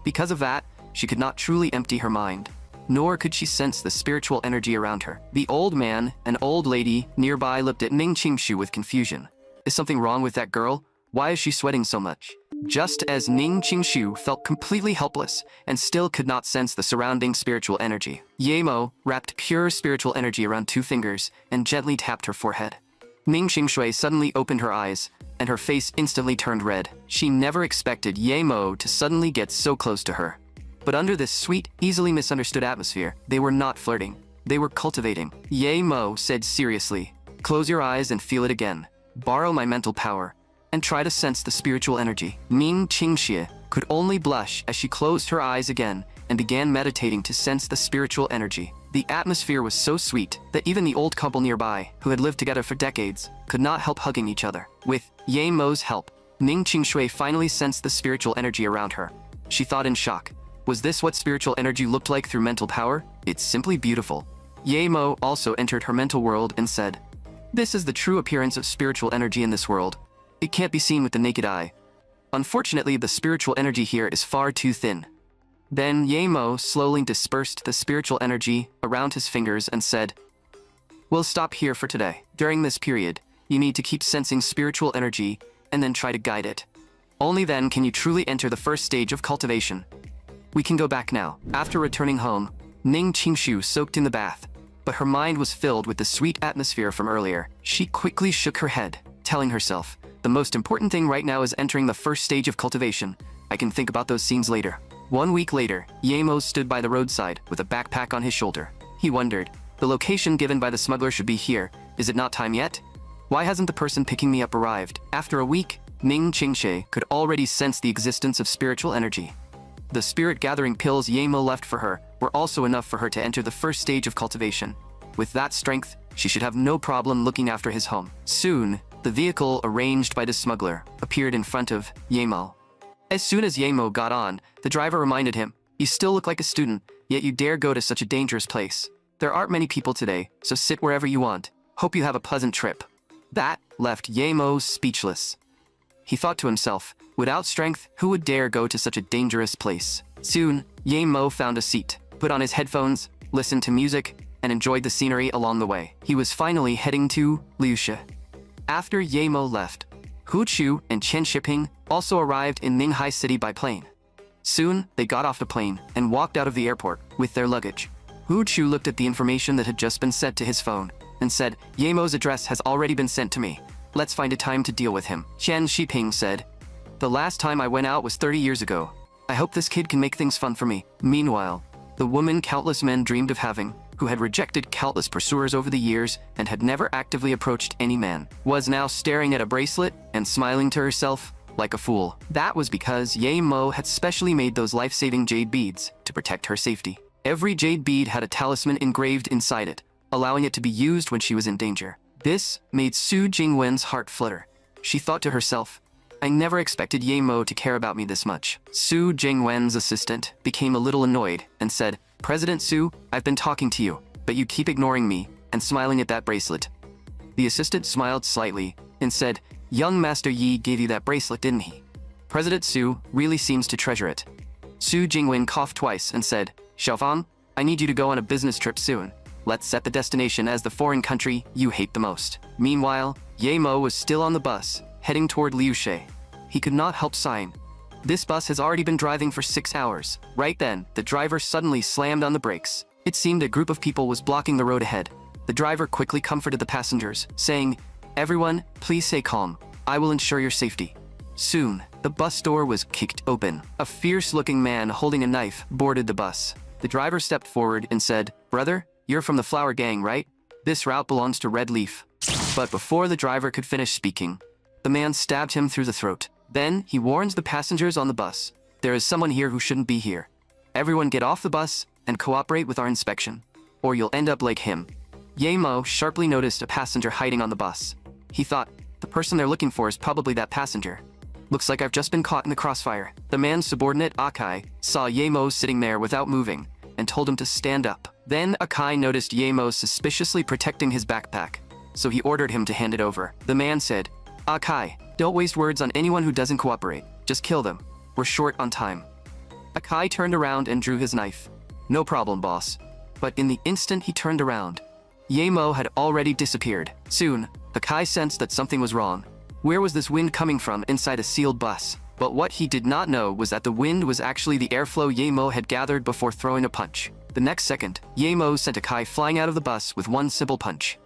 Speaker 1: Because of that, she could not truly empty her mind, nor could she sense the spiritual energy around her. The old man and old lady nearby looked at Ming Qingshu with confusion. "Is something wrong with that girl? Why is she sweating so much?" Just as Ning Qingshu felt completely helpless and still could not sense the surrounding spiritual energy, Yemo wrapped pure spiritual energy around 2 fingers and gently tapped her forehead. Ming Qingshui suddenly opened her eyes, and her face instantly turned red. She never expected Yemo to suddenly get so close to her. But under this sweet, easily misunderstood atmosphere, they were not flirting. They were cultivating. Yemo said seriously, "Close your eyes and feel it again. Borrow my mental power, and try to sense the spiritual energy." Ming Qingxie could only blush as she closed her eyes again and began meditating to sense the spiritual energy. The atmosphere was so sweet that even the old couple nearby, who had lived together for decades, could not help hugging each other. With Yemo's help, Ming Qingshui finally sensed the spiritual energy around her. She thought in shock, was this what spiritual energy looked like through mental power? It's simply beautiful. Yemo also entered her mental world and said, "This is the true appearance of spiritual energy in this world. It can't be seen with the naked eye. Unfortunately, the spiritual energy here is far too thin." Then Yemo slowly dispersed the spiritual energy around his fingers and said, "We'll stop here for today. During this period, you need to keep sensing spiritual energy and then try to guide it. Only then can you truly enter the first stage of cultivation. We can go back now." After returning home, Ning Qingshu soaked in the bath, but her mind was filled with the sweet atmosphere from earlier. She quickly shook her head, telling herself, "The most important thing right now is entering the first stage of cultivation. I can think about those scenes later." 1 week later, Yemo stood by the roadside with a backpack on his shoulder. He wondered, the location given by the smuggler should be here. Is it not time yet? Why hasn't the person picking me up arrived? After a week, Ming Qingxie could already sense the existence of spiritual energy. The spirit-gathering pills Yahello left for her were also enough for her to enter the first stage of cultivation. With that strength, she should have no problem looking after his home. Soon, the vehicle arranged by the smuggler appeared in front of Yahello. As soon as Yahello got on, the driver reminded him, "You still look like a student, yet you dare go to such a dangerous place. There aren't many people today, so sit wherever you want. Hope you have a pleasant trip." That left Yahello speechless. He thought to himself, without strength, who would dare go to such a dangerous place? Soon, Yahello found a seat, put on his headphones, listened to music, and enjoyed the scenery along the way. He was finally heading to Liuxia. After Yahello left, Hu Chu and Chen Shiping also arrived in Ninghai City by plane. Soon, they got off the plane and walked out of the airport with their luggage. Hu Chu looked at the information that had just been sent to his phone and said, "Yahello's address has already been sent to me. Let's find a time to deal with him." Chen Shiping said, "The last time I went out was 30 years ago. I hope this kid can make things fun for me." Meanwhile, the woman countless men dreamed of having, who had rejected countless pursuers over the years and had never actively approached any man, was now staring at a bracelet and smiling to herself like a fool. That was because Yahello had specially made those life-saving jade beads to protect her safety. Every jade bead had a talisman engraved inside it, allowing it to be used when she was in danger. This made Su Jingwen's heart flutter. She thought to herself, "I never expected Yahello to care about me this much." Su Jingwen's assistant became a little annoyed and said, "President Su, I've been talking to you, but you keep ignoring me and smiling at that bracelet." The assistant smiled slightly and said, "Young Master Yi gave you that bracelet, didn't he? President Su really seems to treasure it." Su Jingwen coughed twice and said, "Xiaofang, I need you to go on a business trip soon. Let's set the destination as the foreign country you hate the most." Meanwhile, Yahello was still on the bus, heading toward Liuxia. He could not help sighing. This bus has already been driving for 6 hours. Right then, the driver suddenly slammed on the brakes. It seemed a group of people was blocking the road ahead. The driver quickly comforted the passengers, saying, "Everyone, please stay calm. I will ensure your safety." Soon, the bus door was kicked open. A fierce-looking man holding a knife boarded the bus. The driver stepped forward and said, "Brother, you're from the Flower Gang, right? This route belongs to Red Leaf." But before the driver could finish speaking, the man stabbed him through the throat. Then he warns the passengers on the bus, "There is someone here who shouldn't be here. Everyone get off the bus and cooperate with our inspection, or you'll end up like him." Yahello sharply noticed a passenger hiding on the bus. He thought, "The person they're looking for is probably that passenger. Looks like I've just been caught in the crossfire." The man's subordinate, Akai, saw Yahello sitting there without moving and told him to stand up. Then Akai noticed Yahello suspiciously protecting his backpack, so he ordered him to hand it over. The man said, "Akai, don't waste words on anyone who doesn't cooperate. Just kill them. We're short on time." Akai turned around and drew his knife. "No problem, boss." But in the instant he turned around, Yahello had already disappeared. Soon, Akai sensed that something was wrong. Where was this wind coming from inside a sealed bus? But what he did not know was that the wind was actually the airflow Yahello had gathered before throwing a punch. The next second, Yahello sent Akai flying out of the bus with one simple punch.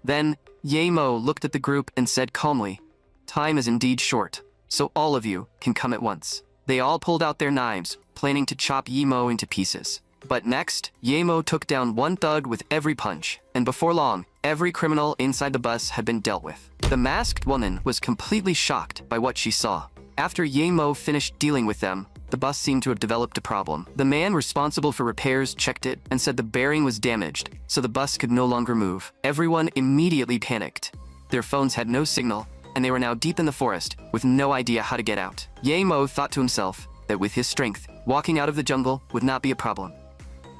Speaker 1: Then, Yahello looked at the group and said calmly, "Time is indeed short, so all of you can come at once." They all pulled out their knives, planning to chop Yahello into pieces. But next, Yahello took down one thug with every punch, and before long, every criminal inside the bus had been dealt with. The masked woman was completely shocked by what she saw. After Yahello finished dealing with them, the bus seemed to have developed a problem. The man responsible for repairs checked it and said the bearing was damaged, so the bus could no longer move. Everyone immediately panicked. Their phones had no signal, and they were now deep in the forest with no idea how to get out. Yahello thought to himself that with his strength, walking out of the jungle would not be a problem.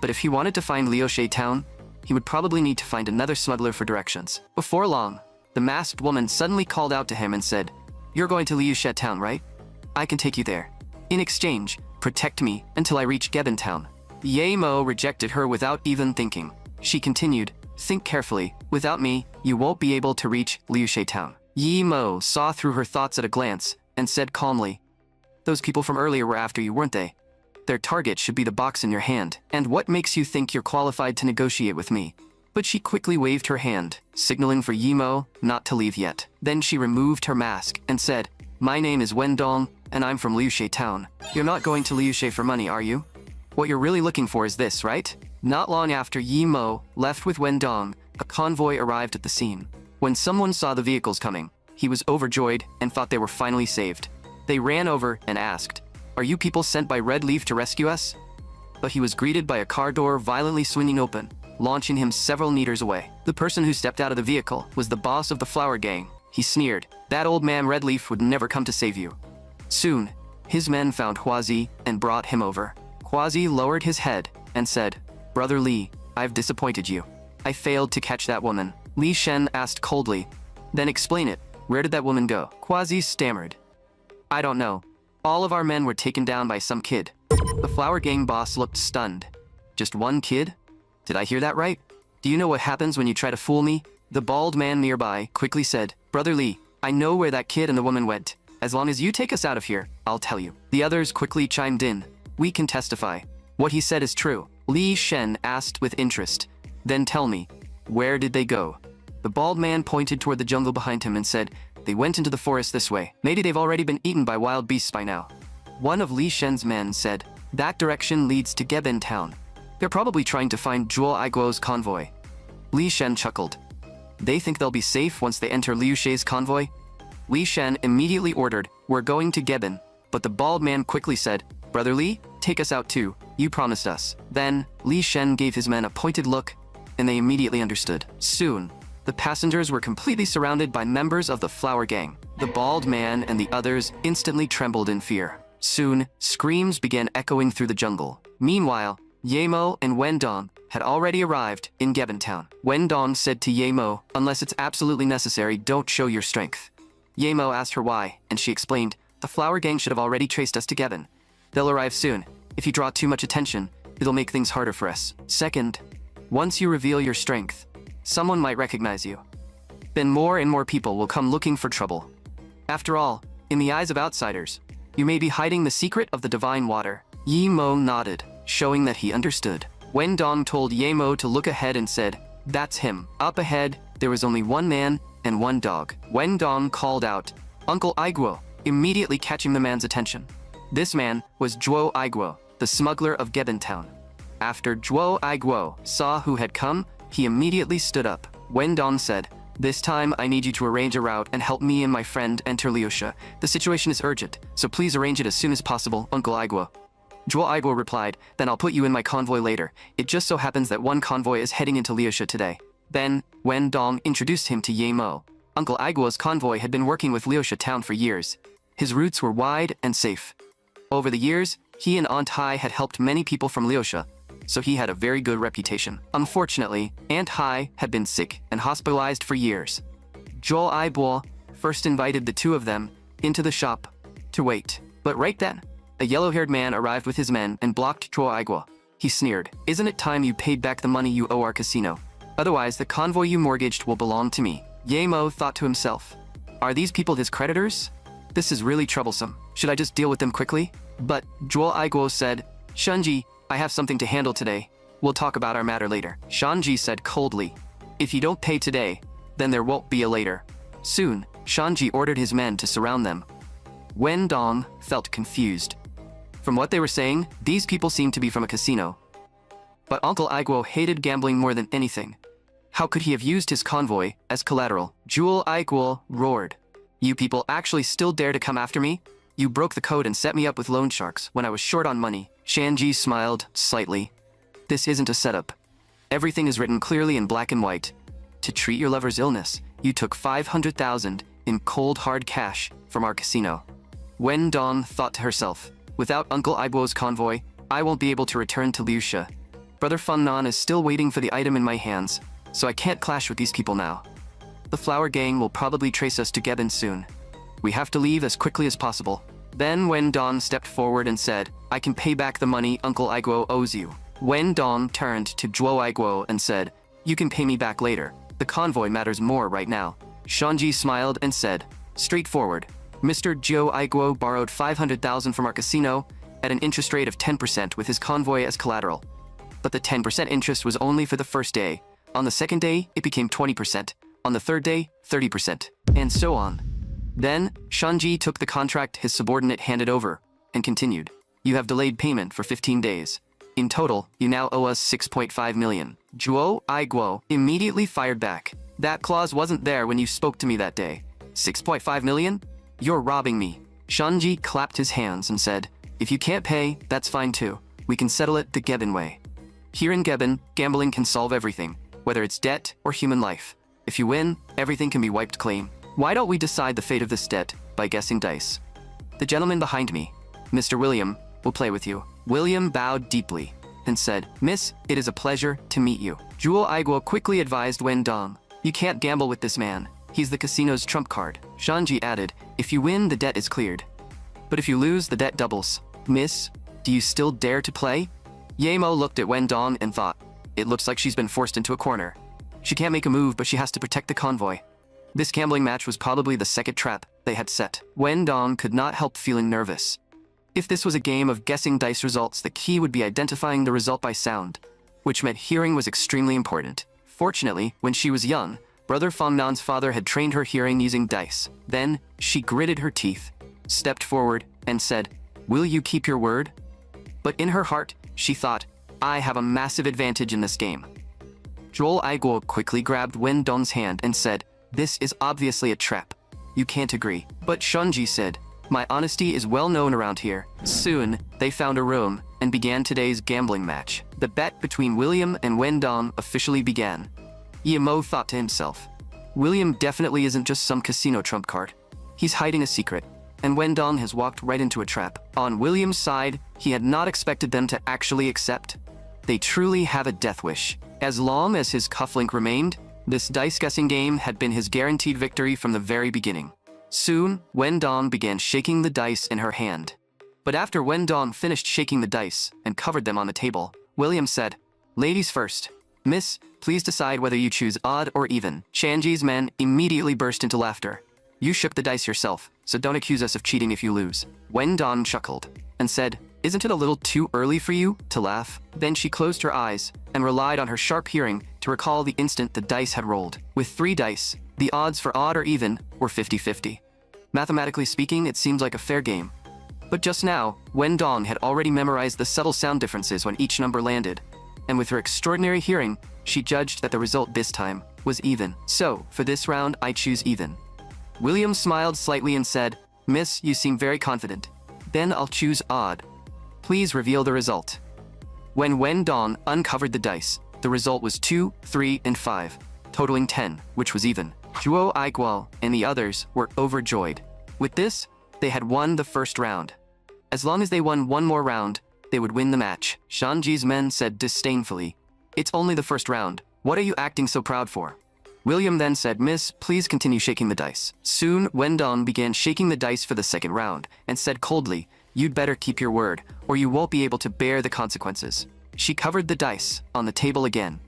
Speaker 1: But if he wanted to find Liuxia town, he would probably need to find another smuggler for directions. Before long, the masked woman suddenly called out to him and said, "You're going to Liuxia town, right? I can take you there. In exchange, protect me until I reach Gebin town." Yahello rejected her without even thinking. She continued, "Think carefully. Without me, you won't be able to reach Liuxia town." Yahello saw through her thoughts at a glance and said calmly, "Those people from earlier were after you, weren't they? Their target should be the box in your hand. And what makes you think you're qualified to negotiate with me?" But she quickly waved her hand, signaling for Yahello not to leave yet. Then she removed her mask and said, "My name is Wendong, and I'm from Liuxia town. You're not going to Liuxia for money, are you? What you're really looking for is this, right?" Not long after Yahello left with Wendong, a convoy arrived at the scene. When someone saw the vehicles coming, he was overjoyed and thought they were finally saved. They ran over and asked, Are you people sent by Red Leaf to rescue us? But he was greeted by a car door violently swinging open, launching him several meters away. The person who stepped out of the vehicle was the boss of the flower gang. He sneered, "That old man Red Leaf would never come to save you." Soon, his men found Huazi and brought him over. Huazi lowered his head and said, "Brother Li, I've disappointed you. I failed to catch that woman." Li Shen asked coldly, "Then explain it. Where did that woman go?" Huazi stammered, "I don't know. All of our men were taken down by some kid." The flower gang boss looked stunned. "Just one kid? Did I hear that right? Do you know what happens when you try to fool me?" The bald man nearby quickly said, "Brother Li, I know where that kid and the woman went. As long as you take us out of here, I'll tell you." The others quickly chimed in. "We can testify. What he said is true." Li Shen asked with interest, "Then tell me, where did they go?" The bald man pointed toward the jungle behind him and said, "They went into the forest this way. Maybe they've already been eaten by wild beasts by now." One of Li Shen's men said, "That direction leads to Gebin town. They're probably trying to find Zhuo Aiguo's convoy." Li Shen chuckled. "They think they'll be safe once they enter Liu She's convoy?" Li Shen immediately ordered, "We're going to Gebin." But the bald man quickly said, "Brother Li, take us out too. You promised us." Then, Li Shen gave his men a pointed look, and they immediately understood. Soon, the passengers were completely surrounded by members of the flower gang. The bald man and the others instantly trembled in fear. Soon, screams began echoing through the jungle. Meanwhile, Yemo and Wendong had already arrived in Gebin town. Wendong said to Yemo, "Unless it's absolutely necessary, don't show your strength." Yemo asked her why, and she explained, "The flower gang should have already traced us to Gebin. They'll arrive soon. If you draw too much attention, it'll make things harder for us. Second, once you reveal your strength, someone might recognize you. Then more and more people will come looking for trouble. After all, in the eyes of outsiders, you may be hiding the secret of the divine water." Yemo nodded, showing that he understood. Wendong told Yemo to look ahead and said, "That's him." Up ahead, there was only one man and one dog. Wendong called out, "Uncle Aiguo," immediately catching the man's attention. This man was Zhuo Aiguo, the smuggler of Gebin town. After Zhuo Aiguo saw who had come, he immediately stood up. Wendong said, "This time I need you to arrange a route and help me and my friend enter Liusha. The situation is urgent, so please arrange it as soon as possible, Uncle Aiguo." Zhuo Aiguo replied, "Then I'll put you in my convoy later. It just so happens that one convoy is heading into Liusha today." Then, Wendong introduced him to Yemo. Uncle Aiguo's convoy had been working with Liusha town for years. His routes were wide and safe. Over the years, he and Aunt Hai had helped many people from Liusha, so he had a very good reputation. Unfortunately, Aunt Hai had been sick and hospitalized for years. Zhuo Aiguo first invited the two of them into the shop to wait. But right then, a yellow-haired man arrived with his men and blocked Zhuo Aiguo. He sneered, "Isn't it time you paid back the money you owe our casino? Otherwise, the convoy you mortgaged will belong to me." Yemo thought to himself, "Are these people his creditors? This is really troublesome. Should I just deal with them quickly?" But Zhuo Aiguo said, "Shanji, I have something to handle today. We'll talk about our matter later." Shanji said coldly, "If you don't pay today, then there won't be a later." Soon, Shanji ordered his men to surround them. Wendong felt confused. From what they were saying, these people seemed to be from a casino. But Uncle Aiguo hated gambling more than anything. How could he have used his convoy as collateral? Zhuo Aiguo roared, "You people actually still dare to come after me? You broke the code and set me up with loan sharks when I was short on money." Shanji smiled slightly. "This isn't a setup. Everything is written clearly in black and white. To treat your lover's illness, you took 500,000 in cold hard cash from our casino." Wendong thought to herself, "Without Uncle Aiguo's convoy, I won't be able to return to Liusha. Brother Fengnan is still waiting for the item in my hands, so I can't clash with these people now. The flower gang will probably trace us to Gebin soon. We have to leave as quickly as possible." Then Wendong stepped forward and said, "I can pay back the money Uncle Aiguo owes you." Wendong turned to Zhuo Aiguo and said, "You can pay me back later. The convoy matters more right now." Shanji smiled and said, "Straightforward. Mr. Zhuo Aiguo borrowed 500,000 from our casino at an interest rate of 10% with his convoy as collateral. But the 10% interest was only for the first day. On the second day, it became 20%. On the third day, 30%, and so on." Then, Shanji took the contract his subordinate handed over and continued, "You have delayed payment for 15 days. In total, you now owe us 6.5 million. Zhuo Aiguo immediately fired back, "That clause wasn't there when you spoke to me that day. 6.5 million? You're robbing me." Shanji clapped his hands and said, If you can't pay, that's fine too. We can settle it the Gebben way. Here in Gebben, gambling can solve everything, whether it's debt or human life. If you win, everything can be wiped clean. Why don't we decide the fate of this debt by guessing dice? The gentleman behind me, Mr. William, will play with you. William bowed deeply and said, Miss, it is a pleasure to meet you. Jewel Aiguo quickly advised Wen Dong, you can't gamble with this man. He's the casino's trump card. Shanji added, if you win, the debt is cleared. But if you lose, the debt doubles. Miss, do you still dare to play? Yemo looked at Wen Dong and thought, it looks like she's been forced into a corner. She can't make a move, but she has to protect the convoy. This gambling match was probably the second trap they had set. Wen Dong could not help feeling nervous. If this was a game of guessing dice results, the key would be identifying the result by sound, which meant hearing was extremely important. Fortunately, when she was young, Brother Fongnan's father had trained her hearing using dice. Then, she gritted her teeth, stepped forward, and said, will you keep your word? But in her heart, she thought, I have a massive advantage in this game. Joel Aiguo quickly grabbed Wen Dong's hand and said, this is obviously a trap. You can't agree. But Shanji said, my honesty is well known around here. Soon, they found a room and began today's gambling match. The bet between William and Wen Dong officially began. Yemo thought to himself, William definitely isn't just some casino trump card. He's hiding a secret, and Wen Dong has walked right into a trap. On William's side, he had not expected them to actually accept. They truly have a death wish. As long as his cufflink remained, this dice-guessing game had been his guaranteed victory from the very beginning. Soon, Wen Dong began shaking the dice in her hand. But after Wen Dong finished shaking the dice and covered them on the table, William said, ladies first. Miss, please decide whether you choose odd or even. Shanji's men immediately burst into laughter. You shook the dice yourself, so don't accuse us of cheating if you lose. Wen Dong chuckled and said, isn't it a little too early for you to laugh? Then she closed her eyes and relied on her sharp hearing to recall the instant the dice had rolled. With 3 dice, the odds for odd or even were 50-50. Mathematically speaking, it seems like a fair game. But just now, Wen Dong had already memorized the subtle sound differences when each number landed, and with her extraordinary hearing, she judged that the result this time was even. So, for this round, I choose even. William smiled slightly and said, Miss, you seem very confident. Then I'll choose odd. Please reveal the result. When Wen Dong uncovered the dice, the result was 2, 3, and 5, totaling 10, which was even. Zhuo Aiguo and the others were overjoyed. With this, they had won the first round. As long as they won one more round, they would win the match. Shanji's men said disdainfully, it's only the first round. What are you acting so proud for? William then said, Miss, please continue shaking the dice. Soon, Wen Dong began shaking the dice for the second round and said coldly, you'd better keep your word, or you won't be able to bear the consequences. She covered the dice on the table again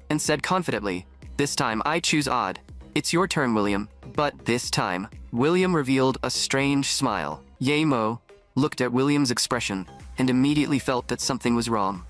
Speaker 1: and said confidently, this time I choose odd. It's your turn, William. But this time, William revealed a strange smile. Yemo looked at William's expression and immediately felt that something was wrong.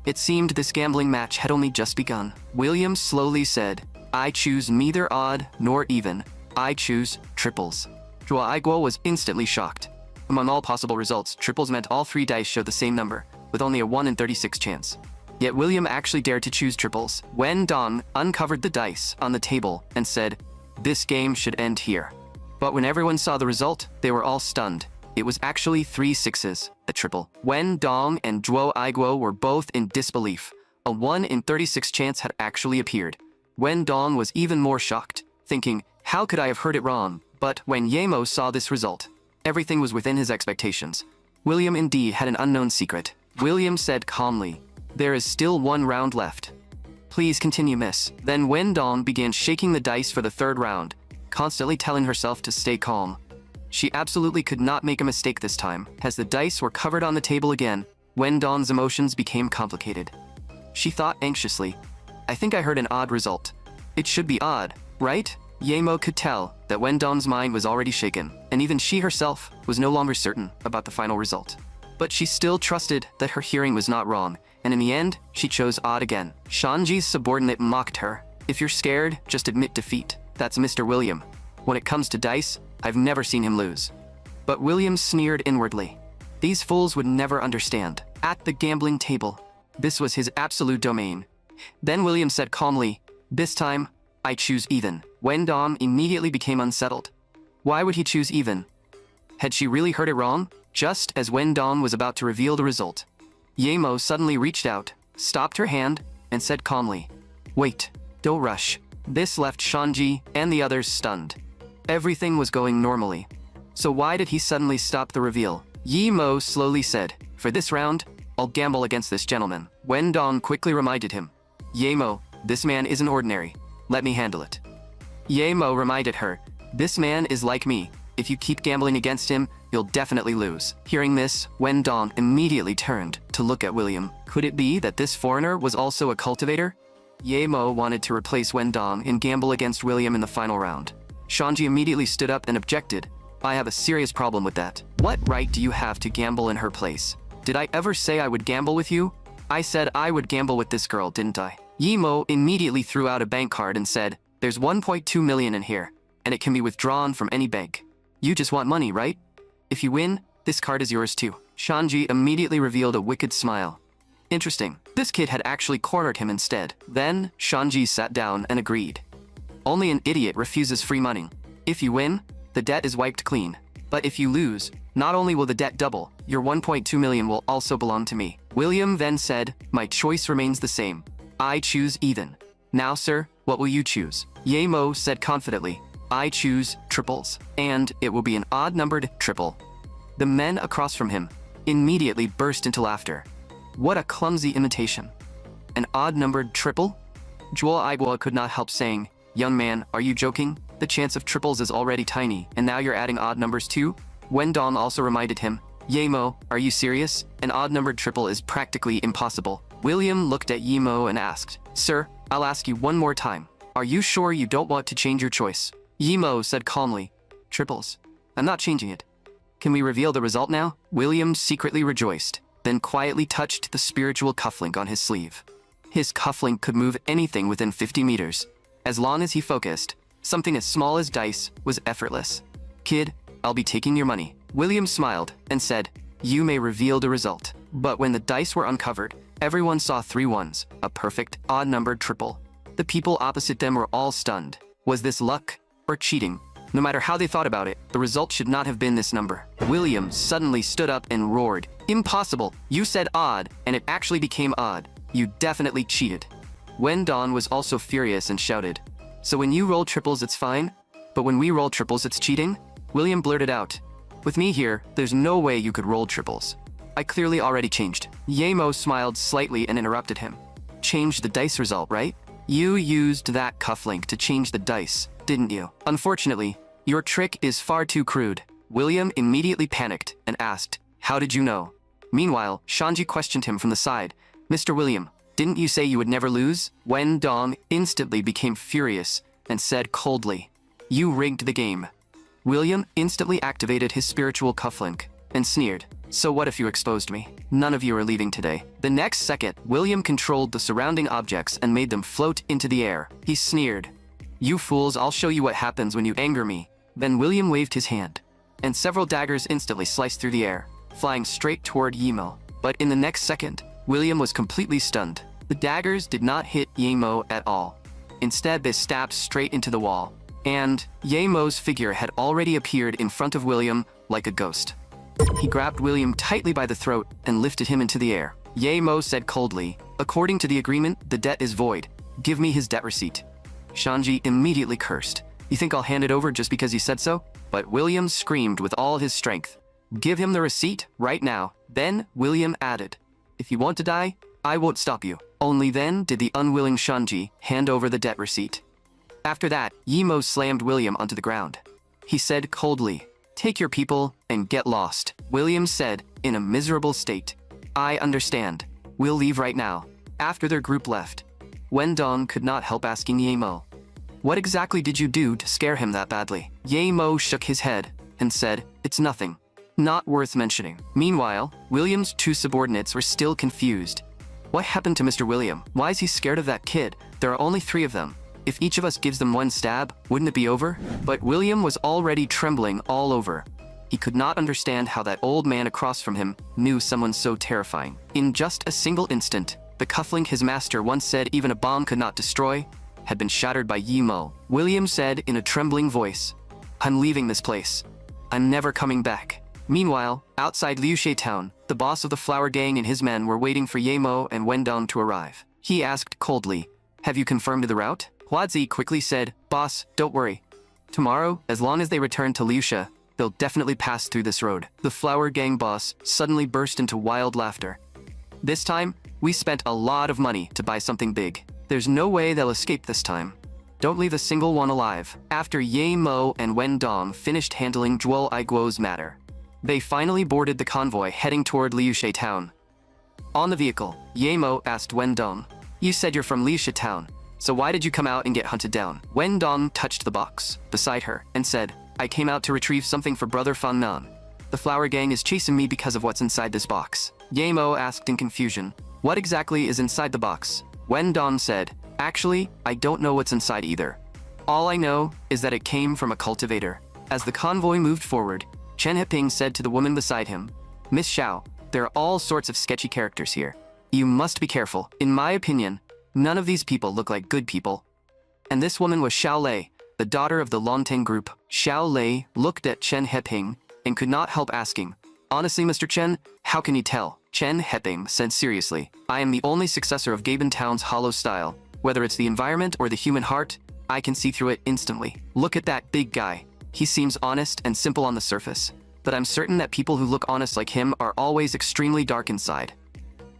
Speaker 1: It seemed this gambling match had only just begun. William slowly said, I choose neither odd nor even. I choose triples. Zhuo Aiguo was instantly shocked. Among all possible results, triples meant all 3 dice showed the same number, with only a 1 in 36 chance. Yet William actually dared to choose triples. Wen Dong uncovered the dice on the table and said, this game should end here. But when everyone saw the result, they were all stunned. It was actually 3 sixes, a triple. Wen Dong and Zhuo Aiguo were both in disbelief. A 1 in 36 chance had actually appeared. Wen Dong was even more shocked, thinking, how could I have heard it wrong? But when Yemo saw this result, everything was within his expectations. William indeed had an unknown secret. William said calmly, there is still 1 round left. Please continue, miss. Then Wen Dong began shaking the dice for the 3rd round, constantly telling herself to stay calm. She absolutely could not make a mistake this time. As the dice were covered on the table again, Wen Dong's emotions became complicated. She thought anxiously, I think I heard an odd result. It should be odd, right? Yemo could tell that Wen Dong's mind was already shaken, and even she herself was no longer certain about the final result. But she still trusted that her hearing was not wrong, and in the end, she chose odd again. Shanji's subordinate mocked her. If you're scared, just admit defeat. That's Mr. William. When it comes to dice, I've never seen him lose. But William sneered inwardly. These fools would never understand. At the gambling table, this was his absolute domain. Then William said calmly, this time, I choose even. Wen Dong immediately became unsettled. Why would he choose even? Had she really heard it wrong? Just as Wen Dong was about to reveal the result, Yemo suddenly reached out, stopped her hand, and said calmly, "Wait, don't rush." This left Shanji and the others stunned. Everything was going normally. So why did he suddenly stop the reveal? Yemo slowly said, "For this round, I'll gamble against this gentleman." Wen Dong quickly reminded him, "Yemo, this man isn't ordinary. Let me handle it." Yemo reminded her, "This man is like me. If you keep gambling against him, you'll definitely lose." Hearing this, Wen Dong immediately turned to look at William. Could it be that this foreigner was also a cultivator? Yemo wanted to replace Wen Dong and gamble against William in the final round. Shanji immediately stood up and objected. "I have a serious problem with that. What right do you have to gamble in her place? Did I ever say I would gamble with you? I said I would gamble with this girl, didn't I?" Yemo immediately threw out a bank card and said, "There's 1.2 million in here, and it can be withdrawn from any bank. You just want money, right? If you win, this card is yours too." Shanji immediately revealed a wicked smile. Interesting. This kid had actually cornered him instead. Then, Shanji sat down and agreed. Only an idiot refuses free money. If you win, the debt is wiped clean. But if you lose, not only will the debt double, your 1.2 million will also belong to me. William then said, "My choice remains the same. I choose even. Now, sir, what will you choose?" Yemo said confidently, "I choose triples, and it will be an odd-numbered triple." The men across from him immediately burst into laughter. What a clumsy imitation. An odd-numbered triple? Zhuo Aibo could not help saying, "Young man, are you joking? The chance of triples is already tiny, and now you're adding odd numbers too?" Wen Dong also reminded him, "Yemo, are you serious? An odd-numbered triple is practically impossible." William looked at Yemo and asked, "Sir, I'll ask you one more time. Are you sure you don't want to change your choice?" Yemo said calmly, "Triples. I'm not changing it. Can we reveal the result now?" William secretly rejoiced, then quietly touched the spiritual cufflink on his sleeve. His cufflink could move anything within 50 meters. As long as he focused, something as small as dice was effortless. "Kid, I'll be taking your money." William smiled and said, "You may reveal the result." But when the dice were uncovered, everyone saw 3 ones, a perfect, odd-numbered triple. The people opposite them were all stunned. Was this luck or cheating? No matter how they thought about it, the result should not have been this number. William suddenly stood up and roared, "Impossible! You said odd, and it actually became odd. You definitely cheated." Wen Dong was also furious and shouted, "So when you roll triples it's fine? But when we roll triples it's cheating?" William blurted out, "With me here, there's no way you could roll triples. I clearly already changed." Yemo smiled slightly and interrupted him. "Changed the dice result, right? You used that cufflink to change the dice, didn't you? Unfortunately, your trick is far too crude." William immediately panicked and asked, "How did you know?" Meanwhile, Shanji questioned him from the side, "Mr. William, didn't you say you would never lose?" Wen Dong instantly became furious and said coldly, "You rigged the game." William instantly activated his spiritual cufflink and sneered, "So what if you exposed me? None of you are leaving today." The next second, William controlled the surrounding objects and made them float into the air. He sneered, "You fools, I'll show you what happens when you anger me." Then William waved his hand, and several daggers instantly sliced through the air, flying straight toward Yemo. But in the next second, William was completely stunned. The daggers did not hit Yemo at all. Instead, they stabbed straight into the wall, and Yemo's figure had already appeared in front of William like a ghost. He grabbed William tightly by the throat and lifted him into the air. Yemo said coldly, "According to the agreement, the debt is void. Give me his debt receipt." Shanji immediately cursed. "You think I'll hand it over just because you said so?" But William screamed with all his strength, "Give him the receipt right now." Then William added, "If you want to die, I won't stop you." Only then did the unwilling Shanji hand over the debt receipt. After that, Yemo slammed William onto the ground. He said coldly, "Take your people and get lost." William said, in a miserable state, "I understand. We'll leave right now." After their group left, Wen Dong could not help asking Yemo, "What exactly did you do to scare him that badly?" Yemo shook his head and said, "It's nothing. Not worth mentioning." Meanwhile, William's 2 subordinates were still confused. What happened to Mr. William? Why is he scared of that kid? There are only 3 of them. If each of us gives them 1 stab, wouldn't it be over? But William was already trembling all over. He could not understand how that old man across from him knew someone so terrifying. In just a single instant, the cufflink his master once said even a bomb could not destroy had been shattered by Yemo. William said in a trembling voice, "I'm leaving this place. I'm never coming back." Meanwhile, outside Liushe town, the boss of the flower gang and his men were waiting for Yemo and Wendong to arrive. He asked coldly, "Have you confirmed the route?" Huazi quickly said, "Boss, don't worry. Tomorrow, as long as they return to Liushe, they'll definitely pass through this road." The flower gang boss suddenly burst into wild laughter. "This time, we spent a lot of money to buy something big. There's no way they'll escape this time. Don't leave a single one alive." After Ye Mo and Wendong finished handling Zhuo Aiguo's matter, they finally boarded the convoy heading toward Liushe town. On the vehicle, Ye Mo asked Wendong, "You said you're from Liushe town, so why did you come out and get hunted down?" Wendong touched the box beside her and said, "I came out to retrieve something for Brother Fan Nan. The flower gang is chasing me because of what's inside this box." Ye Mo asked in confusion, "What exactly is inside the box?" Wendong said, "Actually, I don't know what's inside either. All I know is that it came from a cultivator." As the convoy moved forward, Chen Heping said to the woman beside him, "Miss Xiao, there are all sorts of sketchy characters here. You must be careful. In my opinion, none of these people look like good people." And this woman was Xiao Lei, the daughter of the Longteng group. Xiao Lei looked at Chen Heping and could not help asking, "Honestly, Mr. Chen, how can you tell?" Chen Heping said seriously, "I am the only successor of Gaben Town's hollow style. Whether it's the environment or the human heart, I can see through it instantly. Look at that big guy. He seems honest and simple on the surface, but I'm certain that people who look honest like him are always extremely dark inside.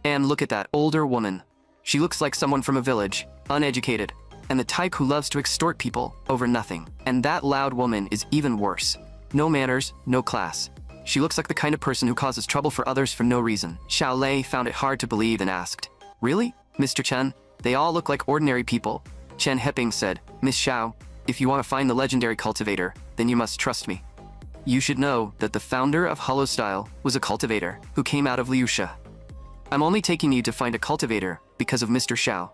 Speaker 1: And look at that older woman. She looks like someone from a village, uneducated, and the type who loves to extort people over nothing. And that loud woman is even worse. No manners, no class. She looks like the kind of person who causes trouble for others for no reason." Xiao Lei found it hard to believe and asked, "Really, Mr. Chen? They all look like ordinary people." Chen Heping said, "Miss Xiao, if you want to find the legendary cultivator, then you must trust me. You should know that the founder of Hollow Style was a cultivator who came out of Liushe. I'm only taking you to find a cultivator because of Mr. Xiao."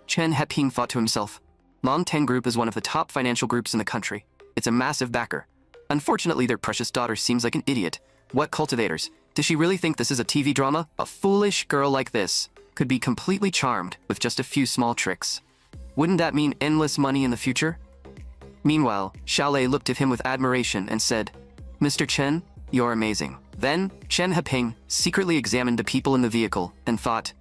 Speaker 1: Chen Heping thought to himself, Longteng Group is one of the top financial groups in the country. It's a massive backer. Unfortunately, their precious daughter seems like an idiot. What cultivators? Does she really think this is a TV drama? A foolish girl like this could be completely charmed with just a few small tricks. Wouldn't that mean endless money in the future? Meanwhile, Xiao Lei looked at him with admiration and said, "Mr. Chen, you're amazing." Then, Chen Heping secretly examined the people in the vehicle and thought,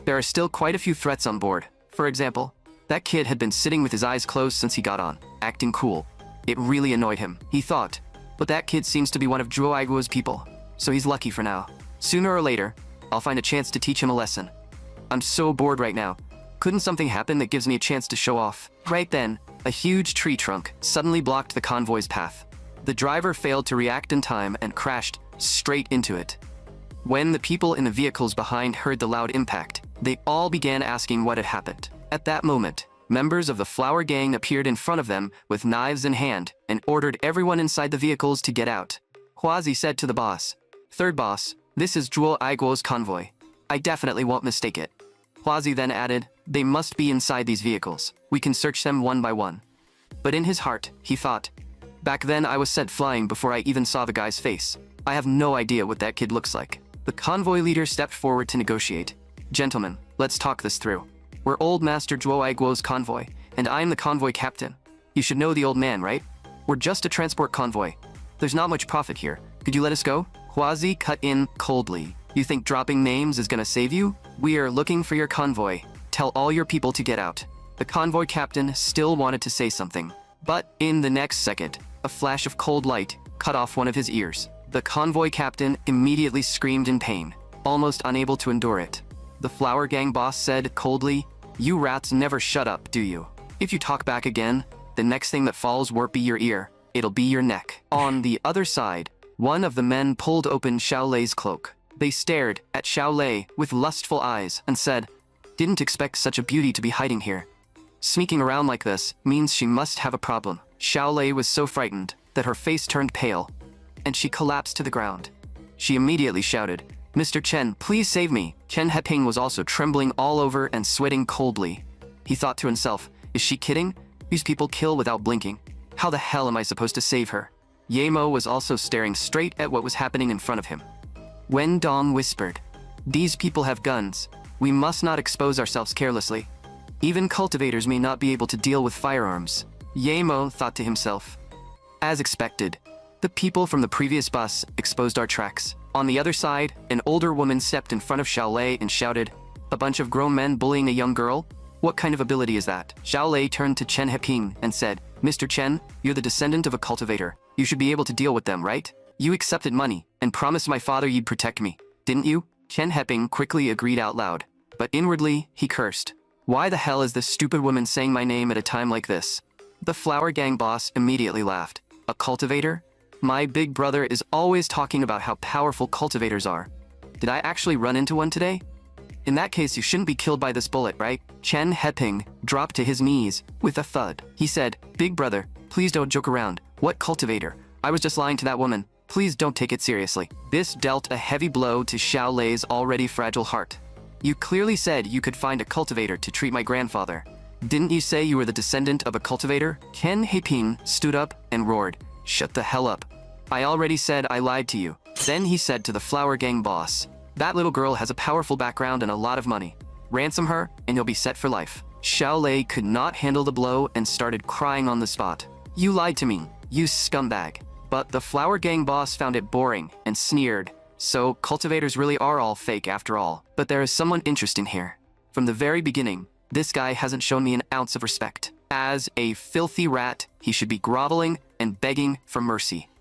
Speaker 1: there are still quite a few threats on board. For example, that kid had been sitting with his eyes closed since he got on, acting cool. It really annoyed him. He thought, but that kid seems to be one of Zhuo Aiguo's people, so he's lucky for now. Sooner or later, I'll find a chance to teach him a lesson. I'm so bored right now. Couldn't something happen that gives me a chance to show off? Right then, a huge tree trunk suddenly blocked the convoy's path. The driver failed to react in time and crashed straight into it. When the people in the vehicles behind heard the loud impact, they all began asking what had happened. At that moment, members of the flower gang appeared in front of them with knives in hand and ordered everyone inside the vehicles to get out. Huazi said to the boss, "Third boss, this is Zhuo Aiguo's convoy. I definitely won't mistake it." Huazi then added, "They must be inside these vehicles. We can search them one by one." But in his heart, he thought, back then I was sent flying before I even saw the guy's face. I have no idea what that kid looks like. The convoy leader stepped forward to negotiate. "Gentlemen, let's talk this through. We're Old Master Zhuo Aiguo's convoy, and I'm the convoy captain. You should know the old man, right? We're just a transport convoy. There's not much profit here. Could you let us go?" Huazi cut in coldly. "You think dropping names is gonna save you? We are looking for your convoy. Tell all your people to get out." The convoy captain still wanted to say something, but in the next second, a flash of cold light cut off one of his ears. The convoy captain immediately screamed in pain, almost unable to endure it. The flower gang boss said coldly, "You rats never shut up, do you? If you talk back again, the next thing that falls won't be your ear, it'll be your neck." On the other side, one of the men pulled open Xiao Lei's cloak. They stared at Xiao Lei with lustful eyes and said, "Didn't expect such a beauty to be hiding here. Sneaking around like this means she must have a problem." Xiao Lei was so frightened that her face turned pale, and she collapsed to the ground. She immediately shouted, "Mr. Chen, please save me." Chen Heping was also trembling all over and sweating coldly. He thought to himself, is she kidding? These people kill without blinking. How the hell am I supposed to save her? Ye Mo was also staring straight at what was happening in front of him. Wen Dong whispered, "These people have guns. We must not expose ourselves carelessly. Even cultivators may not be able to deal with firearms." Ye Mo thought to himself. As expected, The people from the previous bus exposed our tracks. On the other side, an older woman stepped in front of Xiaolei and shouted, "A bunch of grown men bullying a young girl? What kind of ability is that?" Xiaolei turned to Chen Heping and said, "Mr. Chen, you're the descendant of a cultivator. You should be able to deal with them, right? You accepted money and promised my father you'd protect me, didn't you?" Chen Heping quickly agreed out loud, but inwardly, he cursed. Why the hell is this stupid woman saying my name at a time like this? The flower gang boss immediately laughed. A cultivator? My big brother is always talking about how powerful cultivators are. Did I actually run into one today? In that case, you shouldn't be killed by this bullet, right? Chen Heping dropped to his knees with a thud. He said, "Big brother, please don't joke around. What cultivator? I was just lying to that woman. Please don't take it seriously." This dealt a heavy blow to Xiaolei's already fragile heart. "You clearly said you could find a cultivator to treat my grandfather. Didn't you say you were the descendant of a cultivator?" Chen Heping stood up and roared, "Shut the hell up. I already said I lied to you." Then he said to the flower gang boss, "That little girl has a powerful background and a lot of money. Ransom her, and you'll be set for life." Xiaolei could not handle the blow and started crying on the spot. "You lied to me, you scumbag." But the flower gang boss found it boring and sneered. So cultivators really are all fake after all. But there is someone interesting here. From the very beginning, this guy hasn't shown me an ounce of respect. As a filthy rat, he should be groveling and begging for mercy.